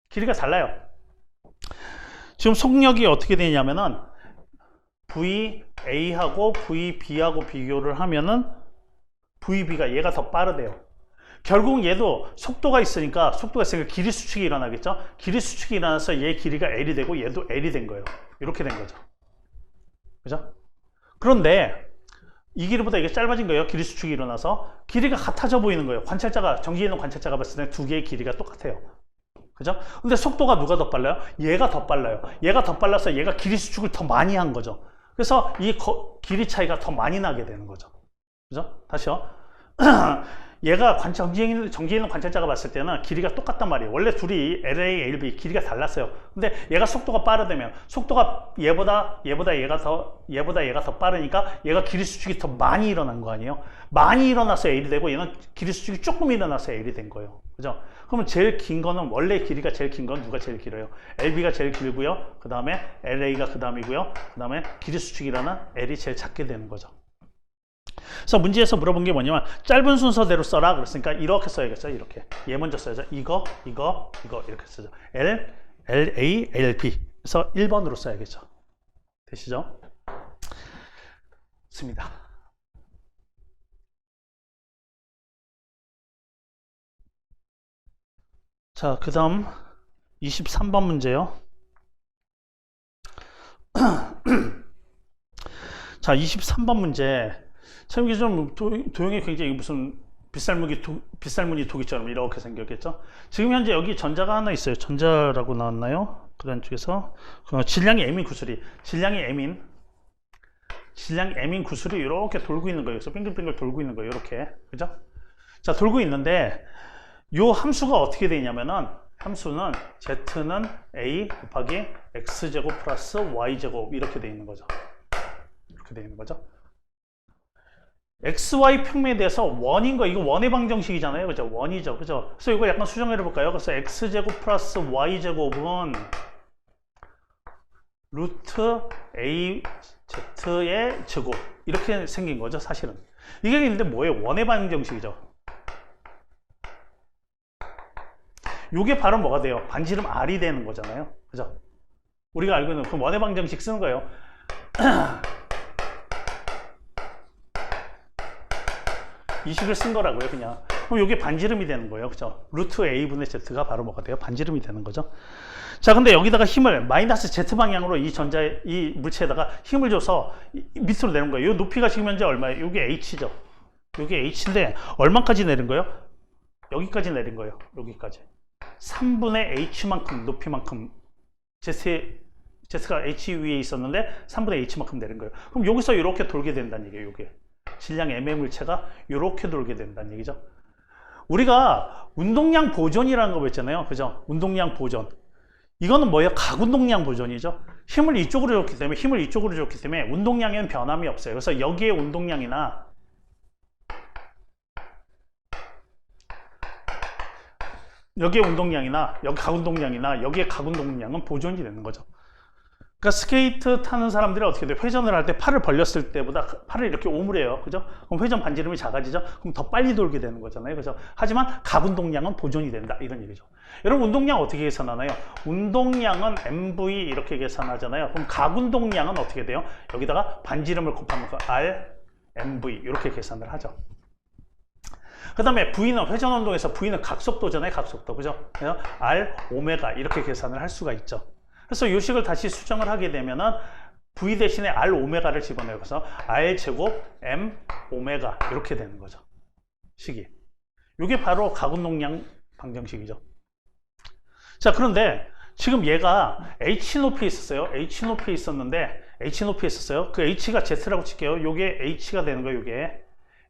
길이가 달라요. 지금 속력이 어떻게 되냐면은 VA하고 VB하고 비교를 하면은 VB가 얘가 더 빠르대요. 결국 얘도 속도가 있으니까 길이 수축이 일어나겠죠. 길이 수축이 일어나서 얘 길이가 L이 되고 얘도 L이 된 거예요. 이렇게 된 거죠. 그죠? 그런데 이 길이보다 이게 짧아진 거예요. 길이 수축이 일어나서 길이가 같아져 보이는 거예요. 정지해 있는 관찰자가 봤을 때 두 개의 길이가 똑같아요. 그죠? 근데 속도가 누가 더 빨라요? 얘가 더 빨라요. 얘가 더 빨라서 얘가 길이 수축을 더 많이 한 거죠. 그래서 이 길이 차이가 더 많이 나게 되는 거죠. 그죠? 다시요. 얘가 정지해 있는 관찰자가 봤을 때는 길이가 똑같단 말이에요. 원래 둘이 LA, LB 길이가 달랐어요. 근데 얘가 속도가 빠르다면 속도가 얘보다 얘가 더 빠르니까 얘가 길이 수축이 더 많이 일어난 거 아니에요? 많이 일어나서 L이 되고 얘는 길이 수축이 조금 일어나서 L이 된 거예요. 그죠? 그러면 제일 긴 거는 원래 길이가 제일 긴 건 누가 제일 길어요? LB가 제일 길고요. 그 다음에 LA가 그 다음이고요. 그 다음에 길이 수축이 일어나 L이 제일 작게 되는 거죠. 그래서 문제에서 물어본 게 뭐냐면 짧은 순서대로 써라 그랬으니까 이렇게 써야겠죠. 이렇게 얘 먼저 써야죠. 이거 이렇게 쓰죠. L, A, L, B. 그래서 1번으로 써야겠죠. 되시죠? 습니다. 자, 그 다음 23번 문제요. 자, 23번 문제. 참 이게 좀 도형이 굉장히 무슨 빗살무늬 토기처럼 이렇게 생겼겠죠. 지금 현재 여기 전자가 하나 있어요. 전자라고 나왔나요? 그런 쪽에서 질량이 M인 구슬이 질량이 M인 구슬이 이렇게 돌고 있는 거예요. 그래서 빙글빙글 돌고 있는 거예요. 이렇게, 그죠? 자, 돌고 있는데 요 함수가 어떻게 되냐면은 함수는 Z는 A 곱하기 X제곱 플러스 Y제곱 이렇게 돼 있는 거죠. 이렇게 돼 있는 거죠. XY 평면에 대해서 원인 거, 이거 원의 방정식이잖아요. 그죠? 원이죠. 그죠? 그래서 이거 약간 수정해 볼까요? 그래서 X제곱 플러스 Y제곱은 루트 AZ의 제곱. 이렇게 생긴 거죠, 사실은. 이게 근데 뭐예요? 원의 방정식이죠. 요게 바로 뭐가 돼요? 반지름 R이 되는 거잖아요. 그죠? 우리가 알고 있는 그 원의 방정식 쓰는 거예요. 이 식을 쓴 거라고요, 그냥. 그럼 이게 반지름이 되는 거예요, 그죠? 루트 A분의 Z가 바로 뭐가 돼요? 반지름이 되는 거죠. 자, 근데 여기다가 힘을 마이너스 Z 방향으로 이 물체에다가 힘을 줘서 밑으로 내는 거예요. 이 높이가 지금 현재 얼마예요? 이게 H죠. 이게 H인데 얼마까지 내린 거예요? 여기까지 내린 거예요. 여기까지. 3분의 H만큼 높이만큼 Z가 H 위에 있었는데 3분의 H만큼 내린 거예요. 그럼 여기서 이렇게 돌게 된다는 얘기예요. 이게 질량 M의 물체가 이렇게 돌게 된다는 얘기죠. 우리가 운동량 보존이라는 거 있잖아요. 그죠? 운동량 보존. 이거는 뭐예요? 각운동량 보존이죠. 힘을 이쪽으로 줬기 때문에 운동량에는 변함이 없어요. 그래서 여기에 운동량이나 여기에 각운동량이나 여기에 각운동량은 보존이 되는 거죠. 그러니까 스케이트 타는 사람들이 어떻게 돼요? 회전을 할 때 팔을 벌렸을 때보다 팔을 이렇게 오므려요. 그죠? 그럼 회전 반지름이 작아지죠? 그럼 더 빨리 돌게 되는 거잖아요. 그죠? 하지만 각운동량은 보존이 된다. 이런 얘기죠. 여러분, 운동량 어떻게 계산하나요? 운동량은 MV 이렇게 계산하잖아요. 그럼 각운동량은 어떻게 돼요? 여기다가 반지름을 곱하면 R, MV 이렇게 계산을 하죠. 그 다음에 V는 회전 운동에서 V는 각속도잖아요. 각속도. 그죠? 그래서 R, 오메가 이렇게 계산을 할 수가 있죠. 그래서 이 식을 다시 수정을 하게 되면은 V 대신에 R 오메가를 집어넣어요. 그래서 R 제곱 M 오메가 이렇게 되는 거죠. 식이. 이게 바로 각운동량 방정식이죠. 자, 그런데 지금 얘가 H 높이에 있었어요. H 높이에 있었어요. 그 H가 Z라고 칠게요. 요게 H가 되는 거예요. 요게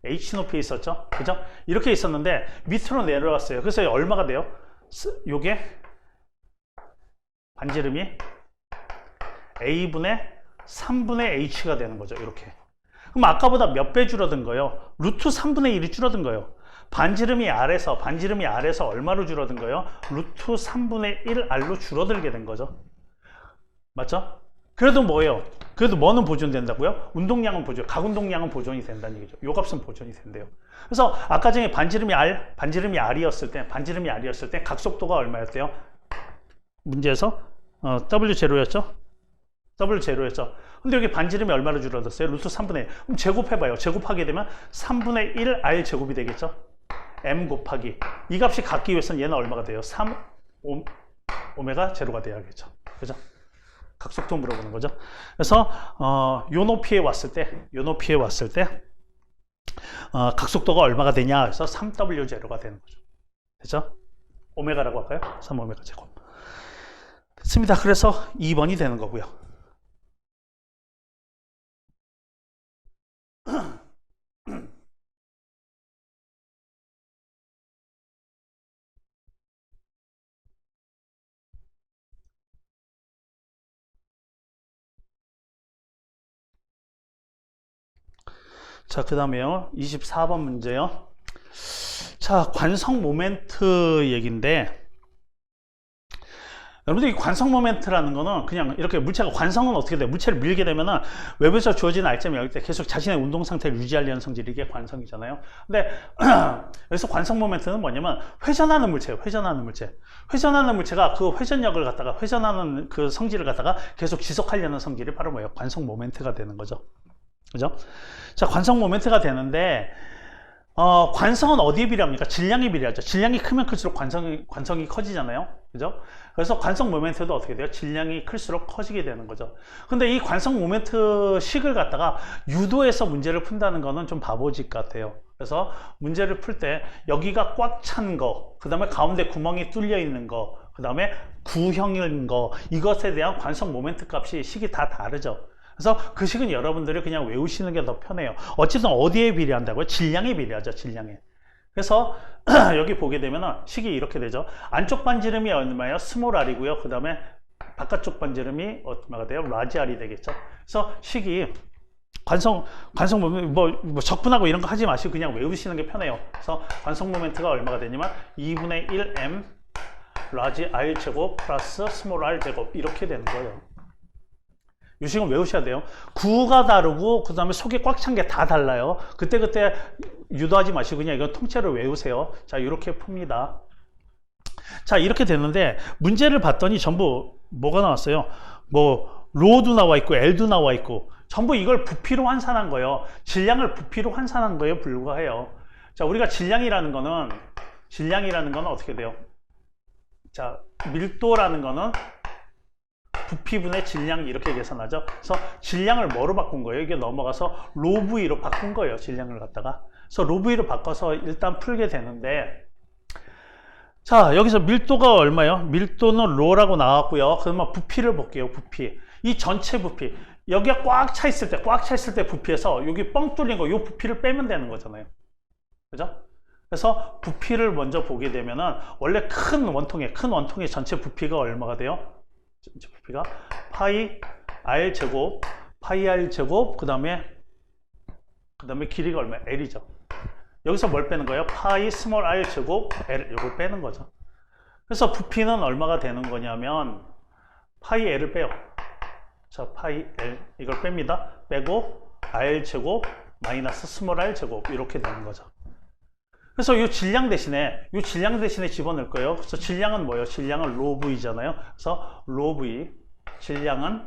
H 높이에 있었죠. 그죠? 이렇게 있었는데 밑으로 내려왔어요. 그래서 얼마가 돼요? 요게 반지름이 A분의 3분의 H가 되는 거죠. 이렇게. 그럼 아까보다 몇 배 줄어든 거예요? 루트 3분의 1이 줄어든 거예요. 반지름이 R에서 얼마로 줄어든 거예요? 루트 3분의 1R로 줄어들게 된 거죠. 맞죠? 그래도 뭐예요? 그래도 뭐는 보존된다고요? 운동량은 각운동량은 보존이 된다는 얘기죠. 요 값은 보존이 된대요. 그래서 아까 전에 반지름이 R이었을 때 각속도가 얼마였대요? 문제에서 W0였죠? W0였죠. 근데 여기 반지름이 얼마로 줄어들었어요? 루트 3분의 1. 그럼 제곱해봐요. 제곱하게 되면 3분의 1 R 제곱이 되겠죠? M 곱하기. 이 값이 같기 위해서는 얘는 얼마가 돼요? 3 오메가 제로가 돼야겠죠. 그죠? 각속도 물어보는 거죠. 그래서 요 높이에 왔을 때 각속도가 얼마가 되냐? 그래서 3W0가 되는 거죠. 됐죠? 오메가라고 할까요? 3오메가 제곱. 됐습니다. 그래서 2번이 되는 거고요. 자, 그 다음에요. 24번 문제요. 자, 관성 모멘트 얘기인데, 여러분들 이 관성 모멘트라는 거는 그냥 이렇게 물체가 관성은 어떻게 돼요? 물체를 밀게 되면은 외부에서 주어진 알점이 여기 때 계속 자신의 운동 상태를 유지하려는 성질이 이게 관성이잖아요. 근데 여기서 관성 모멘트는 뭐냐면 회전하는 물체예요. 회전하는 물체. 회전하는 물체가 그 회전력을 갖다가 회전하는 그 성질을 갖다가 계속 지속하려는 성질이 바로 뭐예요? 관성 모멘트가 되는 거죠. 그죠? 자, 관성 모멘트가 되는데 관성은 어디에 비례합니까? 질량에 비례하죠. 질량이 크면 클수록 관성이 커지잖아요. 그죠? 그래서 관성 모멘트도 어떻게 돼요? 질량이 클수록 커지게 되는 거죠. 근데 이 관성 모멘트 식을 갖다가 유도해서 문제를 푼다는 거는 좀 바보짓 같아요. 그래서 문제를 풀 때 여기가 꽉 찬 거, 그 다음에 가운데 구멍이 뚫려 있는 거, 그 다음에 구형인 거, 이것에 대한 관성 모멘트 값이 식이 다 다르죠. 그래서 그 식은 여러분들이 그냥 외우시는 게 더 편해요. 어쨌든 어디에 비례한다고요? 질량에 비례하죠. 질량에. 그래서 여기 보게 되면 식이 이렇게 되죠. 안쪽 반지름이 얼마예요? 스몰 r이고요. 그 다음에 바깥쪽 반지름이 얼마가 돼요? 라지 r이 되겠죠. 그래서 식이 관성 모멘트 뭐 적분하고 이런 거 하지 마시고 그냥 외우시는 게 편해요. 그래서 관성 모멘트가 얼마가 되냐면 2분의 1m 라지 r 제곱 플러스 스몰 r 제곱 이렇게 되는 거예요. 이 식은 외우셔야 돼요. 구가 다르고 그 다음에 속에 꽉 찬 게 다 달라요. 그때 유도하지 마시고 그냥 이건 통째로 외우세요. 자, 이렇게 풉니다. 자, 이렇게 됐는데 문제를 봤더니 전부 뭐가 나왔어요? 뭐 로도 나와 있고 L도 나와 있고 전부 이걸 부피로 환산한 거예요. 질량을 부피로 환산한 거에 불과해요. 자, 우리가 질량이라는 거는 어떻게 돼요? 자, 밀도라는 거는 부피분의 질량 이렇게 계산하죠. 그래서 질량을 뭐로 바꾼 거예요? 이게 넘어가서 로V로 바꾼 거예요. 질량을 갖다가. 그래서 로V로 바꿔서 일단 풀게 되는데, 자, 여기서 밀도가 얼마예요? 밀도는 로라고 나왔고요. 그러면 부피를 볼게요. 부피. 이 전체 부피. 여기가 꽉 차 있을 때 부피에서 여기 뻥 뚫린 거, 이 부피를 빼면 되는 거잖아요. 그죠? 그래서 부피를 먼저 보게 되면은 원래 큰 원통의 전체 부피가 얼마가 돼요? 전체 부피가 파이 r 제곱 그 다음에 길이가 얼마야? L이죠. 여기서 뭘 빼는 거예요? 파이 스몰 r 제곱 L 이걸 빼는 거죠. 그래서 부피는 얼마가 되는 거냐면 파이 L을 빼요. 자, 파이 L 이걸 뺍니다. 빼고 r 제곱 마이너스 스몰 r 제곱 이렇게 되는 거죠. 그래서 이 질량 대신에 집어넣을 거예요. 그래서 질량은 뭐예요? 질량은 로 V잖아요. 그래서 로 V, 질량은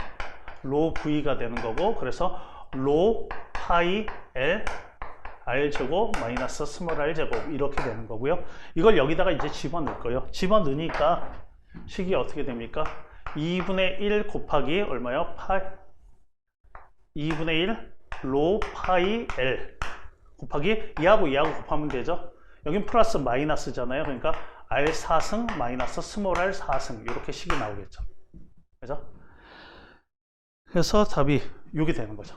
로 V가 되는 거고, 그래서 로 파이 L R 제곱 마이너스 스몰 R 제곱 이렇게 되는 거고요. 이걸 여기다가 이제 집어넣을 거예요. 집어넣으니까 식이 어떻게 됩니까? 2분의 1 곱하기 얼마요? 2분의 1 로 파이 L 곱하기 2하고 곱하면 되죠. 여긴 플러스 마이너스잖아요. 그러니까 R 4승 마이너스 스몰 r 4승 이렇게 식이 나오겠죠. 그죠? 그래서 답이 이게 되는 거죠.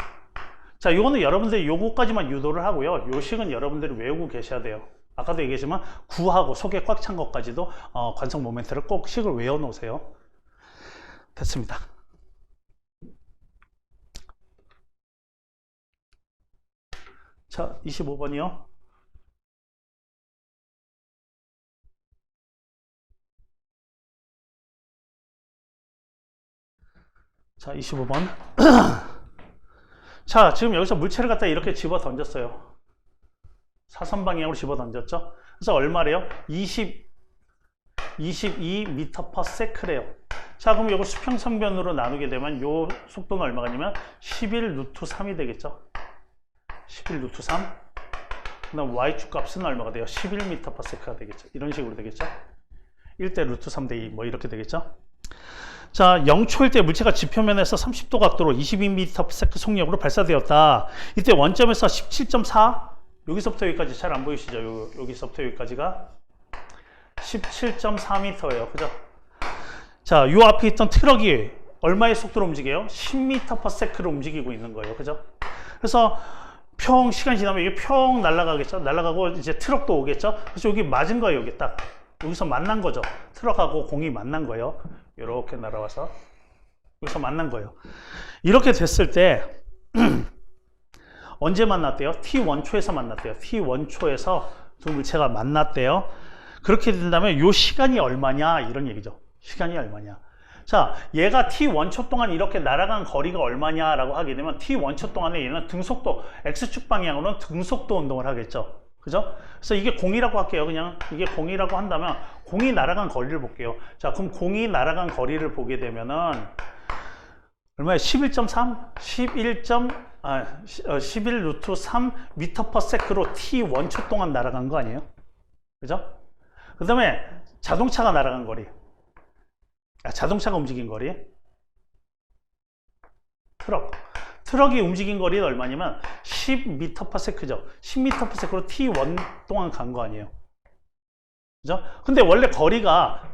자, 이거는 여러분들이 요거까지만 유도를 하고요. 요 식은 여러분들이 외우고 계셔야 돼요. 아까도 얘기했지만 구하고 속에 꽉 찬 것까지도 관성 모멘트를 꼭 식을 외워 놓으세요. 됐습니다. 자, 25번이요. 자, 25번. 자, 지금 여기서 물체를 갖다 이렇게 집어 던졌어요. 사선 방향으로 집어 던졌죠. 그래서 얼마래요? 22m/s래요. 자, 그럼 이거 수평선변으로 나누게 되면 요 속도는 얼마가냐면 11루트3이 되겠죠. 11루트3. 그다음 y축 값은 얼마가 돼요? 11m/s가 되겠죠. 이런 식으로 되겠죠. 1대 루트 3대 2 뭐 이렇게 되겠죠. 자, 0초일 때 물체가 지표면에서 30도 각도로 22m/s 속력으로 발사되었다. 이때 원점에서 17.4 여기서부터 여기까지 잘 안 보이시죠? 여기서부터 여기까지가 17.4m예요. 그죠? 자, 요 앞에 있던 트럭이 얼마의 속도로 움직여요? 10m/s로 움직이고 있는 거예요. 그죠? 그래서 평 시간이 지나면 이게 평 날아가겠죠? 날아가고 이제 트럭도 오겠죠? 그래서 여기 맞은 거예요. 여기 딱 여기서 만난 거죠. 트럭하고 공이 만난 거예요. 이렇게 날아와서 여기서 만난 거예요. 이렇게 됐을 때 언제 만났대요? t1초에서 만났대요. t1초에서 두 물체가 만났대요. 그렇게 된다면 이 시간이 얼마냐 이런 얘기죠. 시간이 얼마냐. 자, 얘가 t 원초 동안 이렇게 날아간 거리가 얼마냐라고 하게 되면 t 원초 동안에 얘는 등속도, x축 방향으로는 등속도 운동을 하겠죠. 그죠? 그래서 이게 공이라고 할게요. 그냥 이게 공이라고 한다면 공이 날아간 거리를 볼게요. 자, 그럼 공이 날아간 거리를 보게 되면은 얼마야? 11.3? 11 루트 3 미터 퍼 세크로 t 원초 동안 날아간 거 아니에요? 그죠? 그 다음에 자동차가 날아간 거리. 자동차가 움직인 거리. 트럭이 움직인 거리는 얼마냐면 10m per sec죠. 10m per sec로 t1 동안 간 거 아니에요. 그죠? 근데 원래 거리가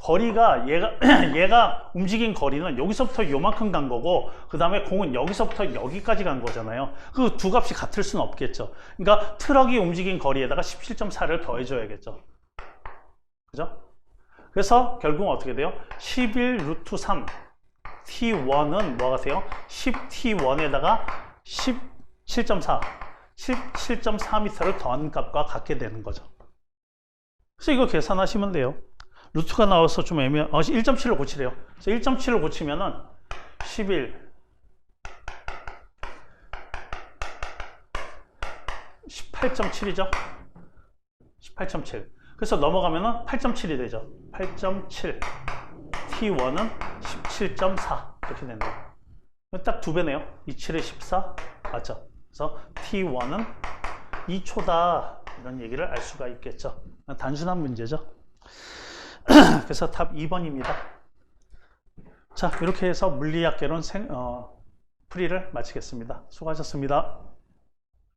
얘가 움직인 거리는 여기서부터 요만큼 간 거고, 그 다음에 공은 여기서부터 여기까지 간 거잖아요. 그 두 값이 같을 수는 없겠죠. 그러니까 트럭이 움직인 거리에다가 17.4를 더해줘야겠죠. 그죠? 그래서 결국은 어떻게 돼요? 11 루트 3 t1은 뭐가 돼요? 10t1에다가 17.4 17.4m를 더한 값과 같게 되는 거죠. 그래서 이거 계산하시면 돼요. 루트가 나와서 좀 1.7로 고치래요. 그래서 1.7로 고치면은 11 18.7이죠. 18.7. 그래서 넘어가면은 8.7이 되죠. 8.7 t1은 17.4 이렇게 된대요. 딱 두 배네요. 27에 14 맞죠? 그래서 t1은 2초다 이런 얘기를 알 수가 있겠죠. 단순한 문제죠. 그래서 답 2번입니다. 자, 이렇게 해서 물리학개론 풀이를 마치겠습니다. 수고하셨습니다.